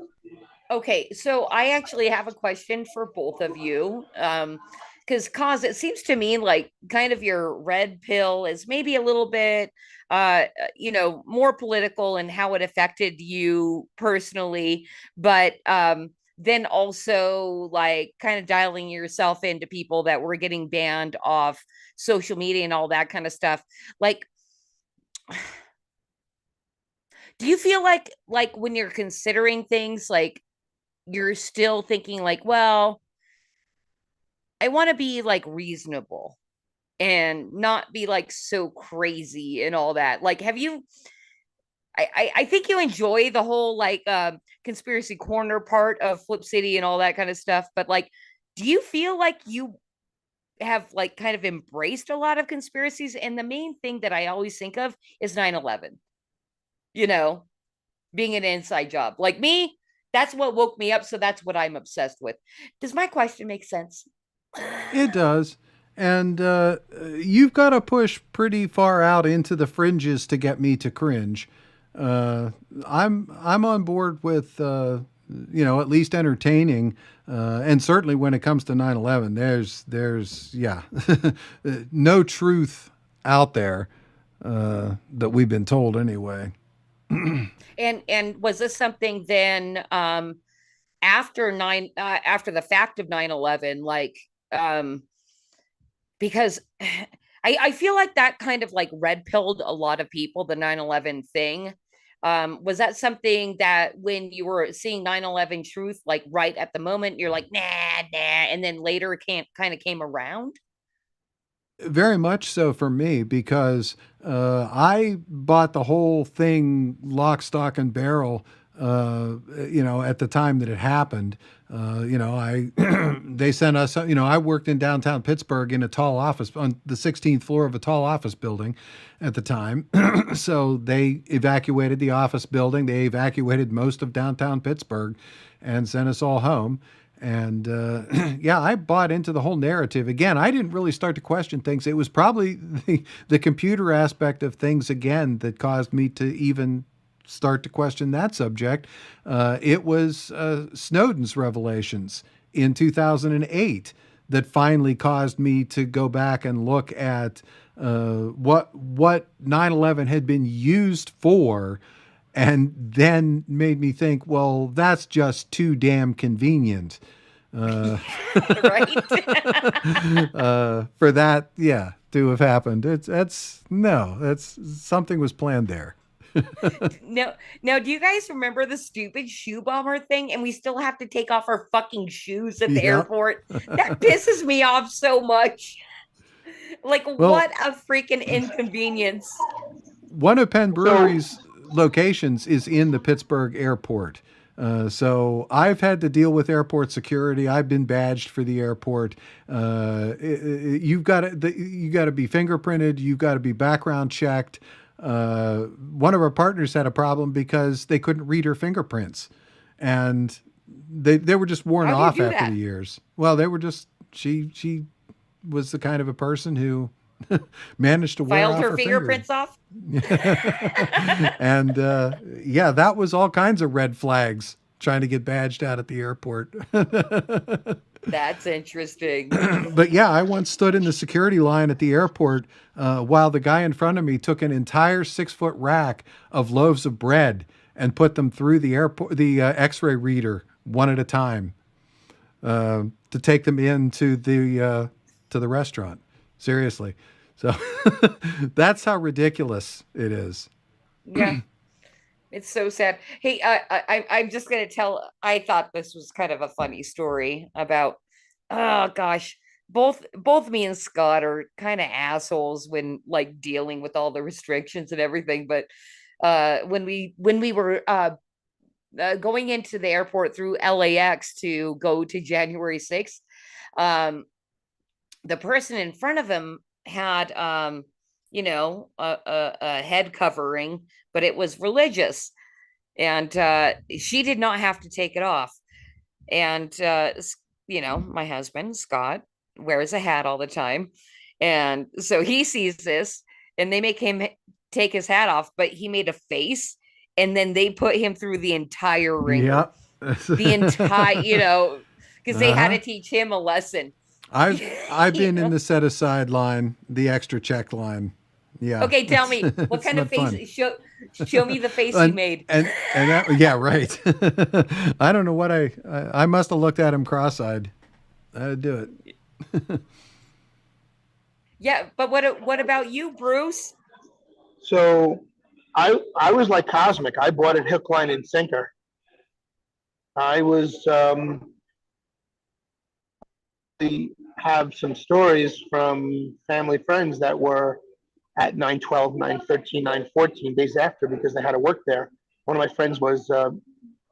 okay, so I actually have a question for both of you. Because it seems to me like kind of your red pill is maybe a little bit more political and how it affected you personally, but then also like kind of dialing yourself into people that were getting banned off social media and all that kind of stuff. Like, do you feel like when you're considering things, like you're still thinking like, well, I want to be like reasonable and not be like so crazy and all that? Like, have you, I think you enjoy the whole like conspiracy corner part of Flip City and all that kind of stuff, but like, do you feel like you have like kind of embraced a lot of conspiracies? And the main thing that I always think of is 9/11, you know, being an inside job. Like me, that's what woke me up. So that's what I'm obsessed with. Does my question make sense? It does. And you've got to push pretty far out into the fringes to get me to cringe. Uh, I'm on board with at least entertaining, and certainly when it comes to 9/11, there's yeah, no truth out there that we've been told anyway. And was this something then after the fact of 9/11, like because I feel like that kind of like red pilled a lot of people, the 9/11 thing. Was that something that when you were seeing 9/11 truth, like right at the moment, you're like, nah, and then later it kind of came around? Very much so for me because I bought the whole thing lock, stock, and barrel. At the time that it happened, I they sent us. I worked in downtown Pittsburgh in a tall office on the 16th floor of a tall office building at the time. So they evacuated the office building. They evacuated most of downtown Pittsburgh, and sent us all home. And yeah, I bought into the whole narrative. Again, I didn't really start to question things. It was probably the computer aspect of things again that caused me to even start to question that subject. It was Snowden's revelations in 2008 that finally caused me to go back and look at what 9/11 had been used for, and then made me think, well, that's just too damn convenient Right. for that, yeah, to have happened. That's something was planned there. Now, do you guys remember the stupid shoe bomber thing? And we still have to take off our fucking shoes at the Yeah. airport. That pisses me off so much. Like, Well, what a freaking inconvenience. one of Penn Brewery's locations is in the Pittsburgh airport. So I've had to deal with airport security. I've been badged for the airport. You've got to be fingerprinted. You've got to be background checked. One of our partners had a problem because they couldn't read her fingerprints, and they were just worn How do you off do after that? the years. Well, they were just she was the kind of a person who Managed to wear Filed off her her fingerprints off. And yeah, that was all kinds of red flags trying to get badged out at the airport. That's interesting. But yeah, I once stood in the security line at the airport while the guy in front of me took an entire 6-foot rack of loaves of bread and put them through the X-ray reader one at a time to take them into the restaurant. Seriously. So that's how ridiculous it is. Yeah. It's so sad. Hey, I'm just gonna tell. I thought this was kind of a funny story about. Oh gosh, both me and Scott are kind of assholes when like dealing with all the restrictions and everything. But when we were going into the airport through LAX to go to January 6th, the person in front of him had a head covering, but it was religious, and she did not have to take it off. And my husband Scott wears a hat all the time, and so he sees this, and they make him take his hat off, but he made a face, and then they put him through the entire ringer. Yep. The entire, because they had to teach him a lesson. I've been in the set aside line, the extra check line. Yeah. Okay, tell me what kind of face. Show me the face you made. And that, yeah, right. I don't know what I must have looked at him cross-eyed. I'd do it. Yeah, but what about you, Bruce? So I was like COSMAC. I bought it hook, line, and sinker. I was have some stories from family friends that were at 9/12, 9/13, 9/14 days after because they had to work there. One of my friends was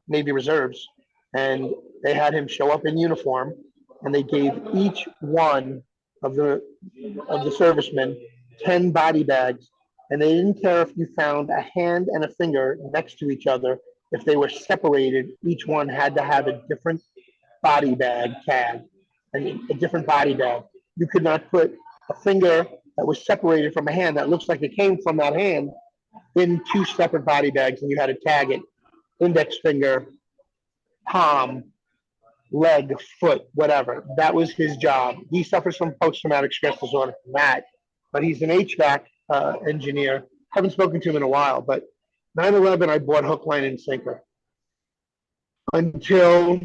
Navy Reserves, and they had him show up in uniform, and they gave each one of the servicemen 10 body bags, and they didn't care if you found a hand and a finger next to each other. If they were separated, each one had to have a different body bag tag. I mean, a different body bag. You could not put a finger that was separated from a hand that looks like it came from that hand in 2 separate body bags, and you had to tag it. Index finger, palm, leg, foot, whatever. That was his job. He suffers from post-traumatic stress disorder from that, but he's an HVAC engineer. Haven't spoken to him in a while, but 9/11, I bought hook, line, and sinker. Until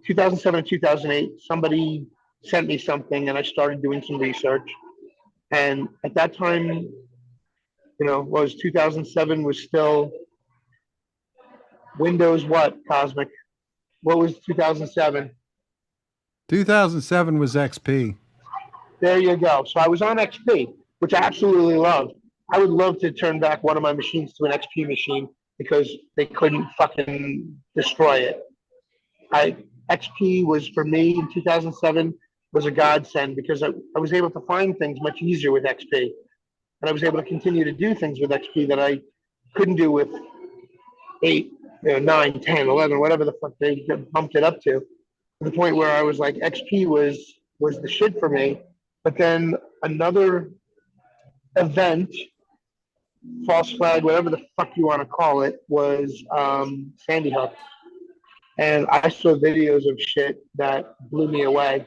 2007 and 2008, somebody sent me something, and I started doing some research. And at that time, was 2007 was still Windows what, COSMAC? What was 2007? 2007 was XP. There you go. So I was on XP, which I absolutely loved. I would love to turn back one of my machines to an XP machine because they couldn't fucking destroy it. XP was, for me, in 2007, was a godsend because I was able to find things much easier with XP. And I was able to continue to do things with XP that I couldn't do with 8, 9, 10, 11, whatever the fuck they bumped it up to the point where I was like, XP was the shit for me. But then another event, false flag, whatever the fuck you want to call it, was Sandy Hook. And I saw videos of shit that blew me away.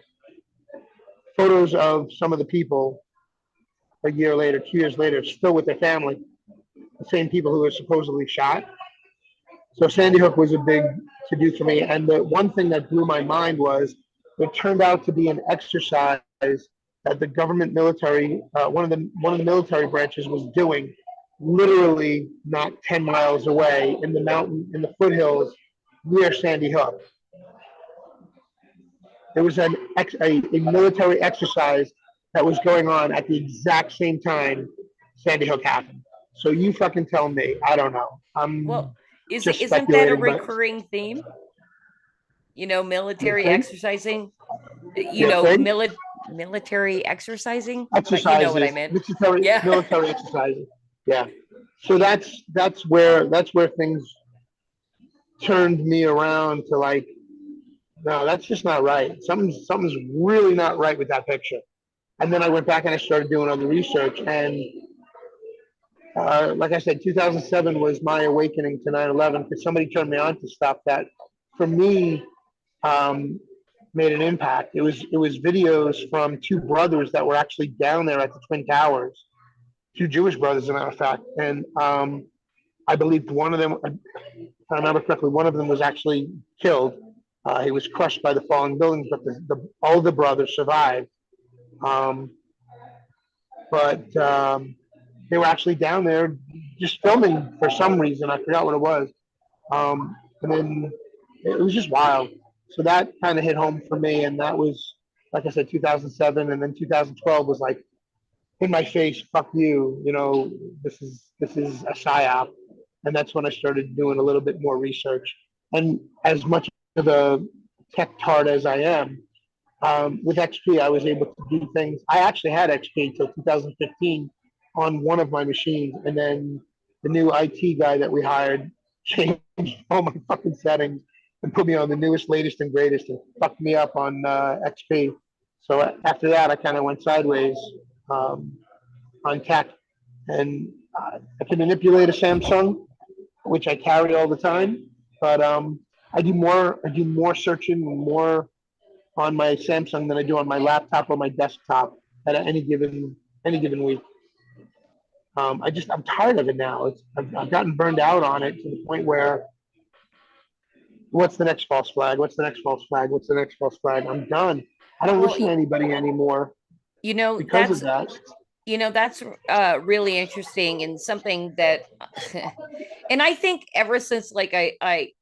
Photos of some of the people a year later, 2 years later, still with their family. The same people who were supposedly shot. So Sandy Hook was a big to-do for me. And the one thing that blew my mind was it turned out to be an exercise that the government military, one of the military branches was doing literally not 10 miles away in the mountain, in the foothills near Sandy Hook. There was a military exercise that was going on at the exact same time Sandy Hook happened. So you fucking tell me. I don't know. Isn't that a recurring theme? Military exercising. Military exercising. Exercises. You know what I meant. Military exercising. Yeah. So that's where things turned me around to like, no, that's just not right. Something's really not right with that picture. And then I went back and I started doing other research. And like I said, 2007 was my awakening to 9/11 because somebody turned me on to stuff that, for me, made an impact. It was videos from two brothers that were actually down there at the Twin Towers, two Jewish brothers, as a matter of fact. And I believe one of them, if I remember correctly, one of them was actually killed. He was crushed by the falling buildings, but the older brother survived. But they were actually down there just filming for some reason. I forgot what it was. And then it was just wild. So that kind of hit home for me. And that was, like I said, 2007. And then 2012 was like, in my face, fuck you. You know, this is a psyop. And that's when I started doing a little bit more research. And as much of a tech tart as I am, with XP, I was able to do things. I actually had XP until 2015 on one of my machines. And then the new IT guy that we hired changed all my fucking settings and put me on the newest, latest, and greatest and fucked me up on XP. So after that, I kind of went sideways on tech. And I can manipulate a Samsung, which I carry all the time. But I do more searching and more on my Samsung than I do on my laptop or my desktop at any given week. I'm tired of it now. I've gotten burned out on it to the point where, what's the next false flag? What's the next false flag? What's the next false flag? I'm done. I don't listen to anybody anymore. You know, because of that. You know, that's really interesting and something that, and I think ever since, like,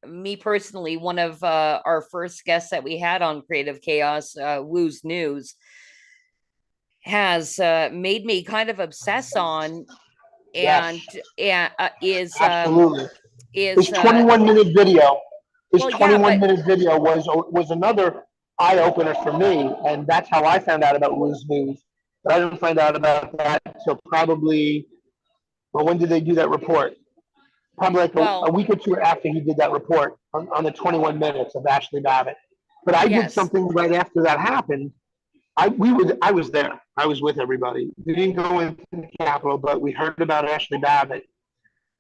me personally, one of our first guests that we had on Creative Chaos, Woo's News, has made me kind of obsess on, and Absolutely. His 21-minute video. His well, 21-minute video was another eye opener for me, and that's how I found out about Woo's News. But I didn't find out about that until probably, well, when did they do that report? Probably like a week or two after he did that report on the 21 minutes of Ashley Babbitt. But I did something right after that happened. I was there. I was with everybody. We didn't go into the Capitol, but we heard about Ashley Babbitt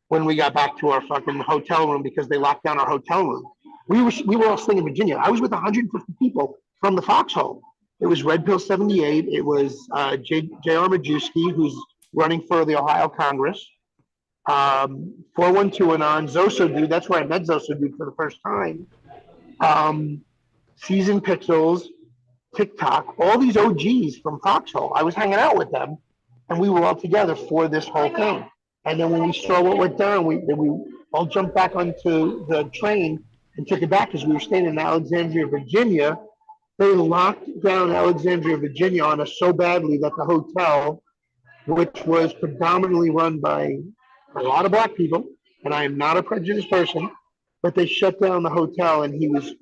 when we got back to our fucking hotel room because they locked down our hotel room. We were all staying in Virginia. I was with 150 people from the Foxhole. It was Red Pill 78. It was J.R. Majewski, who's running for the Ohio Congress. 412 Anon, Zoso Dude. That's where I met Zoso Dude for the first time. Season Pixels, TikTok, all these OGs from Foxhole. I was hanging out with them, and we were all together for this whole thing. And then when we saw what went down, we all jumped back onto the train and took it back because we were staying in Alexandria, Virginia. They locked down Alexandria, Virginia on us so badly that the hotel, which was predominantly run by a lot of black people, and I am not a prejudiced person, but they shut down the hotel, and he was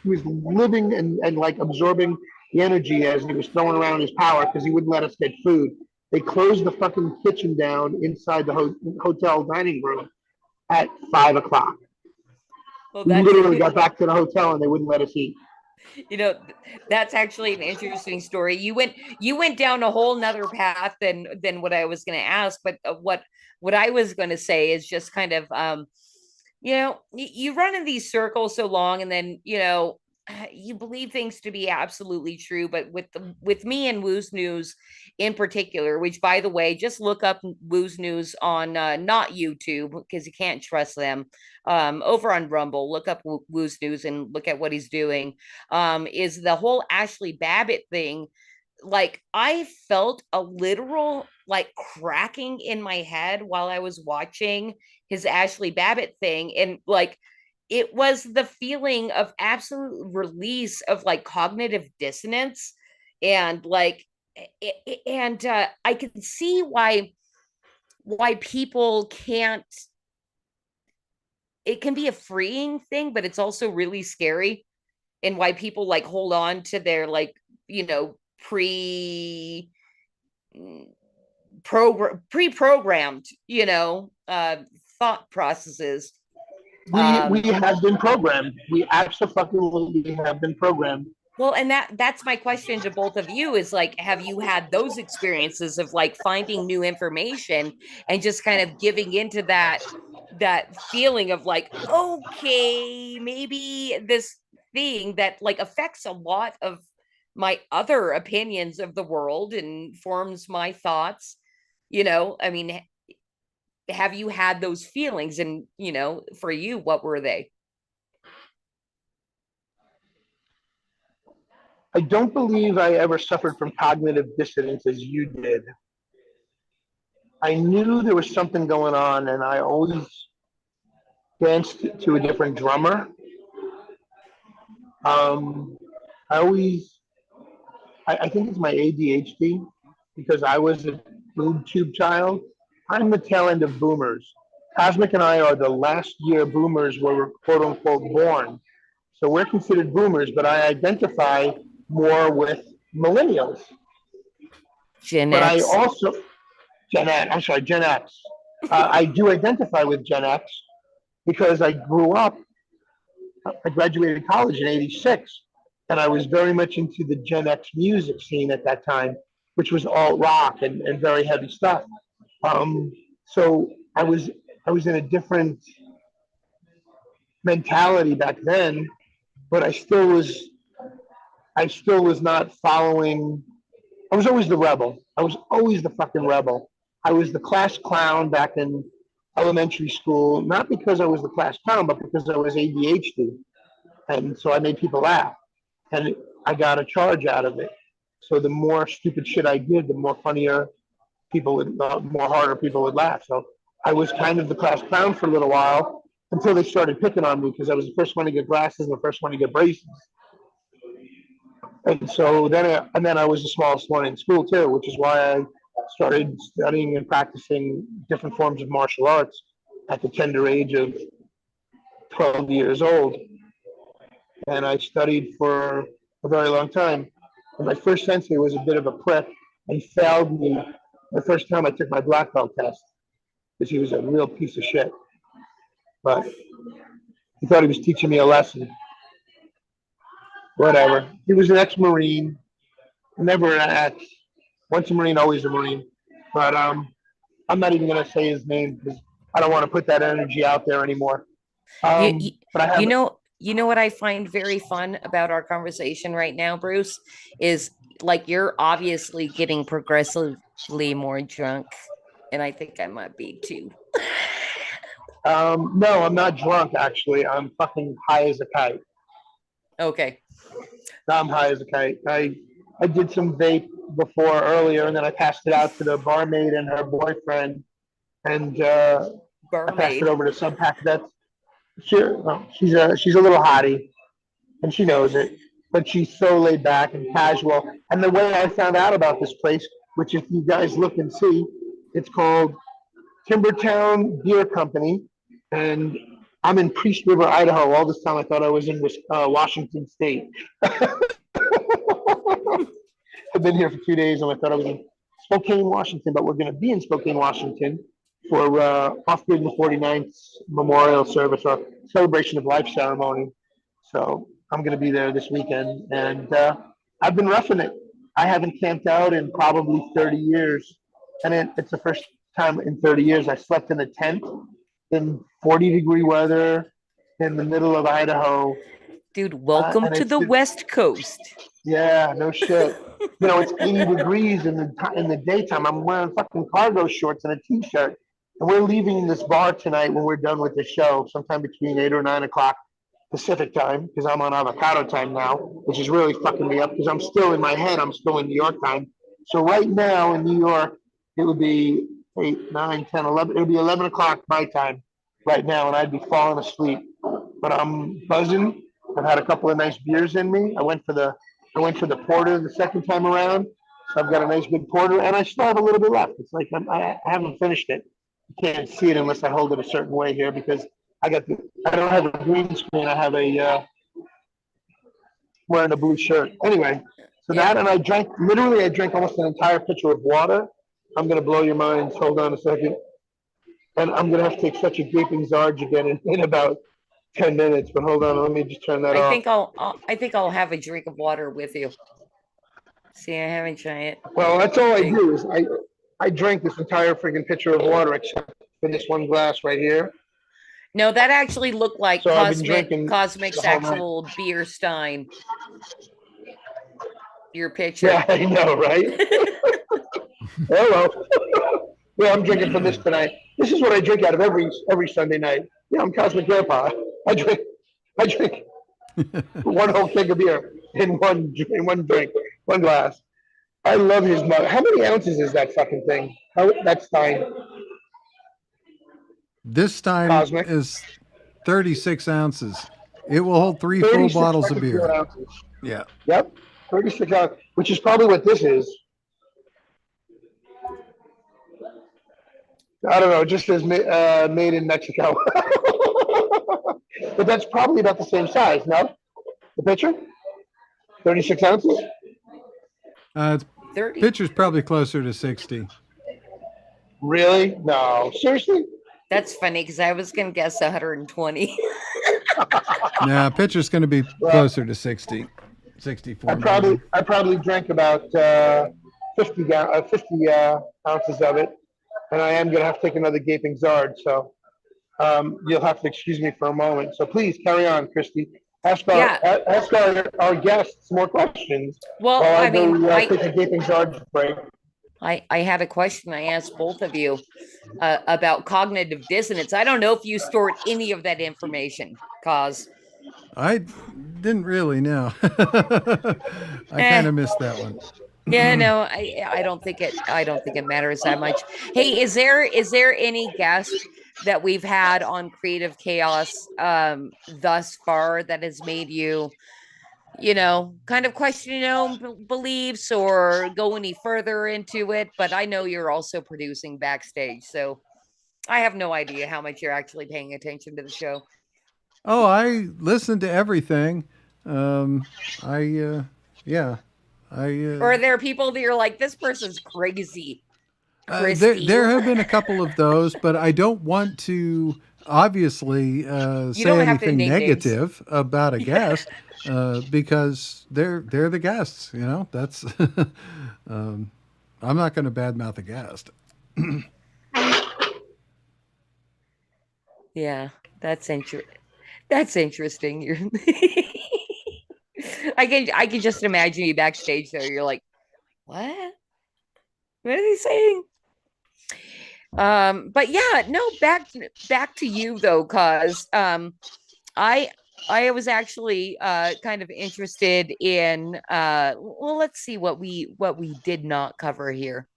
living and like absorbing the energy as he was throwing around his power because he wouldn't let us get food. They closed the fucking kitchen down inside the hotel dining room at 5 o'clock. Well, we literally got back to the hotel and they wouldn't let us eat. You know, that's actually an interesting story. You went down a whole nother path than what I was going to ask, but what I was going to say is just kind of, you know, you run in these circles so long, and then, you know, you believe things to be absolutely true. But with me and Woo's News in particular, which, by the way, just look up Woo's News on not YouTube because you can't trust them. Over on Rumble, look up Woo's News and look at what he's doing. Is the whole Ashley Babbitt thing. Like, I felt a literal like cracking in my head while I was watching his Ashley Babbitt thing, and like, it was the feeling of absolute release of like cognitive dissonance, and like, I can see why people can't. It can be a freeing thing, but it's also really scary, and why people like hold on to their, like, you know, pre-programmed, you know, thought processes. We have been programmed. We absolutely have been programmed. Well, and that's my question to both of you is like, have you had those experiences of like finding new information and just kind of giving into that feeling of like, okay, maybe this thing that like affects a lot of my other opinions of the world and forms my thoughts, I mean, have you had those feelings? And, for you, what were they? I don't believe I ever suffered from cognitive dissonance as you did. I knew there was something going on, and I always danced to a different drummer. Um, I always, I think it's my ADHD because I was a boob tube child. I'm the tail end of boomers. Cosmic and I are the last year boomers were quote unquote born. So we're considered boomers, but I identify more with millennials. Gen But I X. also, Gen X. I do identify with Gen X because I grew up, I graduated college in '86, and I was very much into the Gen X music scene at that time, which was alt rock and very heavy stuff. So I was in a different mentality back then, but I still was not following. I was always the rebel. I was always the fucking rebel. I was the class clown back in elementary school, not because I was the class clown, but because I was ADHD. And so I made people laugh. And I got a charge out of it. So the more stupid shit I did, the more funnier more harder people would laugh. So I was kind of the class clown for a little while until they started picking on me because I was the first one to get glasses and the first one to get braces. And so then I was the smallest one in school too, which is why I started studying and practicing different forms of martial arts at the tender age of 12 years old. And I studied for a very long time. And my first sensei was a bit of a prick. He failed me the first time I took my black belt test because he was a real piece of shit. But he thought he was teaching me a lesson. Whatever. He was an ex-Marine, never an ex. Once a Marine, always a Marine. But I'm not even going to say his name because I don't want to put that energy out there anymore. You, But I have. you know what I find very fun about our conversation right now, Bruce, is like you're obviously getting progressively more drunk, and I think I might be too. No, I'm not drunk. Actually, I'm fucking high as a kite. Okay. I'm high as a kite. I did some vape before earlier, and then I passed it out to the barmaid and her boyfriend, and I passed it Barmaid. over to some pack. She's a little hottie, and she knows it, but she's so laid back and casual. And the way I found out about this place, which if you guys look and see, it's called Timbertown Beer Company, and I'm in Priest River, Idaho. All this time I thought I was in Washington State. I've been here for 2 days and I thought I was in Spokane, Washington, but we're going to be in Spokane, Washington for Off-Grid the 49th Memorial Service or Celebration of Life ceremony. So I'm going to be there this weekend, and I've been roughing it. I haven't camped out in probably 30 years, and it's the first time in 30 years I slept in a tent in 40-degree weather in the middle of Idaho. Dude, welcome to the West Coast. Yeah, no shit. It's 80 degrees in the daytime. I'm wearing fucking cargo shorts and a t-shirt, and we're leaving this bar tonight when we're done with the show, sometime between 8 or 9 o'clock Pacific time, because I'm on avocado time now, which is really fucking me up because I'm still in my head. I'm still in New York time. So right now in New York, it would be 8, 9, 10, 11. It would be 11 o'clock my time right now, and I'd be falling asleep. But I'm buzzing. I've had a couple of nice beers in me. I went for the porter the second time around, so I've got a nice big porter, and I still have a little bit left. It's like I haven't finished it. You can't see it unless I hold it a certain way here because I don't have a green screen. I have wearing a blue shirt. Anyway, so that, and I drank almost an entire pitcher of water. I'm gonna blow your minds. Hold on a second. And I'm gonna have to take such a gaping Zarge again in about 10 minutes, but hold on, let me just turn that I off. think I think I'll have a drink of water with you. See, I haven't tried it. Well, that's all I do is I drink this entire freaking pitcher of water except for this one glass right here. No, that actually looked like So I've been drinking Cosmic's the whole night. actual beer stein. Your picture. Yeah, I know, right? Hello. Yeah, I'm drinking from this tonight. This is what I drink out of every Sunday night. Yeah, I'm Cosmic Grandpa. I drink one whole keg of beer in one drink, one glass. I love his mug. How many ounces is that fucking thing? That's fine. This time Cosmic. is 36 ounces. It will hold 3 full 36 bottles of fucking beer. pure ounces. Yeah. Yep, 36 ounces, which is probably what this is. I don't know. It just says made in Mexico. But that's probably about the same size, no? The pitcher? 36 ounces? It's 30. pitcher's probably closer to 60. Really? No. Seriously? That's funny because I was gonna guess 120. Nah, pitcher's going to be closer to 60, 64. I probably drank about 50 ounces of it, and I am going to have to take another gaping Zard, so you'll have to excuse me for a moment. So please carry on, Christy. Ask our guests more questions. Well, while I mean, take a gaping Zard break. I had a question I asked both of you about cognitive dissonance. I don't know if you stored any of that information, cause I didn't really know. I kind of missed that one. yeah, no, I don't think it matters that much. Hey, is there any guest that we've had on Creative Chaos thus far that has made you, kind of question your own beliefs or go any further into it? But I know you're also producing backstage, so I have no idea how much you're actually paying attention to the show. Oh, I listened to everything. Yeah. Or are there people that you're like, this person's crazy? There have been a couple of those, but I don't want to obviously say anything negative about a guest because they're the guests. That's I'm not going to badmouth a guest. Yeah, that's interesting. That's interesting. I can just imagine you backstage there. You're like, what? What are they saying? But yeah, no, back to you though, cause I was actually kind of interested in well, let's see what we did not cover here.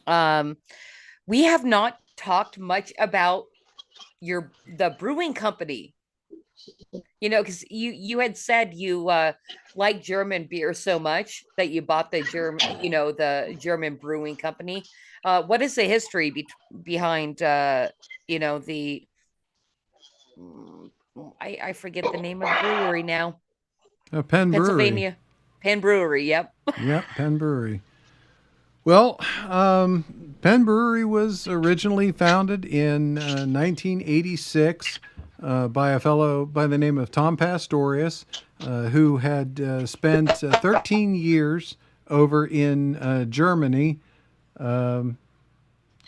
We have not talked much about the brewing company. Because you had said you like German beer so much that you bought the German brewing company. What is the history behind the I forget the name of the brewery now. Penn Pennsylvania. Brewery. Penn Brewery, yep. Yep, Penn Brewery. Well, Penn Brewery was originally founded in 1986 by a fellow by the name of Tom Pastorius, who had spent 13 years over in Germany. Give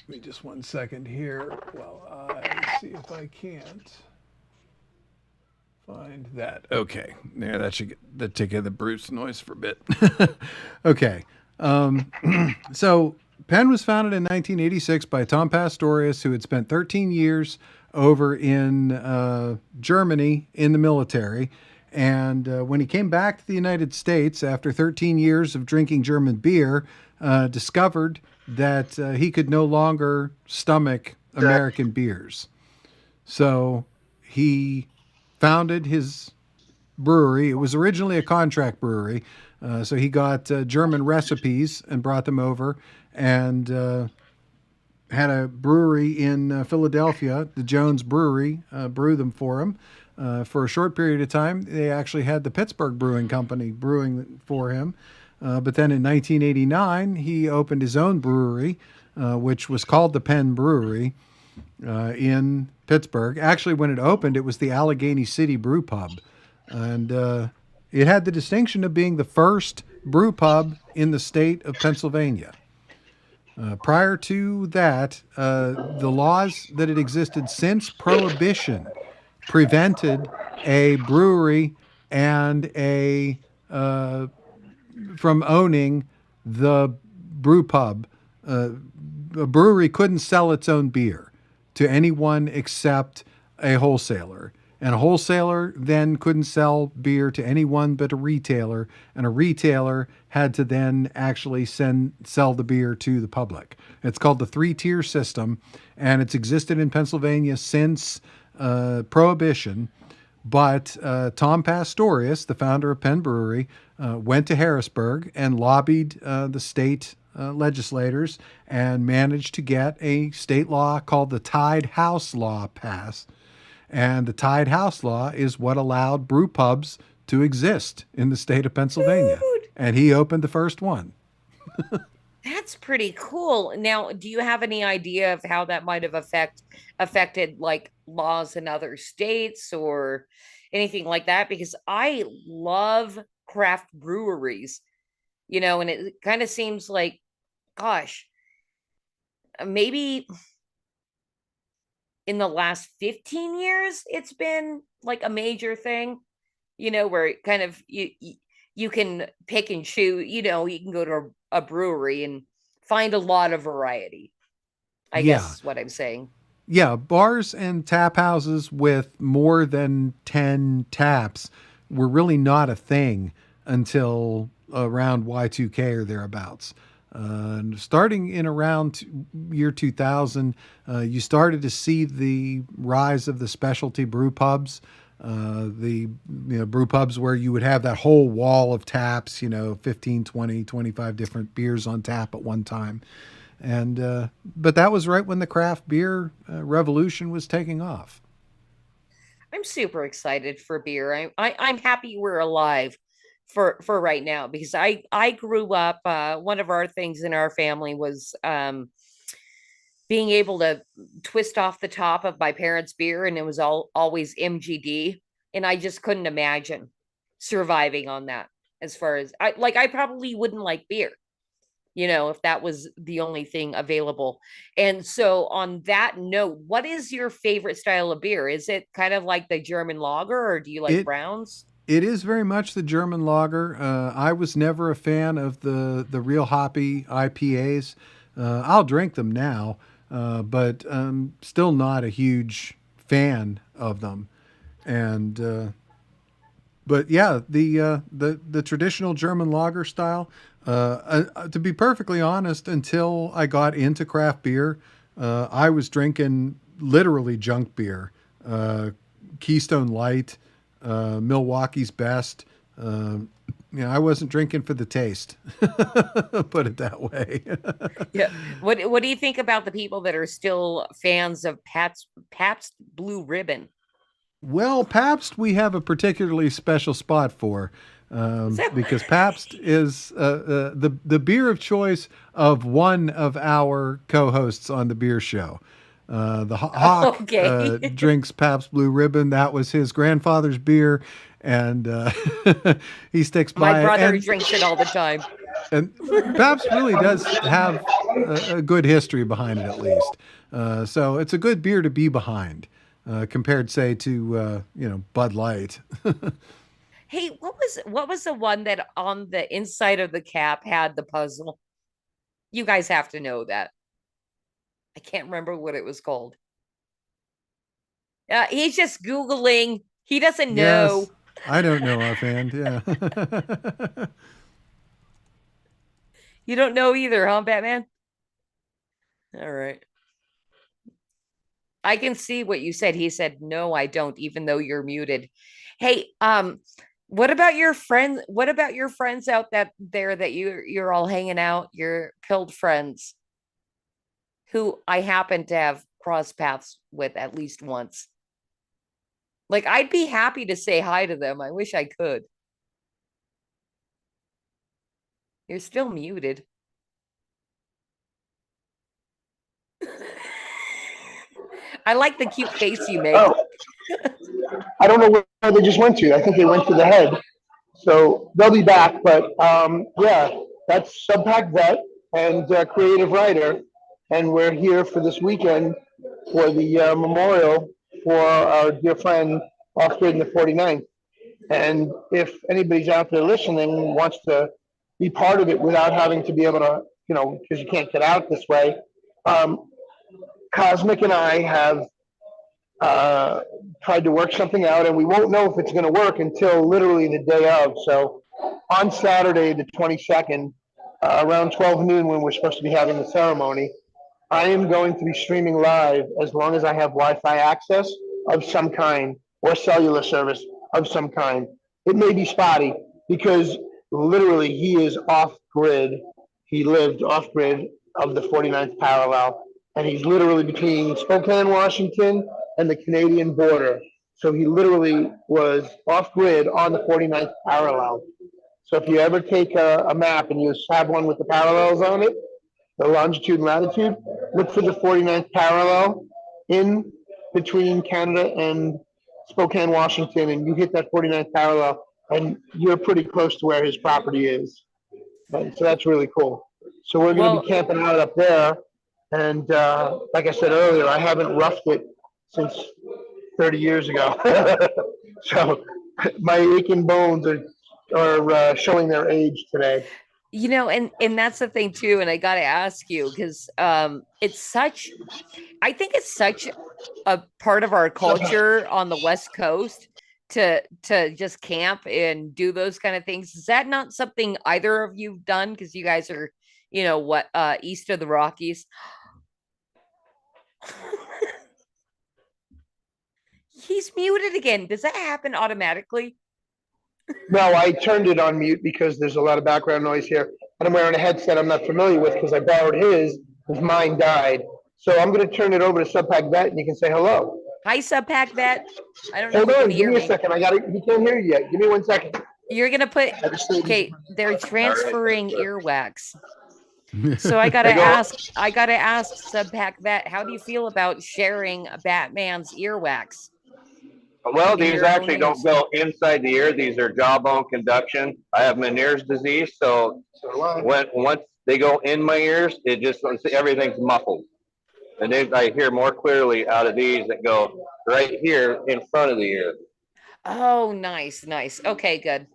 me just 1 second here while I see if I can't find that. Okay, there, that take care of the Bruce noise for a bit. Okay. So Penn was founded in 1986 by Tom Pastorius, who had spent 13 years over in Germany in the military. And when he came back to the United States after 13 years of drinking German beer, discovered that he could no longer stomach American beers. So he founded his brewery. It was originally a contract brewery. So he got German recipes and brought them over and had a brewery in Philadelphia, the Jones Brewery, brew them for him. For a short period of time, they actually had the Pittsburgh Brewing Company brewing for him. But then in 1989, he opened his own brewery, which was called the Penn Brewery. in Pittsburgh. Actually, when it opened, it was the Allegheny City Brew Pub, and it had the distinction of being the first brew pub in the state of Pennsylvania. Prior to that, the laws that had existed since Prohibition prevented a brewery and a from owning the brew pub. A brewery couldn't sell its own beer to anyone except a wholesaler. And a wholesaler then couldn't sell beer to anyone but a retailer, and a retailer had to then actually sell the beer to the public. It's called the three-tier system, and it's existed in Pennsylvania since Prohibition. But Tom Pastorius, the founder of Penn Brewery, went to Harrisburg and lobbied the state legislators and managed to get a state law called the Tied House Law passed. And the Tied House Law is what allowed brew pubs to exist in the state of Pennsylvania. Dude. And he opened the first one. That's pretty cool. Now, do you have any idea of how that might have affected like laws in other states or anything like that? Because I love craft breweries, and it kind of seems like, gosh, maybe in the last 15 years it's been like a major thing, where it kind of you can pick and choose, you can go to a brewery and find a lot of variety, I guess is what I'm saying. Yeah, bars and tap houses with more than 10 taps were really not a thing until around Y2K or thereabouts. Starting in around year 2000, you started to see the rise of the specialty brew pubs. The brew pubs where you would have that whole wall of taps, 15, 20, 25 different beers on tap at one time. And but that was right when the craft beer revolution was taking off. I'm super excited for beer. I'm happy we're alive for right now, because I grew up, one of our things in our family was being able to twist off the top of my parents' beer, and it was always MGD, and I just couldn't imagine surviving on that. As far as I probably wouldn't like beer, if that was the only thing available. And so on that note, what is your favorite style of beer? Is it kind of like the German lager, or do you like It browns? it is very much the German lager. I was never a fan of the real hoppy IPAs. I'll drink them now, but still not a huge fan of them. And but yeah, the traditional German lager style. To be perfectly honest, until I got into craft beer, I was drinking literally junk beer, Keystone Light, Milwaukee's Best. I wasn't drinking for the taste. Put it that way. Yeah. What do you think about the people that are still fans of Pabst Blue Ribbon? Well, Pabst, we have a particularly special spot for, because Pabst is the beer of choice of one of our co-hosts on the beer show. The Hawk Okay. drinks Pabst Blue Ribbon. That was his grandfather's beer, and he sticks by My it. brother And, drinks it all the time. and Pabst really does have a good history behind it, at least. So it's a good beer to be behind. Compared, say, to Bud Light. Hey, what was the one that on the inside of the cap had the puzzle? You guys have to know that. I can't remember what it was called. He's just Googling. He doesn't know. Yes, I don't know offhand. Yeah. You don't know either, huh, Batman? All right. I can see what you said. He said, "No, I don't," even though you're muted. Hey, what about your friends? What about your friends out there that you're all hanging out, your pilled friends who I happen to have crossed paths with at least once? Like, I'd be happy to say hi to them. I wish I could. You're still muted. I like the cute face you make. Oh, I don't know where they just went to. I think they went to the head. So they'll be back. But yeah, that's Subpack Vet and creative writer. And we're here for this weekend for the memorial for our dear friend off grid in the 49th. And if anybody's out there listening wants to be part of it without having to be able to, because you can't get out this way, Cosmic and I have tried to work something out, and we won't know if it's going to work until literally the day of. So on Saturday, the 22nd, around 12 noon, when we're supposed to be having the ceremony, I am going to be streaming live as long as I have Wi-Fi access of some kind or cellular service of some kind. It may be spotty because literally he is off grid. He lived off grid of the 49th parallel, and he's literally between Spokane, Washington and the Canadian border. So he literally was off grid on the 49th parallel. So if you ever take a map and you have one with the parallels on it, the longitude and latitude, look for the 49th parallel in between Canada and Spokane, Washington, and you hit that 49th parallel, and you're pretty close to where his property is. And so that's really cool. So we're going to be camping out up there. And like I said earlier, I haven't roughed it since 30 years ago. So my aching bones are showing their age today. And that's the thing too. And I got to ask you, because it's such, I think it's such a part of our culture on the West Coast to just camp and do those kind of things. Is that not something either of you've done? Because you guys are, east of the Rockies. He's muted again. Does that happen automatically? No, I turned it on mute because there's a lot of background noise here. And I'm wearing a headset I'm not familiar with because I borrowed his because mine died. So I'm going to turn it over to Subpack Vet and you can say hello. Hi, Subpack Vet. I don't know Hold if you on, can give hear me a me. second. He can't hear you yet. Give me 1 second. You're going to put, okay, they're transferring earwax. So I gotta ask Subpack Vet, how do you feel about sharing Batman's earwax? Well, these actually don't go inside the ear. These are jawbone conduction. I have Meniere's disease, so once they go in my ears, it just everything's muffled, and then I hear more clearly out of these that go right here in front of the ear. Oh, nice. Okay, good.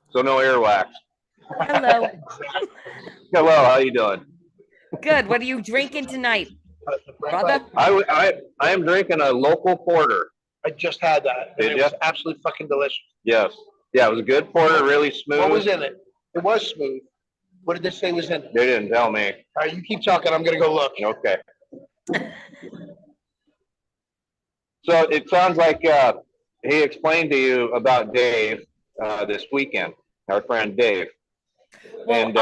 So no earwax. Hello. Hello, how you doing? Good. What are you drinking tonight, brother? I am drinking a local porter. I just had that. It was absolutely fucking delicious. Yes. Yeah, it was a good porter, really smooth. What was in it? It was smooth. What did they say was in it? They didn't tell me. All right, you keep talking. I'm going to go look. Okay. So it sounds like he explained to you about Dave this weekend, our friend Dave. Well, And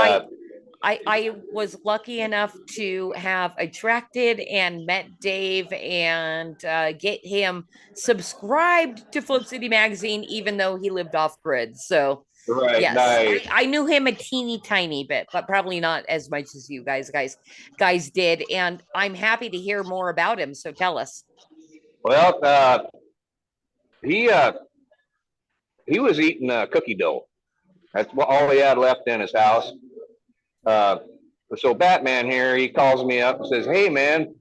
I was lucky enough to have attracted and met Dave and get him subscribed to Flip City Magazine, even though he lived off grid. So right, yes, nice. I knew him a teeny tiny bit, but probably not as much as you guys did. And I'm happy to hear more about him. So tell us. Well, he was eating cookie dough. That's all he had left in his house. So Batman here, he calls me up and says, "Hey man,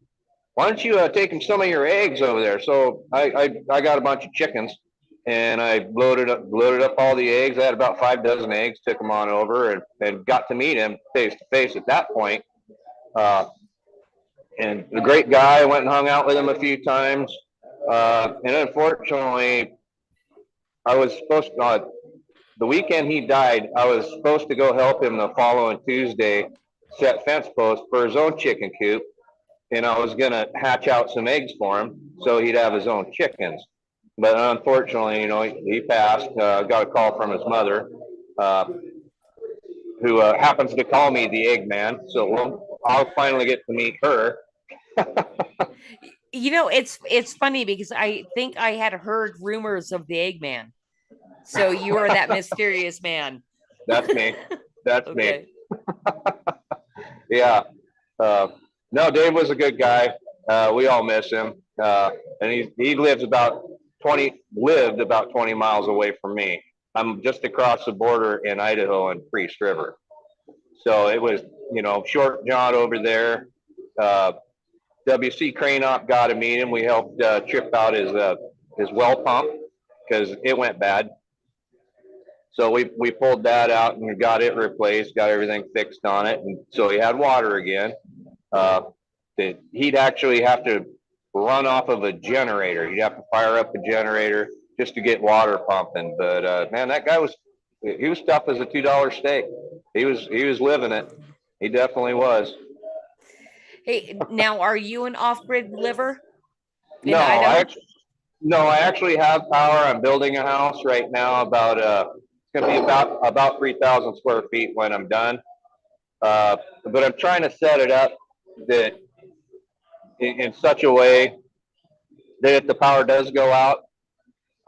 why don't you take him some of your eggs over there?" So I got a bunch of chickens and I loaded up all the eggs. I had about 5 dozen eggs, took them on over and got to meet him face to face at that point. And a great guy. I went and hung out with him a few times. And unfortunately, I was supposed to, the weekend he died, I was supposed to go help him the following Tuesday set fence posts for his own chicken coop. And I was going to hatch out some eggs for him so he'd have his own chickens. But unfortunately, he passed. Got a call from his mother, who happens to call me the Eggman. So I'll finally get to meet her. It's funny because I think I had heard rumors of the Eggman. So you are that mysterious man. That's me. That's okay. me. Yeah. No, Dave was a good guy. We all miss him. And he lived about 20 miles away from me. I'm just across the border in Idaho and Priest River. So it was, Short John over there. WC Crane Op got to meet him. We helped trip out his well pump because it went bad. So we pulled that out and got it replaced, got everything fixed on it. And so he had water again. He'd actually have to run off of a generator. He'd have to fire up a generator just to get water pumping. But man, that guy was tough as a $2 steak. He was living it. He definitely was. Hey, now are you an off-grid liver? No, I actually have power. I'm building a house right now. It's going to be about 3,000 square feet when I'm done. But I'm trying to set it up that in such a way that if the power does go out,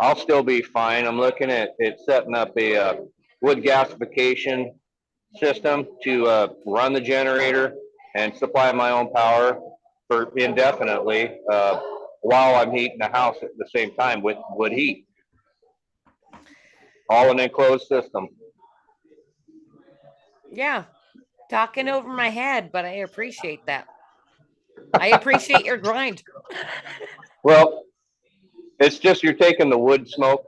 I'll still be fine. I'm looking at setting up a wood gasification system to run the generator and supply my own power for indefinitely while I'm heating the house at the same time with wood heat. All an enclosed system. Yeah, talking over my head, but I appreciate that. I appreciate your grind. Well, it's just you're taking the wood smoke,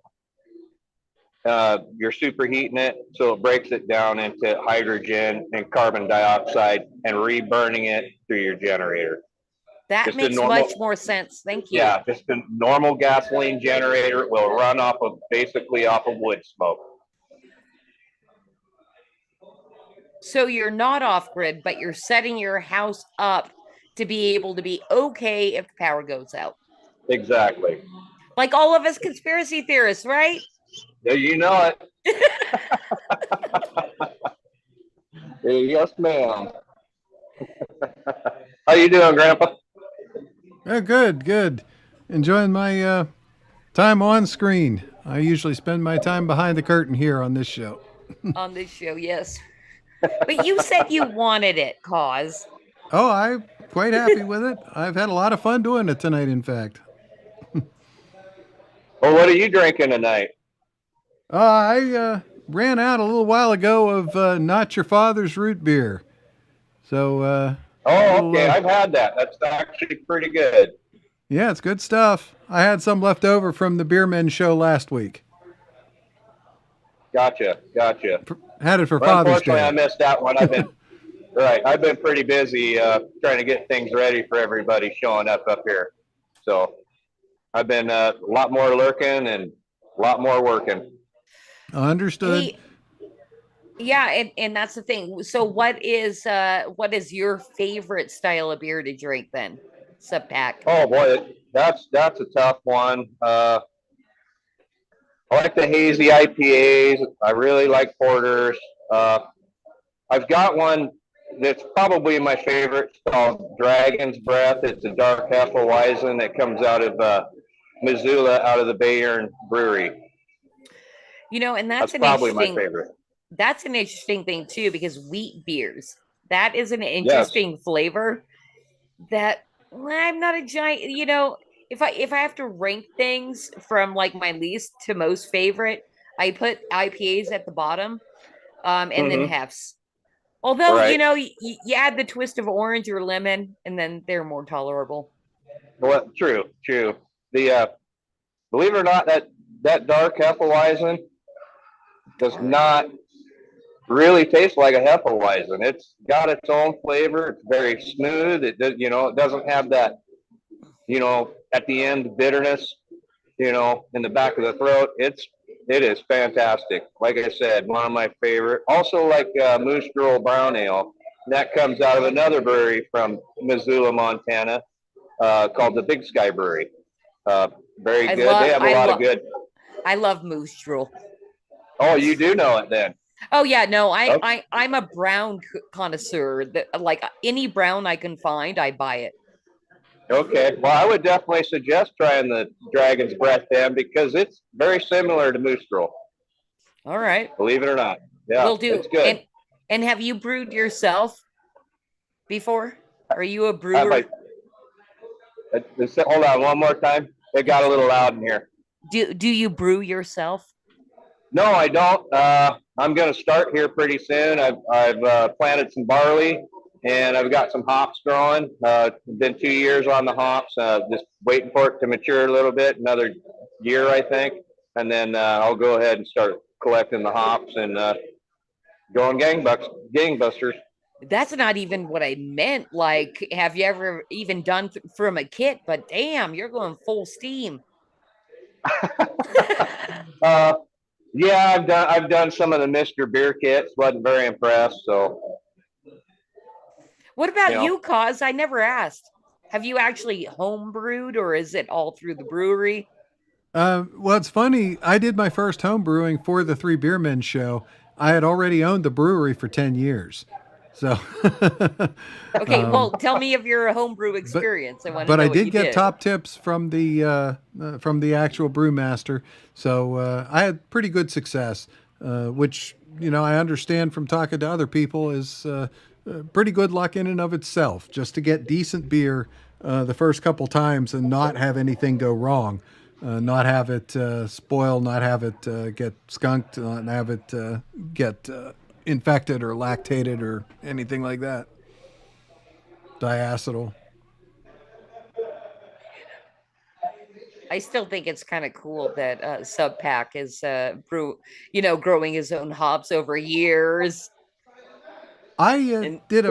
you're superheating it, so it breaks it down into hydrogen and carbon dioxide and reburning it through your generator. That Just a makes normal- much more sense. Thank you. Yeah, just a normal gasoline generator will run basically off of wood smoke. So you're not off grid, but you're setting your house up to be able to be okay if the power goes out. Exactly. Like all of us conspiracy theorists, right? Yeah, you know it. Yes, ma'am. How you doing, Grandpa? Yeah, good. Enjoying my time on screen. I usually spend my time behind the curtain here on this show. On this show, yes. But you said you wanted it, Cause. Oh, I'm quite happy with it. I've had a lot of fun doing it tonight, in fact. Well, what are you drinking tonight? I ran out a little while ago of Not Your Father's root beer. So, Oh, okay. I've had that. That's actually pretty good. yeah, it's good stuff. I had some left over from the Beermen show last week. Gotcha. Had it for Well, Father's unfortunately, Day. I missed that one. I've been pretty busy trying to get things ready for everybody showing up here. So I've been a lot more lurking and a lot more working. Understood. Hey, yeah, and that's the thing. So what is your favorite style of beer to drink then? Sub-pack. Oh boy, that's a tough one. I like the hazy IPAs. I really like porters. I've got one that's probably my favorite. It's called Dragon's Breath. It's a dark Hefeweizen that comes out of Missoula, out of the Bayern Brewery. And That's probably my favorite. That's an interesting thing too, because wheat beers, that is an interesting flavor that I'm not a giant, if I have to rank things from like my least to most favorite, I put IPAs at the bottom, and then hefts. Although, Right. You add the twist of orange or lemon and then they're more tolerable. Well, true. The believe it or not, that dark Hefeweizen does not really taste like a Hefeweizen. It's got its own flavor. It's very smooth. It does, it doesn't have that, at the end bitterness, in the back of the throat. It is fantastic. Like I said, one of my favorite. Also like Moose Drool Brown Ale. That comes out of another brewery from Missoula, Montana, called the Big Sky Brewery. Very good. They have a lot of good. I love Moose Drool. Oh, you do know it then. Oh yeah, no, I'm a brown connoisseur. That like any brown I can find, I buy it. Okay, well, I would definitely suggest trying the Dragon's Breath then because it's very similar to Moose Drool. All right, believe it or not. Yeah, will do. It's good. And have you brewed yourself before? Are you a brewer? Hold on one more time. It got a little loud in here. Do you brew yourself? No, I don't. I'm going to start here pretty soon. I've planted some barley, and I've got some hops growing. Been 2 years on the hops. Just waiting for it to mature a little bit. Another year, I think, and then I'll go ahead and start collecting the hops and going gangbusters. That's not even what I meant. Like, have you ever even done from a kit? But damn, you're going full steam. Yeah, I've done some of the Mr. Beer kits. Wasn't very impressed. So, What about You know. you, Cause? I never asked. Have you actually home brewed, or is it all through the brewery? Well, it's funny. I did my first home brewing for the Three Beer Men show. I had already owned the brewery for 10 years. So, Okay, well, tell me of your homebrew experience. I want to but know I what did you get top tips from the actual brewmaster. So I had pretty good success, which I understand from talking to other people is pretty good luck in and of itself. Just to get decent beer the first couple times and not have anything go wrong, not have it spoil, not have it get skunked, not have it get infected or lactated or anything like that. Diacetyl. I still think it's kind of cool that Subpack is growing his own hops over years. I And did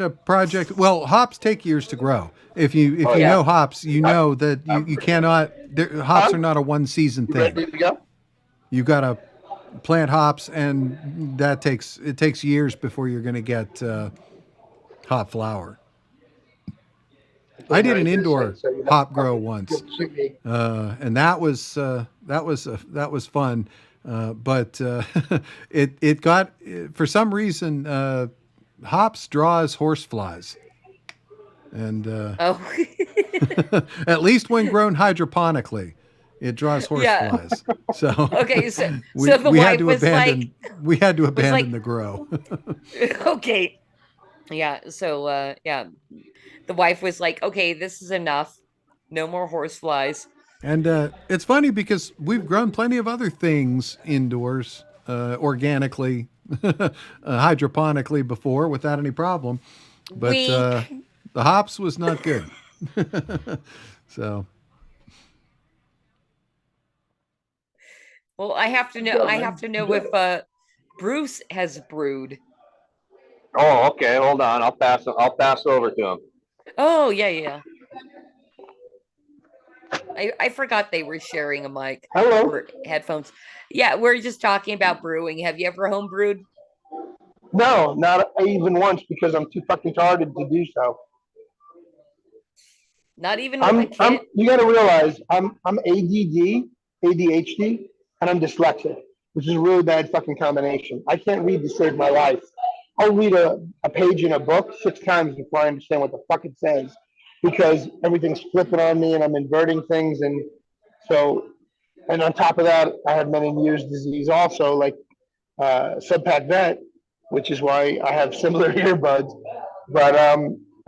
a project. Well, hops take years to grow. If you yeah. know hops, you know that you cannot. Hops are not a one season thing. Ready to go? You got to plant hops, and that takes years before you're going to get hop flower. I did an indoor hop grow once, and that was fun. But it got, for some reason, hops draws horseflies, and oh, at least when grown hydroponically, it draws Yeah. horseflies. So okay. So we, so the we wife had to was abandon we had to like, abandon the grow. okay, yeah. So yeah, the wife was like, okay, this is enough. No more horseflies. And it's funny because we've grown plenty of other things indoors, organically, hydroponically before without any problem. But Wink. the hops was not good. So, Well, I have to know. I have to know if Bruce has brewed. Oh, okay. Hold on. I'll pass over to him. Oh yeah, yeah. I forgot they were sharing a mic Hello. or headphones. Yeah, we're just talking about brewing. Have you ever home brewed? No, not even once because I'm too fucking retarded to do so. Not even with a kit. You got to realize I'm ADD, ADHD, and I'm dyslexic, which is a really bad fucking combination. I can't read to save my life. I'll read a page in a book 6 times before I understand what the fuck it says because everything's flipping on me and I'm inverting things. And on top of that, I have Meniere's disease also, like Subpack Vet, which is why I have similar earbuds. But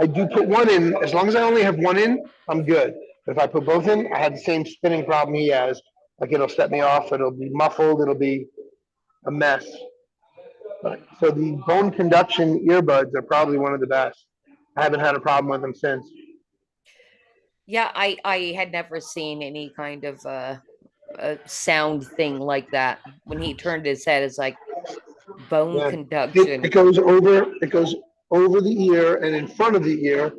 I do put one in. As long as I only have one in, I'm good. But if I put both in, I have the same spinning problem he has. Like it'll set me off. It'll be muffled. It'll be a mess. So the bone conduction earbuds are probably one of the best. I haven't had a problem with them since. Yeah, I had never seen any kind of a sound thing like that. When he turned his head, it's like bone Yeah. conduction. It goes over the ear and in front of the ear,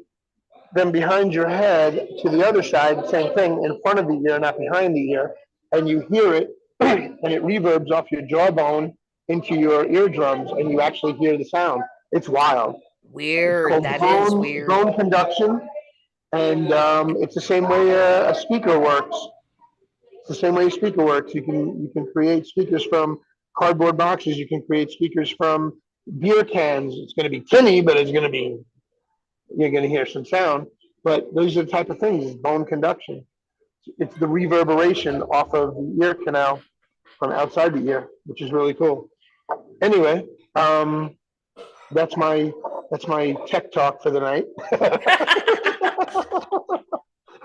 then behind your head to the other side, same thing, in front of the ear, not behind the ear, and you hear it, and it reverbs off your jawbone into your eardrums, and you actually hear the sound. It's wild. Weird. It's That called is weird. bone conduction, and it's the same way a speaker works. It's the same way a speaker works. You can create speakers from cardboard boxes. You can create speakers from beer cans. It's going to be tinny, but you're going to hear some sound. But those are the type of things, is bone conduction. It's the reverberation off of the ear canal from outside the ear, which is really cool. Anyway, that's my tech talk for the night.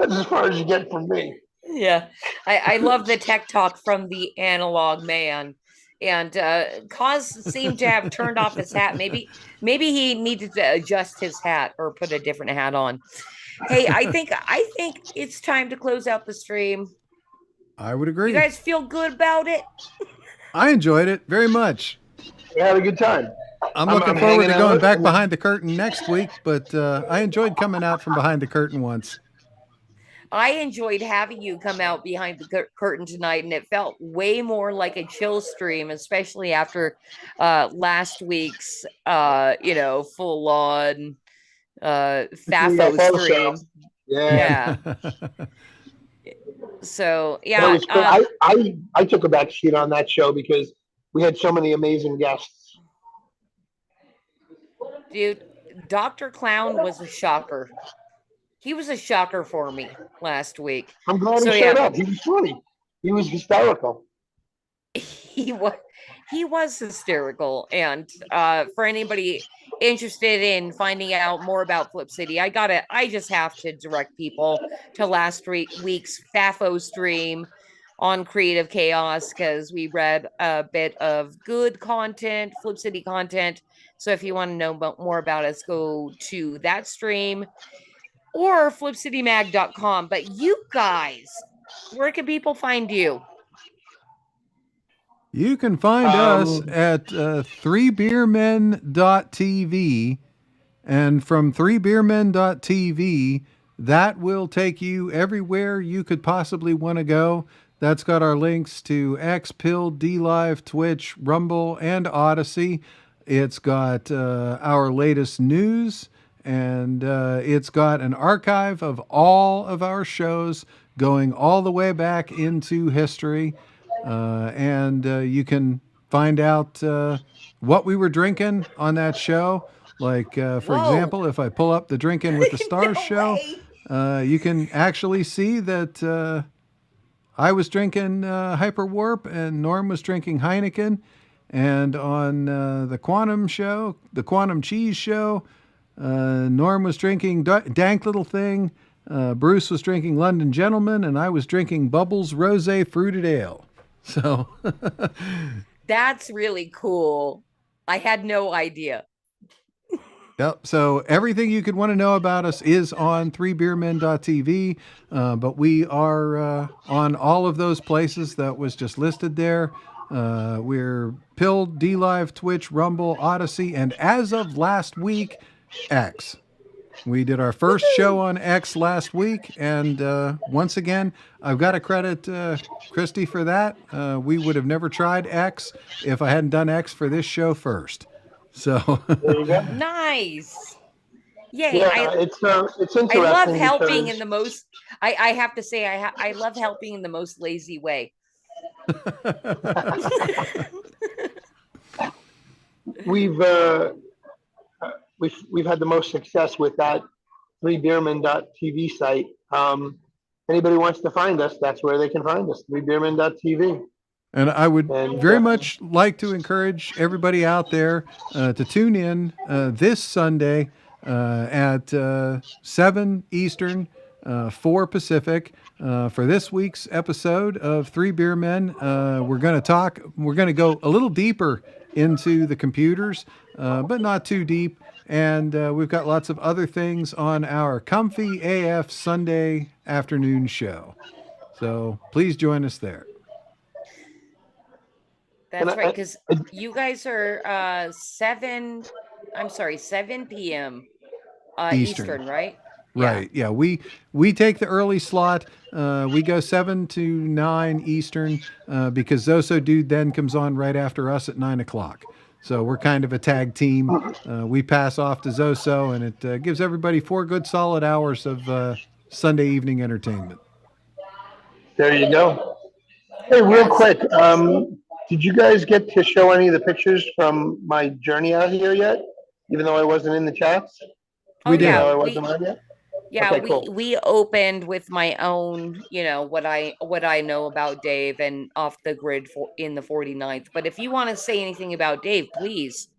That's as far as you get from me. Yeah, I love the tech talk from the analog man. And Cos seemed to have turned off his hat. Maybe he needed to adjust his hat or put a different hat on. Hey, I think it's time to close out the stream. I would You agree. guys feel good about it? I enjoyed it very much. We had a good time. I'm looking forward to hanging going out back and- behind the curtain next week, but I enjoyed coming out from behind the curtain once. I enjoyed having you come out behind the curtain tonight, and it felt way more like a chill stream, especially after last week's, full on FAFO UFO stream. show. Yeah. So That yeah, was cool. I took a back seat on that show because we had so many amazing guests. dude, Dr. Clown was a shocker. He was a shocker for me last week. I'm glad So, he showed yeah. up. He was funny. He was hysterical. He was hysterical. And for anybody interested in finding out more about Flip City, I just have to direct people to last week's FAFO stream on Creative Chaos, because we read a bit of good content, Flip City content. So if you want to know more about us, go to that stream or flipcitymag.com. But you guys, where can people find you? You can find us at 3beermen.tv, and from 3beermen.tv, that will take you everywhere you could possibly want to go. That's got our links to X, Pill, DLive, Twitch, Rumble, and Odyssey. It's got our latest news, and it's got an archive of all of our shows going all the way back into history. And you can find out what we were drinking on that show. Like, for Whoa. example, if I pull up the Drinking with the Stars No show, you can actually see that I was drinking Hyperwarp and Norm was drinking Heineken. And on the Quantum show, the Quantum Cheese show, Norm was drinking Dank Little Thing. Bruce was drinking London Gentleman, and I was drinking Bubbles Rosé Fruited Ale. So That's really cool. I had no idea. Yep. So everything you could want to know about us is on 3beermen.tv, but we are on all of those places that was just listed there. We're Pill, DLive, Twitch, Rumble, Odyssey, and as of last week, X. We did our first show on X last week, and once again, I've got to credit Christy for that. We would have never tried X if I hadn't done X for this show first. So There you go. Nice. Yay. Yeah, it's interesting. I love helping because- in the most, I have to say, I love helping in the most lazy way. we've had the most success with that 3beermen.tv site. Anybody wants to find us, that's where they can find us, 3beermen.tv. And I would And, very much like to encourage everybody out there to tune in this Sunday at 7 Eastern, 4 Pacific, for this week's episode of Three Beer Men. We're going to go a little deeper into the computers, but not too deep. And we've got lots of other things on our Comfy AF Sunday afternoon show. So please join us there. That's right, because you guys are 7 p.m. Eastern, right? Right. Yeah. We take the early slot. We go 7 to 9 Eastern because Zoso Dude then comes on right after us at 9 o'clock. So we're kind of a tag team. We pass off to Zoso, and it gives everybody 4 good solid hours of Sunday evening entertainment. There you go. Hey, real quick, did you guys get to show any of the pictures from my journey out here yet? Even though I wasn't in the chats? Oh, We did. Even yeah, though I wasn't on yet? yeah, Okay, cool. we opened with my own, what I know about Dave and off the grid in the 49th. But if you want to say anything about Dave, please.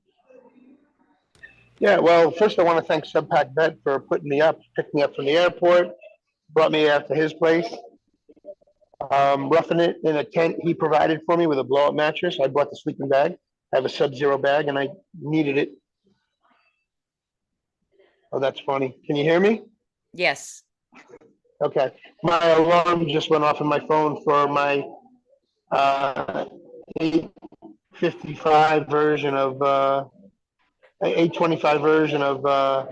Yeah, well, first I want to thank Subpack Bet for putting me up, picked me up from the airport. brought me out to his place. Roughing it in a tent he provided for me with a blow-up mattress. I bought the sleeping bag. I have a Sub-Zero bag, and I needed it. Oh, that's funny. Can you hear me? Yes. Okay. My alarm just went off on my phone for my 8:55 version of 8:25 version of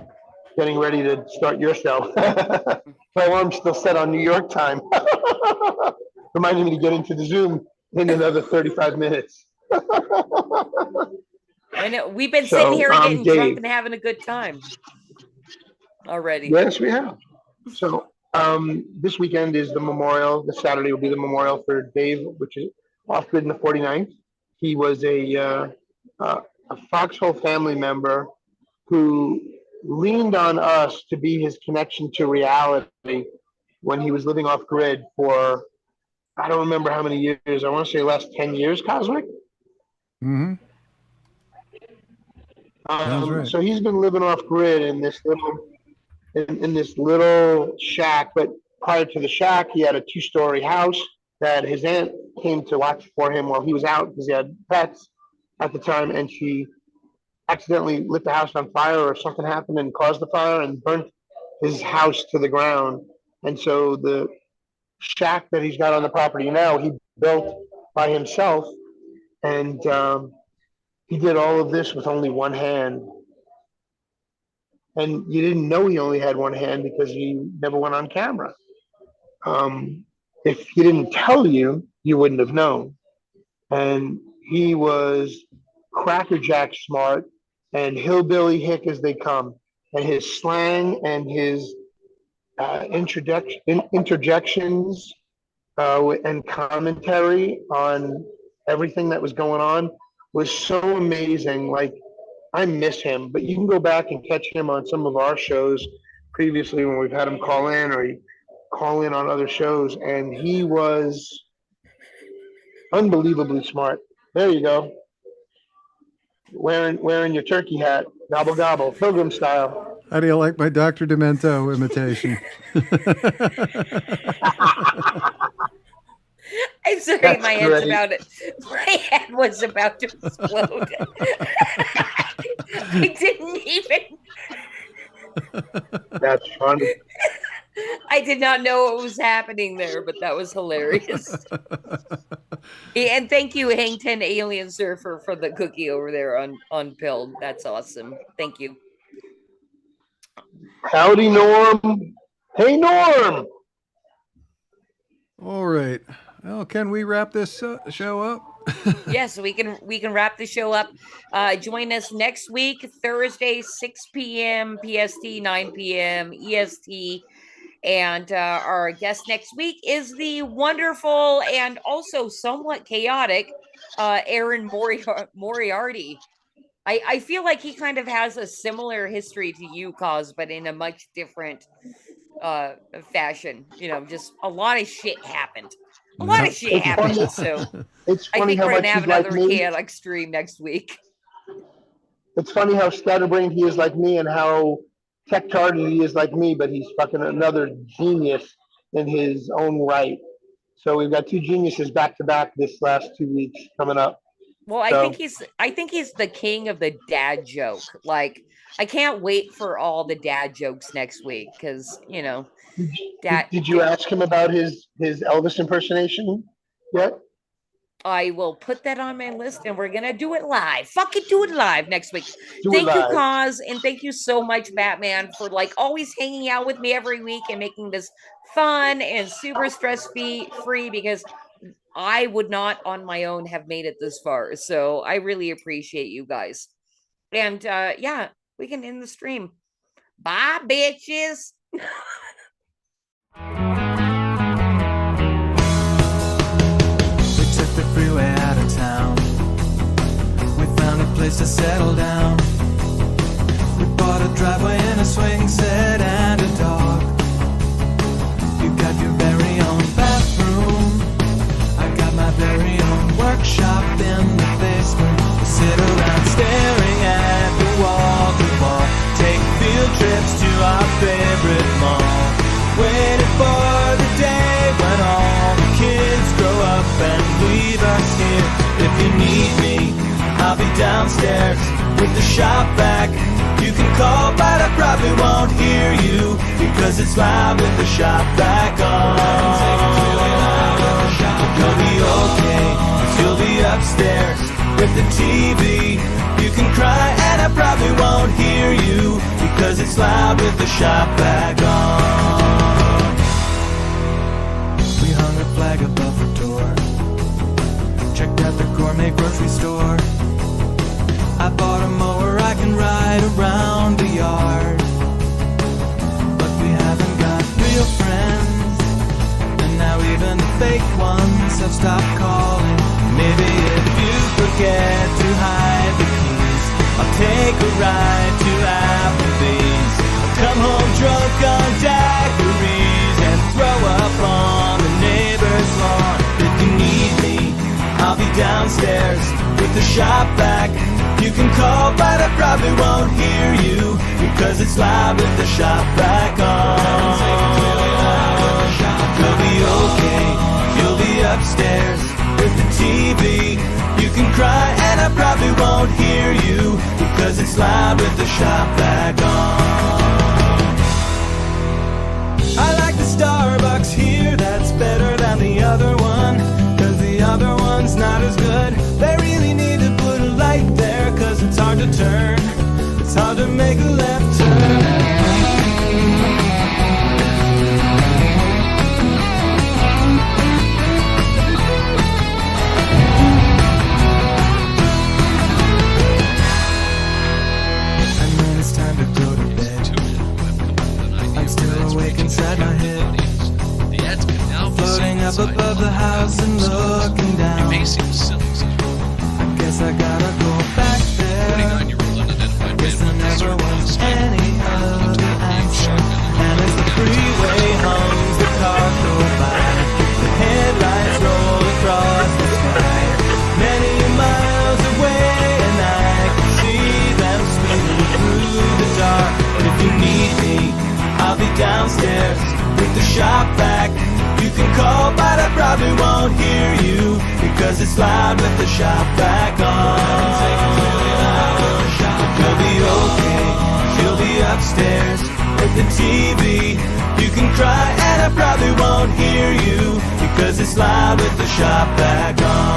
getting ready to start your show. My alarm's still set on New York time, reminding me to get into the Zoom in another 35 minutes. I know we've been So, sitting here getting drunk Dave. and having a good time already. Yes, we have. So this weekend is the memorial. This Saturday will be the memorial for Dave, which is off-grid in the 49th. He was a Foxhole family member who leaned on us to be his connection to reality when he was living off-grid for, I don't remember how many years. I want to say last 10 years, Cosmic. Mm-hmm. Sounds right. So he's been living off-grid in this little shack, but prior to the shack, he had a 2-story house that his aunt came to watch for him while he was out because he had pets at the time, and she accidentally lit the house on fire or something happened and caused the fire and burnt his house to the ground. And so the shack that he's got on the property now, he built by himself, and he did all of this with only one hand. And you didn't know he only had one hand because he never went on camera. If he didn't tell you, you wouldn't have known. And he was crackerjack smart and hillbilly hick as they come. And his slang and his interjections and commentary on everything that was going on was so amazing. Like, I miss him, but you can go back and catch him on some of our shows previously when we've had him call in, or he call in on other shows, and he was unbelievably smart. There you go. Wearing your turkey hat, gobble gobble, pilgrim style. How do you like my Dr. Demento imitation? I'm sorry, That's my head's great. about it. My head was about to explode. I didn't even. That's funny. I did not know what was happening there, but that was hilarious. And thank you, Hang 10 Alien Surfer, for the cookie over there on Pilled. That's awesome. Thank you. Howdy, Norm. Hey, Norm. All right. Well, can we wrap this show up? Yes, we can wrap the show up. Join us next week, Thursday, 6 p.m. PST, 9 p.m. EST. And our guest next week is the wonderful and also somewhat chaotic Aaron Moriarty. I feel like he kind of has a similar history to you, Cos, but in a much different fashion. You know, just a lot of shit happened. A lot of shit It's happened. funny. So It's I funny think how we're much gonna have he's like another me. chaotic stream next week. It's funny how scatterbrained he is like me and how tech-tarded he is like me, but he's fucking another genius in his own right. So we've got two geniuses back to back this last 2 weeks coming up. Well, I think he's the king of the dad joke. Like, I can't wait for all the dad jokes next week because, you know, Did you ask him about his Elvis impersonation yet? I will put that on my list and we're gonna do it live. Fucking do it live next week. Do it Thank you, live. Cos, and thank you so much, Batman, for like always hanging out with me every week and making this fun and super stress-free because I would not on my own have made it this far. So I really appreciate you guys. And yeah, we can end the stream. Bye, bitches. We took the freeway out of town. We found a place to settle down. We bought a driveway and a swing set and a dog. You got your very own bathroom. I got my very own workshop in the basement. We sit around staring at the wall to wall. Take field trips to our favorite mall. Waiting for the shop vac. You can call, but I probably won't hear you because it's loud with the shop vac on. You'll be okay, 'cause you'll be upstairs with the TV. You can cry and I probably won't hear you because it's loud with the shop vac on. We hung a flag above the door, checked out the gourmet grocery store. I bought a mower I can ride around the yard, but we haven't got real friends, and now even the fake ones have stopped calling. Maybe if you forget to hide the keys, I'll take a ride to Applebee's. I'll come home drunk on daiquiris and throw up on the neighbor's lawn. If you need me, I'll be downstairs with the shop vac. You can call, but I probably won't hear you because it's loud with the shop vac on. You'll be okay, you'll be upstairs with the TV. You can cry and I probably won't hear you because it's loud with the shop vac on. I like the Starbucks here, that's better than the other one, 'cause the other one's not as good. They really need to put a light there, 'cause it's hard to turn, it's hard to make a left turn. Inside my head, floating up above the house and looking down. I guess I gotta go back there. Guess there never was any other answer. And as the freeway hums, the cars go by, the headlights roll across the sky, many miles away, and I can see them spinning through the dark. If you need me, I'll be downstairs with the shop vac. You can call, but I probably won't hear you because it's loud with the shop vac on. You'll be okay, you'll be upstairs with the TV. You can cry and I probably won't hear you because it's loud with the shop vac on.